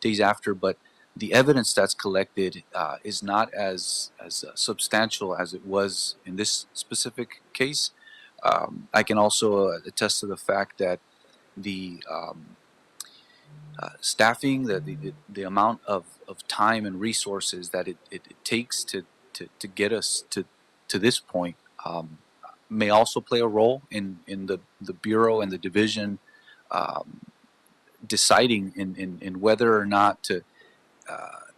days after, but the evidence that's collected is not as substantial as it was in this specific case. I can also attest to the fact that the staffing, the amount of time and resources that it takes to get us to this point may also play a role in the Bureau and the division deciding in whether or not to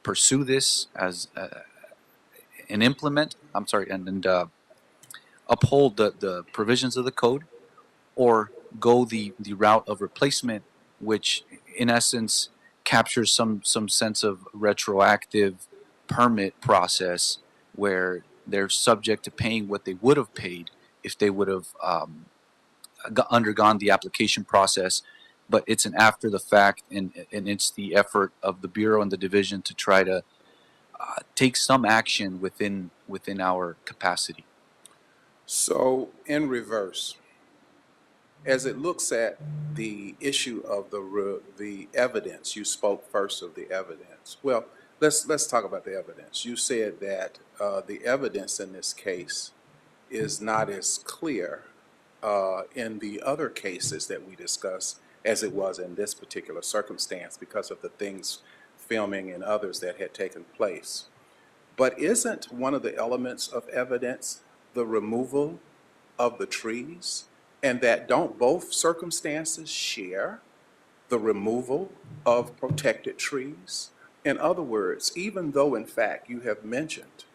pursue this as and implement, and uphold the provisions of the code, or go the route of replacement, which in essence captures some sense of retroactive permit process where they're subject to paying what they would have paid if they would have undergone the application process. But it's an after the fact, and it's the effort of the Bureau and the division to try to take some action within our capacity. So in reverse, as it looks at the issue of the evidence, you spoke first of the evidence. Well, let's talk about the evidence. You said that the evidence in this case is not as clear in the other cases that we discussed as it was in this particular circumstance because of the things, filming and others that had taken place. But isn't one of the elements of evidence the removal of the trees? And that don't both circumstances share the removal of protected trees? In other words, even though in fact you have mentioned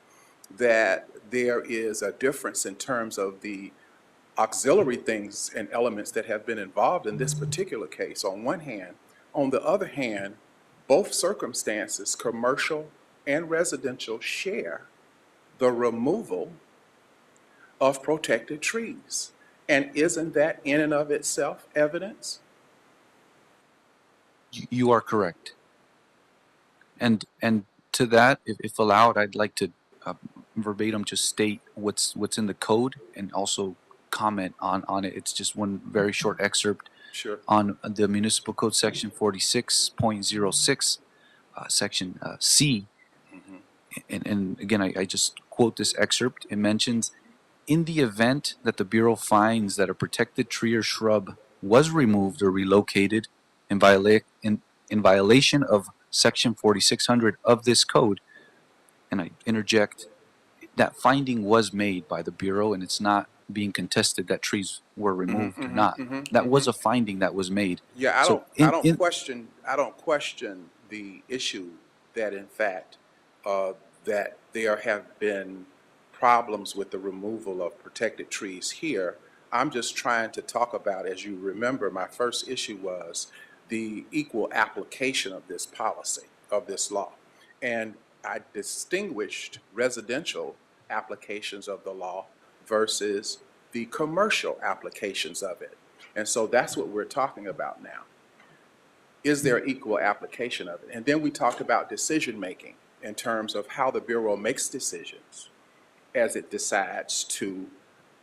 that there is a difference in terms of the auxiliary things and elements that have been involved in this particular case on one hand, on the other hand, both circumstances, commercial and residential, share the removal of protected trees. And isn't that in and of itself evidence? You are correct. And to that, if allowed, I'd like to verbatim just state what's in the code and also comment on it. It's just one very short excerpt. Sure. On the Municipal Code Section 46.06, Section C. And again, I just quote this excerpt. It mentions, in the event that the Bureau finds that a protected tree or shrub was removed or relocated in violation of Section 4600 of this code, and I interject, that finding was made by the Bureau, and it's not being contested that trees were removed or not. That was a finding that was made. Yeah, So I don't question the issue that in fact that there have been problems with the removal of protected trees here. I'm just trying to talk about, as you remember, my first issue was the equal application of this policy, of this law. And I distinguished residential applications of the law versus the commercial applications of it. And so that's what we're talking about now. Is there equal application of it? And then we talked about decision-making in terms of how the Bureau makes decisions as it decides to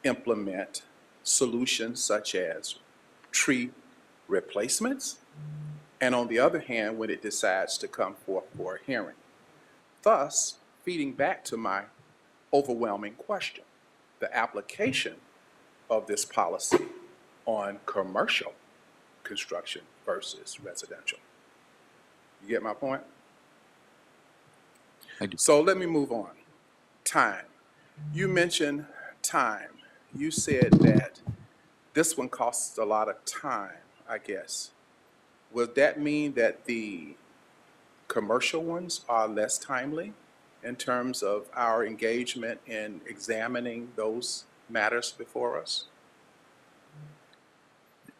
implement solutions such as tree replacements, and on the other hand, when it decides to come forth for a hearing. Thus, feeding back to my overwhelming question, the application of this policy on commercial construction versus residential. You get my point? I do. So let me move on. Time. You mentioned time. You said that this one costs a lot of time, I guess. Would that mean that the commercial ones are less timely in terms of our engagement in examining those matters before us?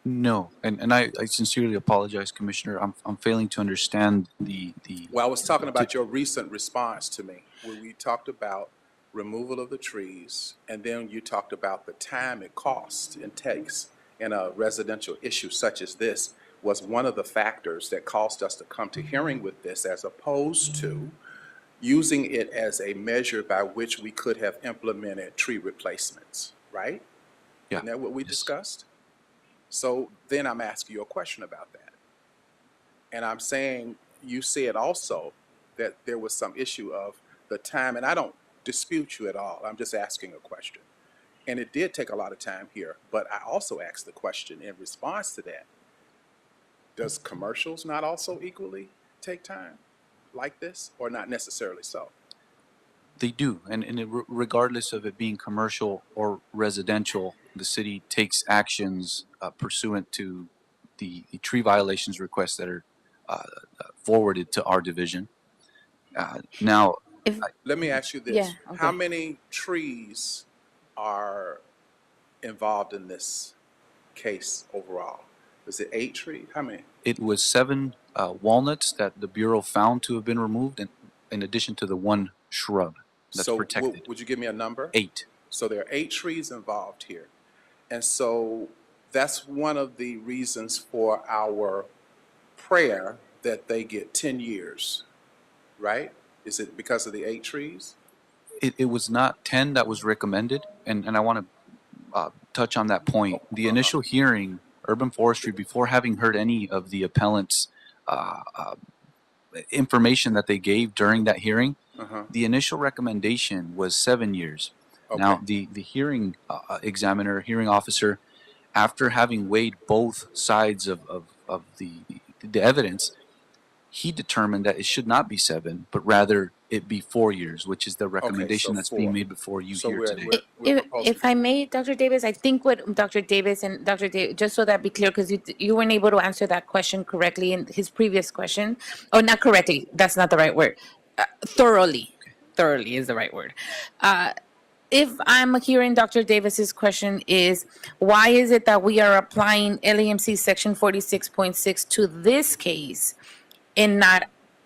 No, and I sincerely apologize, Commissioner. I'm failing to understand the. Well, I was talking about your recent response to me, where we talked about removal of the trees, and then you talked about the time it costs and takes in a residential issue such as this was one of the factors that caused us to come to hearing with this, as opposed to using it as a measure by which we could have implemented tree replacements, right? Yeah. Isn't that what we discussed? So then I'm asking you a question about that. And I'm saying, you said also that there was some issue of the time, and I don't dispute you at all. I'm just asking a question. And it did take a lot of time here, but I also asked the question in response to that. Does commercials not also equally take time like this, or not necessarily so? They do, and regardless of it being commercial or residential, the city takes actions pursuant to the tree violations requests that are forwarded to our division. Now, Let me ask you this. Yeah, okay. How many trees are involved in this case overall? Was it 8 trees? How many? it was 7 walnuts that the Bureau found to have been removed, in addition to the 1 shrub that's So protected. would you give me a number? 8. So there are 8 trees involved here. And so that's one of the reasons for our prayer that they get 10 years, right? Is it because of the 8 trees? It was not 10 that was recommended, and I want to touch on that point. The initial hearing, Urban Forestry, before having heard any of the appellant's information that they gave during that hearing, the initial recommendation was 7 years. Okay. Now, the hearing examiner, hearing officer, after having weighed both sides of the evidence, he determined that it should not be 7, but rather it be 4 years, which is the recommendation so that's being 4. made before you So here today. If I may, Dr. Davis, I think what Dr. Davis and Dr. Davis, just so that be clear, because you weren't able to answer that question correctly in his previous question, or not correctly, that's not the right word. Thoroughly is the right word. If I'm hearing Dr. Davis's question is, why is it that we are applying LAMC section 46.6 to this case and not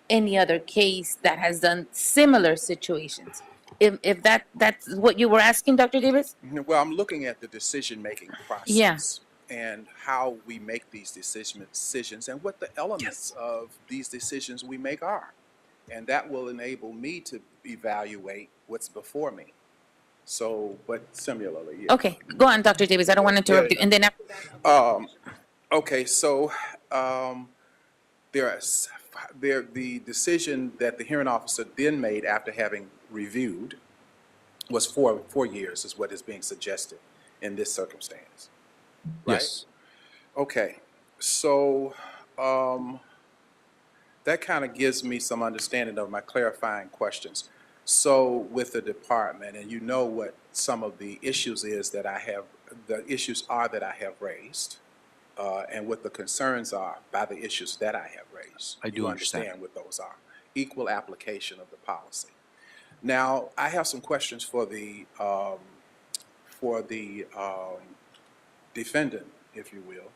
any other case that has done similar situations? If that's what you were asking, Dr. Davis? Well, I'm looking at the decision-making process. Yeah. And how we make these decisions and what the elements of these decisions we make are. And that will enable me to evaluate what's before me. So, but similarly, yeah. Okay, go on, Dr. Davis. I don't want to interrupt you. And then after that, Okay, so the decision that the hearing officer then made after having reviewed was 4 years is what is being suggested in this circumstance. Right? Yes. Okay, so that kind of gives me some understanding of my clarifying questions. So with the department, and you know what some of the issues is that I have, the issues are that I have raised, and what the concerns are by the issues that I have raised. I do You understand. understand what those are. Equal application of the policy. Now, I have some questions for the defendant, if you will.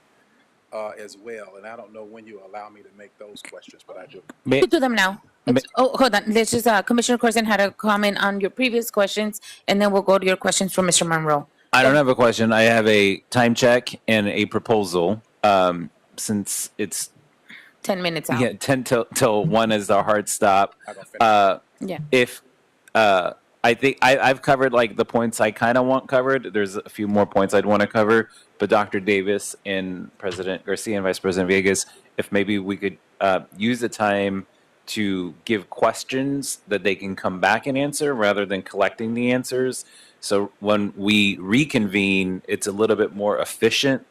as well. And I don't know when you allow me to make those questions, but I do. May, Could do them now. may, Oh, hold on. Let's just, Commissioner Corson had a comment on your previous questions, and then we'll go to your questions from Mr. Monroe. I don't have a question. I have a time check and a proposal. Since it's 10 minutes out. 10 till 1 is the hard stop. I'm gonna finish. Yeah. If I think I've covered like the points I kind of want covered. There's a few more points I'd want to cover, but Dr. Davis and President Garcia and Vice President Villegas, if maybe we could use the time to give questions that they can come back and answer rather than collecting the answers. So when we reconvene, it's a little bit more efficient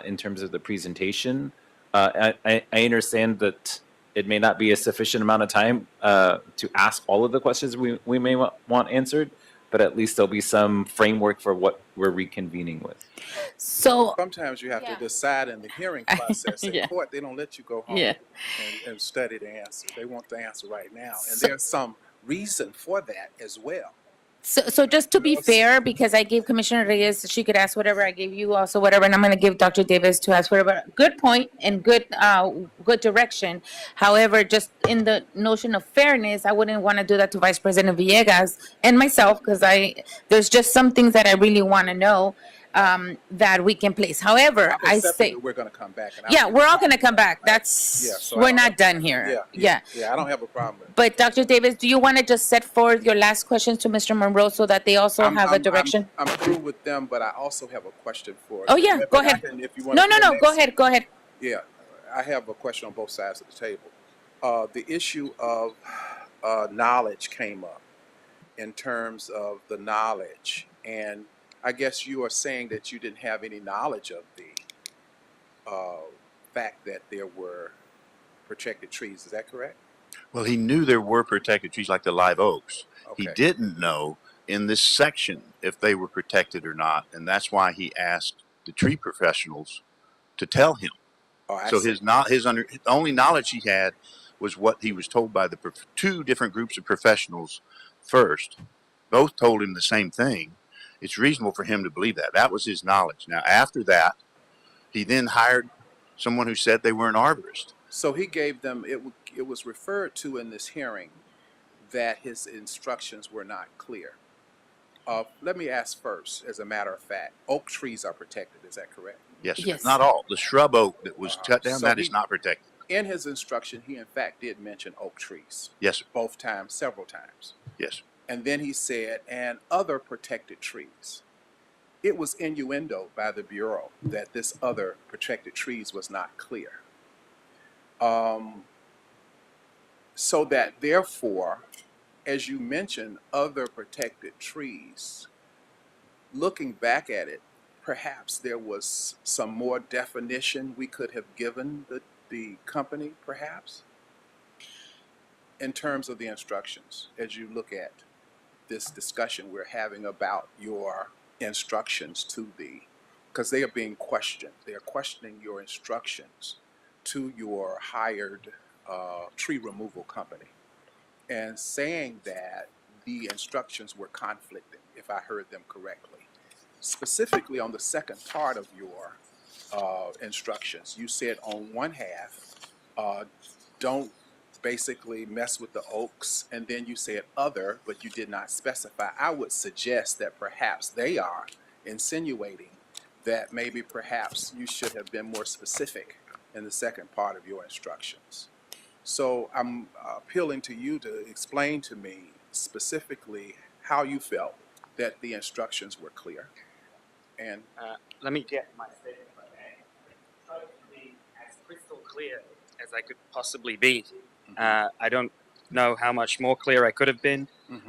in terms of the presentation. I understand that it may not be a sufficient amount of time to ask all of the questions we may want answered, but at least there'll be some framework for what we're reconvening with. So Sometimes you have to decide in the hearing process. In Yeah. court, they don't let you go home Yeah. and study the answer. They want the answer right now. And there's some reason for that as well. So just to be fair, because I gave Commissioner Reyes, she could ask whatever, I gave you also whatever, and I'm going to give Dr. Davis to ask whatever. Good point and good direction. However, just in the notion of fairness, I wouldn't want to do that to Vice President Villegas and myself, because there's just some things that I really want to know that we can place. However, I'm I accepting say, that we're going to come back. And yeah, we're all going to come back. Yeah, That's, so I we're don't not have- done here. Yeah, I don't have a problem with it. But Dr. Davis, do you want to just set forth your last questions to Mr. Monroe so that they also have a direction? I'm through with them, but I also have a question for. Oh, yeah, But go I ahead. can- if you want No, to no, do the no, go next- ahead, go ahead. Yeah, I have a question on both sides of the table. The issue of knowledge came up in terms of the knowledge, and I guess you are saying that you didn't have any knowledge of the fact that there were protected trees. Is that correct? Well, he knew there were protected trees like the live oaks. He Okay. didn't know in this section if they were protected or not, and that's why he asked the tree professionals to tell him. Oh, I So see. the only knowledge he had was what he was told by the two different groups of professionals first. Both told him the same thing. It's reasonable for him to believe that. That was his knowledge. Now, after that, he then hired someone who said they were an arborist. So he gave them, it was referred to in this hearing that his instructions were not clear. Let me ask first, as a matter of fact, oak trees are protected, is that correct? Yes, sir. Yes. Not all. The shrub oak that was cut down, So that he- is not protected. In his instruction, he in fact did mention oak trees, Yes, sir. both times, several times. Yes, sir. And then he said, and other protected trees. It was innuendo by the Bureau that this other protected trees was not clear. So that therefore, as you mentioned, other protected trees, looking back at it, perhaps there was some more definition we could have given the company, perhaps, in terms of the instructions, as you look at this discussion we're having about your instructions to because they are being questioned. They are questioning your instructions to your hired tree removal company and saying that the instructions were conflicting, if I heard them correctly. Specifically on the second part of your instructions, you said on one half, don't basically mess with the oaks, and then you said other, but you did not specify. I would suggest that perhaps they are insinuating that maybe perhaps you should have been more specific in the second part of your instructions. So I'm appealing to you to explain to me specifically how you felt that the instructions were clear. And Let me get my statement, if I may. Try to be as crystal clear as I could possibly be. I don't know how much more clear I could have been.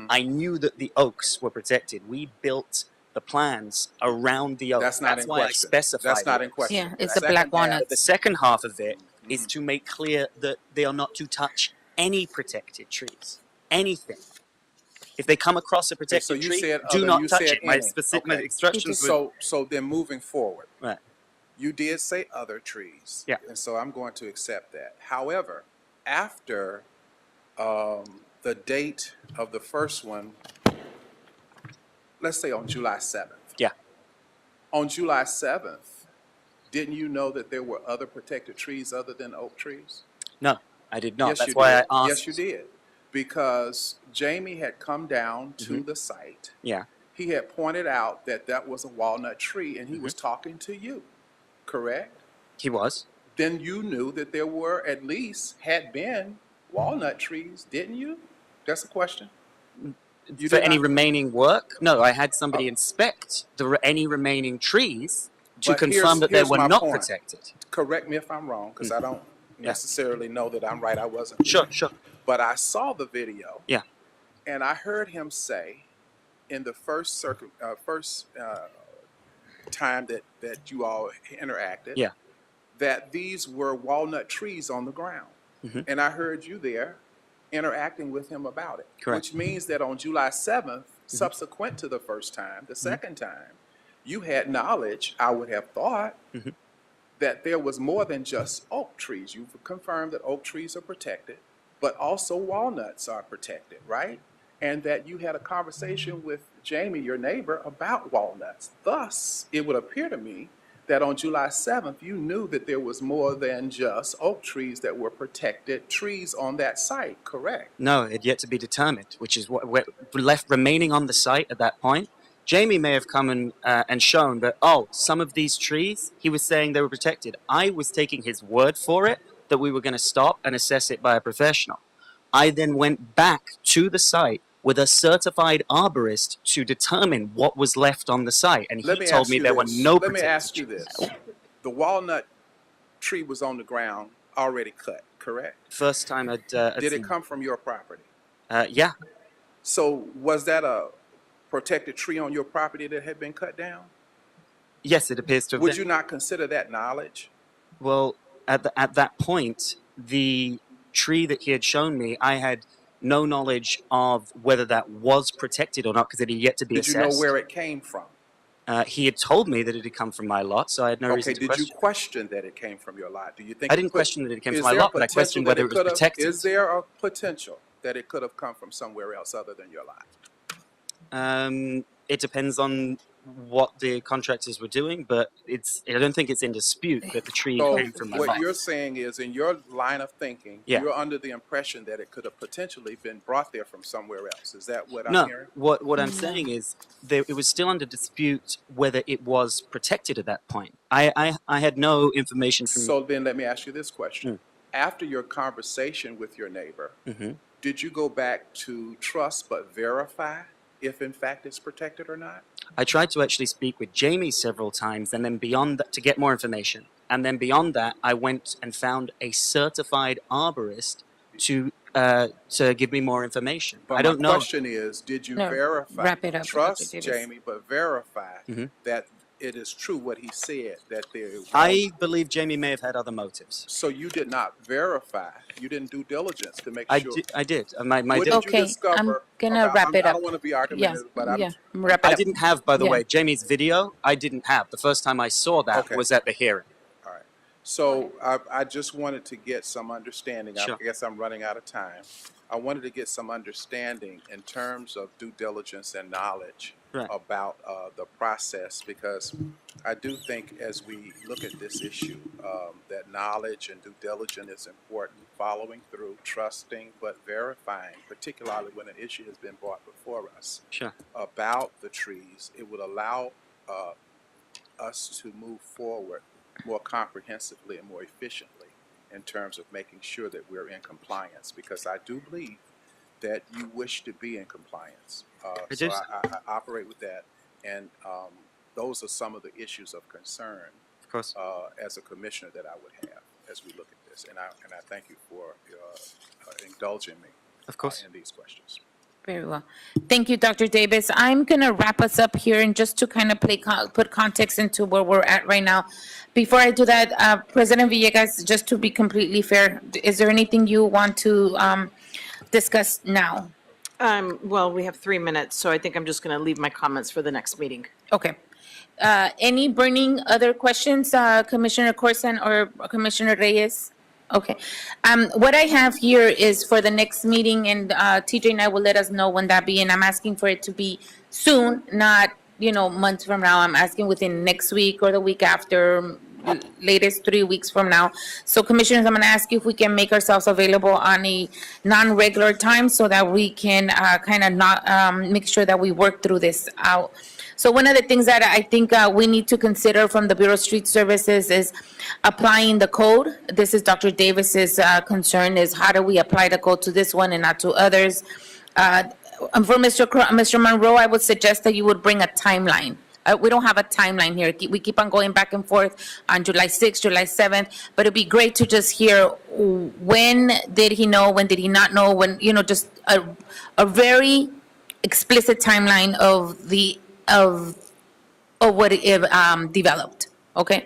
I knew that the oaks were protected. We built the plans around the oaks. That's not in why question. I specified That's not it. in question. Yeah, it's The the black second half- walnut. The second half of it is to make clear that they are not to touch any protected trees. Anything. If they come across a protected so you tree, said do other, not you touch said it. My any. specific my Okay. instructions were So then moving forward, right. you did say other trees. Yeah. And so I'm going to accept that. However, after the date of the first one, let's say on July 7th. Yeah. On July 7th, didn't you know that there were other protected trees other than oak trees? No, I did not. Yes, That's you why did. I asked. Yes, you did. Because Jamie had come down to Mhm. the site. Yeah. He had pointed out that that was a walnut tree, and he was talking to you, correct? He was. Then you knew that there were at least had been walnut trees, didn't you? That's the question. You For did any not- remaining work? No, I had somebody inspect any remaining trees to But confirm that they here's were my not point. protected. Correct me if I'm wrong, because I don't necessarily know that I'm right. I wasn't. Sure, sure. But I saw the video. Yeah. And I heard him say in the first time that you all interacted, Yeah. that these were walnut trees on the ground. Mhm. And I heard you there interacting with him about it. Correct. Which means that on July 7th, subsequent to the first time, the second time, you had knowledge, I would have thought, Mhm. that there was more than just oak trees. You've confirmed that oak trees are protected, but also walnuts are protected, right? And that you had a conversation with Jamie, your neighbor, about walnuts. Thus, it would appear to me that on July 7th, you knew that there was more than just oak trees that were protected trees on that site, correct? No, it had yet to be determined, which is what we're left remaining on the site at that point. Jamie may have come and shown that, oh, some of these trees, he was saying they were protected. I was taking his word for it that we were going to stop and assess it by a professional. I then went back to the site with a certified arborist to determine what was left on the site, and he told ask me you there were this. no Let me protected ask you trees. this. The walnut tree was on the ground, already cut, correct? First time I'd Did seen it come from your property? yeah. So was that a protected tree on your property that had been cut down? Yes, it appears to have Would been. you not consider that knowledge? Well, at that point, the tree that he had shown me, I had no knowledge of whether that was protected or not because it had yet to be Did you assessed. know where it came from? He had told me that it had come from my lot, so I had no reason Okay, to did you question. question that it came from your lot? Do you think I it didn't could- question that it came is from my there a lot, but I potential questioned that whether it was could have- protected. Is there a potential that it could have come from somewhere else other than your lot? It depends on what the contractors were doing, but I don't think it's in dispute that the tree So came from my what lot. you're saying is, in your line of thinking, Yeah. you're under the impression that it could have potentially been brought there from somewhere else. Is that what I'm No, hearing? what I'm saying is it was still under dispute whether it was protected at that point. I had no information from. So then let me ask you this question. Mm. After your conversation with your neighbor, Mhm. did you go back to trust but verify if in fact it's protected or not? I tried to actually speak with Jamie several times, and then beyond that, to get more information. And then beyond that, I went and found a certified arborist to give me more information. But I don't my know. question is, did you No, verify, wrap it up, trust Dr. Davis. Jamie, but verify Mhm. that it is true what he said, that there was... I believe Jamie may have had other motives. So you did not verify, you didn't do diligence to make I sure... did. I did. My What did- did Okay, you discover? I'm gonna about- wrap it I up. don't want to be argumentative, but I'm... Yeah, wrap it I up. didn't have, by the Yeah. way, Jamie's video. I didn't have. The first time I saw that Okay. was at the hearing. All right. So I just wanted to get some understanding. Sure. I guess I'm running out of time. I wanted to get some understanding in terms of due diligence and knowledge Right. about the process, because I do think as we look at this issue, that knowledge and due diligence is important, following through, trusting, but verifying, particularly when an issue has been brought before us Sure. about the trees. It would allow us to move forward more comprehensively and more efficiently in terms of making sure that we're in compliance, because I do believe that you wish to be in compliance. I So do. I operate with that, and those are some of the issues of concern Of course. as a commissioner that I would have as we look at this. And I thank you for indulging me Of course. in these questions. Very well. Thank you, Dr. Davis. I'm going to wrap us up here and just to kind of put context into where we're at right now. Before I do that, President Villegas, just to be completely fair, is there anything you want to discuss now? Well, we have 3 minutes, so I think I'm just going to leave my comments for the next meeting. Okay. Any burning other questions, Commissioner Corson or Commissioner Reyes? Okay. What I have here is for the next meeting, and TJ and I will let us know when that be, and I'm asking for it to be soon, not, months from now. I'm asking within next week or the week after, latest 3 weeks from now. So Commissioners, I'm going to ask you if we can make ourselves available on a non-regular time so that we can kind of not make sure that we work through this out. So one of the things that I think we need to consider from the Bureau of Street Services is applying the code. This is Dr. Davis's concern, is how do we apply the code to this one and not to others? And for Mr. Monroe, I would suggest that you would bring a timeline. We don't have a timeline here. We keep on going back and forth on July 6th, July 7th, but it'd be great to just hear when did he know, when did he not know, when, you know, just a very explicit timeline of what it developed, okay?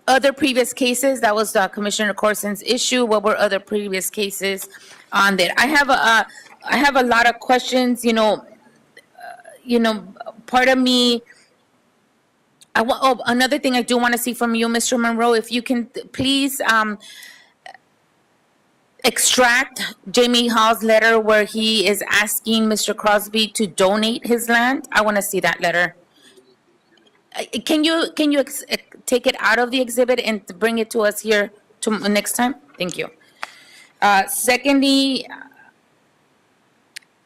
Other previous cases, that was Commissioner Corson's issue. What were other previous cases on there? I have a lot of questions, part of me, another thing I do want to see from you, Mr. Monroe, if you can please extract Jamie Hall's letter where he is asking Mr. Crosby to donate his land. I want to see that letter. Can you take it out of the exhibit and bring it to us here next time? Thank you. Secondly,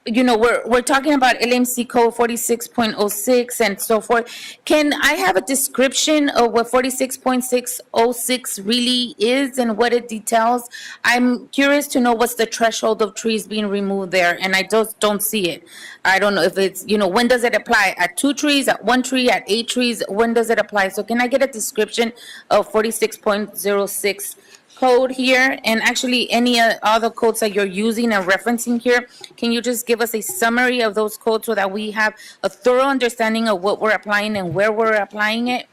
we're talking about LMC code 46.06 and so forth. Can I have a description of what 46.606 really is and what it details? I'm curious to know what's the threshold of trees being removed there, and I just don't see it. I don't know if it's, when does it apply? At 2 trees, at 1 tree, at 8 trees? When does it apply? So can I get a description of 46.06 code here, and actually any other codes that you're using and referencing here? Can you just give us a summary of those codes so that we have a thorough understanding of what we're applying and where we're applying it?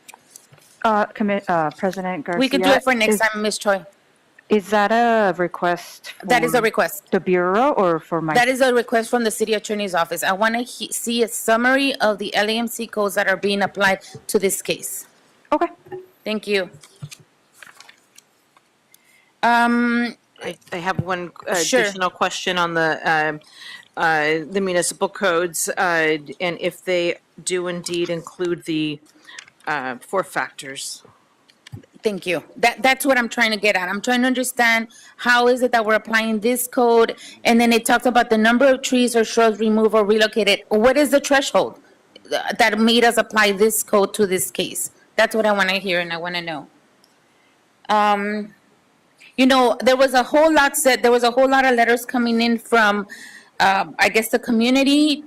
President Garcia. We could do it for next time, Ms. Choi. Is that a request? That is a request. The Bureau or for my? That is a request from the City Attorney's Office. I want to see a summary of the LAMC codes that are being applied to this case. Okay. Thank you. I have one Sure. additional question on the municipal codes, and if they do indeed include the 4 factors. Thank you. That's what I'm trying to get at. I'm trying to understand how is it that we're applying this code, and then it talks about the number of trees or shrubs removed or relocated. What is the threshold that made us apply this code to this case? That's what I want to hear and I want to know. There was a whole lot said. There was a whole lot of letters coming in from, I guess, the community.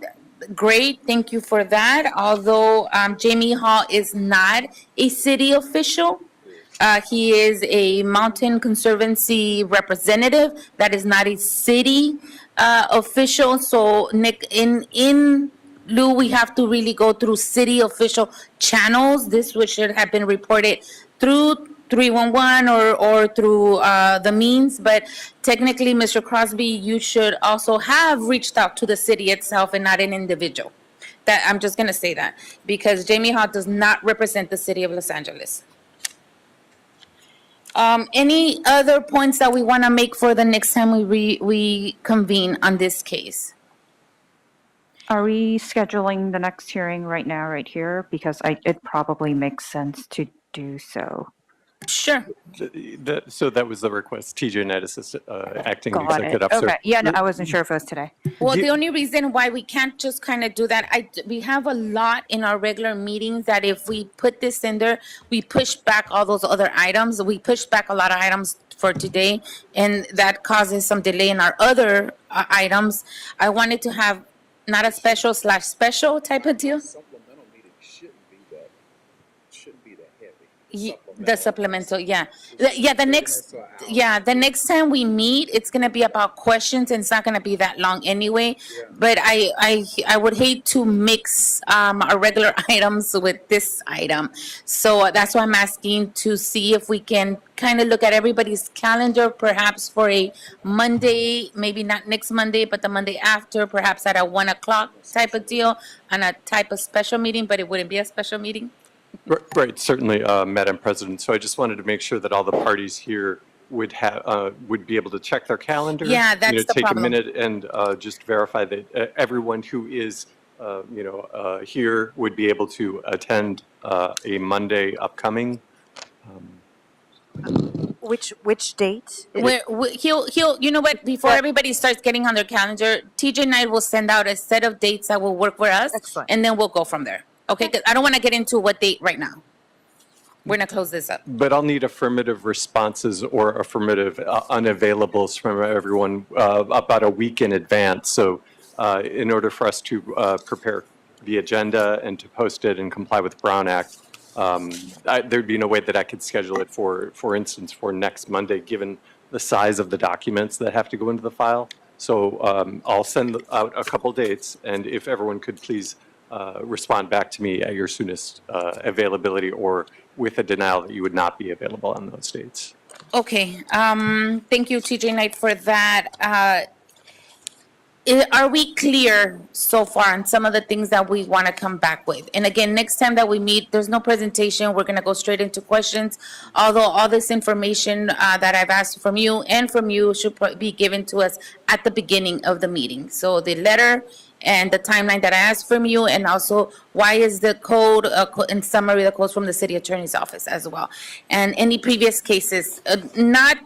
Great, thank you for that. Although Jamie Hall is not a city official, he is a Mountain Conservancy representative. That is not a city official. So, Nick, in lieu, we have to really go through city official channels. This should have been reported through 311 or through the means, but technically, Mr. Crosby, you should also have reached out to the city itself and not an individual. That I'm just going to say that because Jamie Hall does not represent the city of Los Angeles. Any other points that we want to make for the next time we convene on this case? Are we scheduling the next hearing right now, right here? Because it probably makes sense to do so. Sure. So that was the request. TJ Knight, acting Got executive it. officer. Okay. Yeah, no, I wasn't sure if it was today. Well, the only reason why we can't just kind of do that, we have a lot in our regular meetings that if we put this in there, we push back all those other items. We push back a lot of items for today, and that causes some delay in our other items. I wanted to have not a special/special type of deal. Supplemental meeting shouldn't be that heavy. The supplemental, yeah. The next time we meet, it's gonna be about questions and it's not gonna be that long anyway. But I would hate to mix our regular items with this item. So that's why I'm asking to see if we can kind of look at everybody's calendar, perhaps for a Monday, maybe not next Monday, but the Monday after, perhaps at a 1 o'clock type of deal on a type of special meeting, but it wouldn't be a special meeting. Right, certainly, Madam President. So I just wanted to make sure that all the parties here would be able to check their calendar. Yeah, that's the take problem. a minute and just verify that everyone who is, here would be able to attend a Monday upcoming Which date? He'll, you know what, before everybody starts getting on their calendar, TJ Knight will send out a set of dates that will work for us. Excellent. And then we'll go from there. Okay, 'cause I don't want to get into what date right now. We're gonna close this up. But I'll need affirmative responses or affirmative unavailables from everyone about a week in advance. So in order for us to prepare the agenda and to post it and comply with the Brown Act, there'd be no way that I could schedule it for instance, for next Monday, given the size of the documents that have to go into the file. So I'll send out a couple dates, and if everyone could please respond back to me at your soonest availability, or with a denial that you would not be available on those dates. Okay, thank you, TJ Knight, for that. Are we clear so far on some of the things that we want to come back with? And again, next time that we meet, there's no presentation. We're going to go straight into questions. Although all this information that I've asked from you and from you should be given to us at the beginning of the meeting. So the letter and the timeline that I asked from you, and also why is the code, in summary, the codes from the city attorney's office as well. And any previous cases, not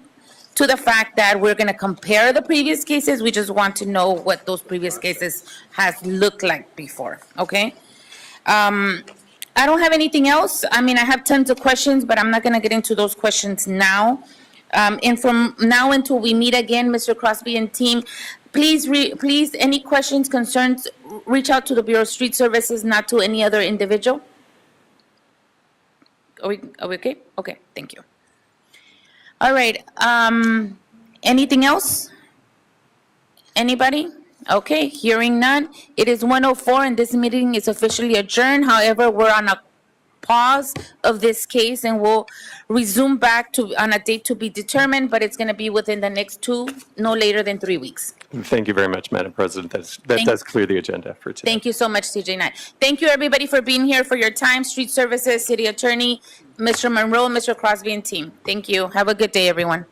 to the fact that we're going to compare the previous cases. We just want to know what those previous cases has looked like before, okay? I don't have anything else. I mean, I have tons of questions, but I'm not going to get into those questions now. And from now until we meet again, Mr. Crosby and team, please, any questions, concerns, reach out to the Bureau of Street Services, not to any other individual. Are we okay? Okay, thank you. All right, anything else? Anybody? Okay, hearing none. It is 1:04 and this meeting is officially adjourned. However, we're on a pause of this case and we'll resume back on a date to be determined, but it's gonna be within the next no later than 3 weeks. Thank you very much, Madam President. That does clear the agenda for today. Thank you so much, TJ Knight. Thank you, everybody, for being here, for your time. Street Services, City Attorney, Mr. Monroe, Mr. Crosby, and team. Thank you. Have a good day, everyone.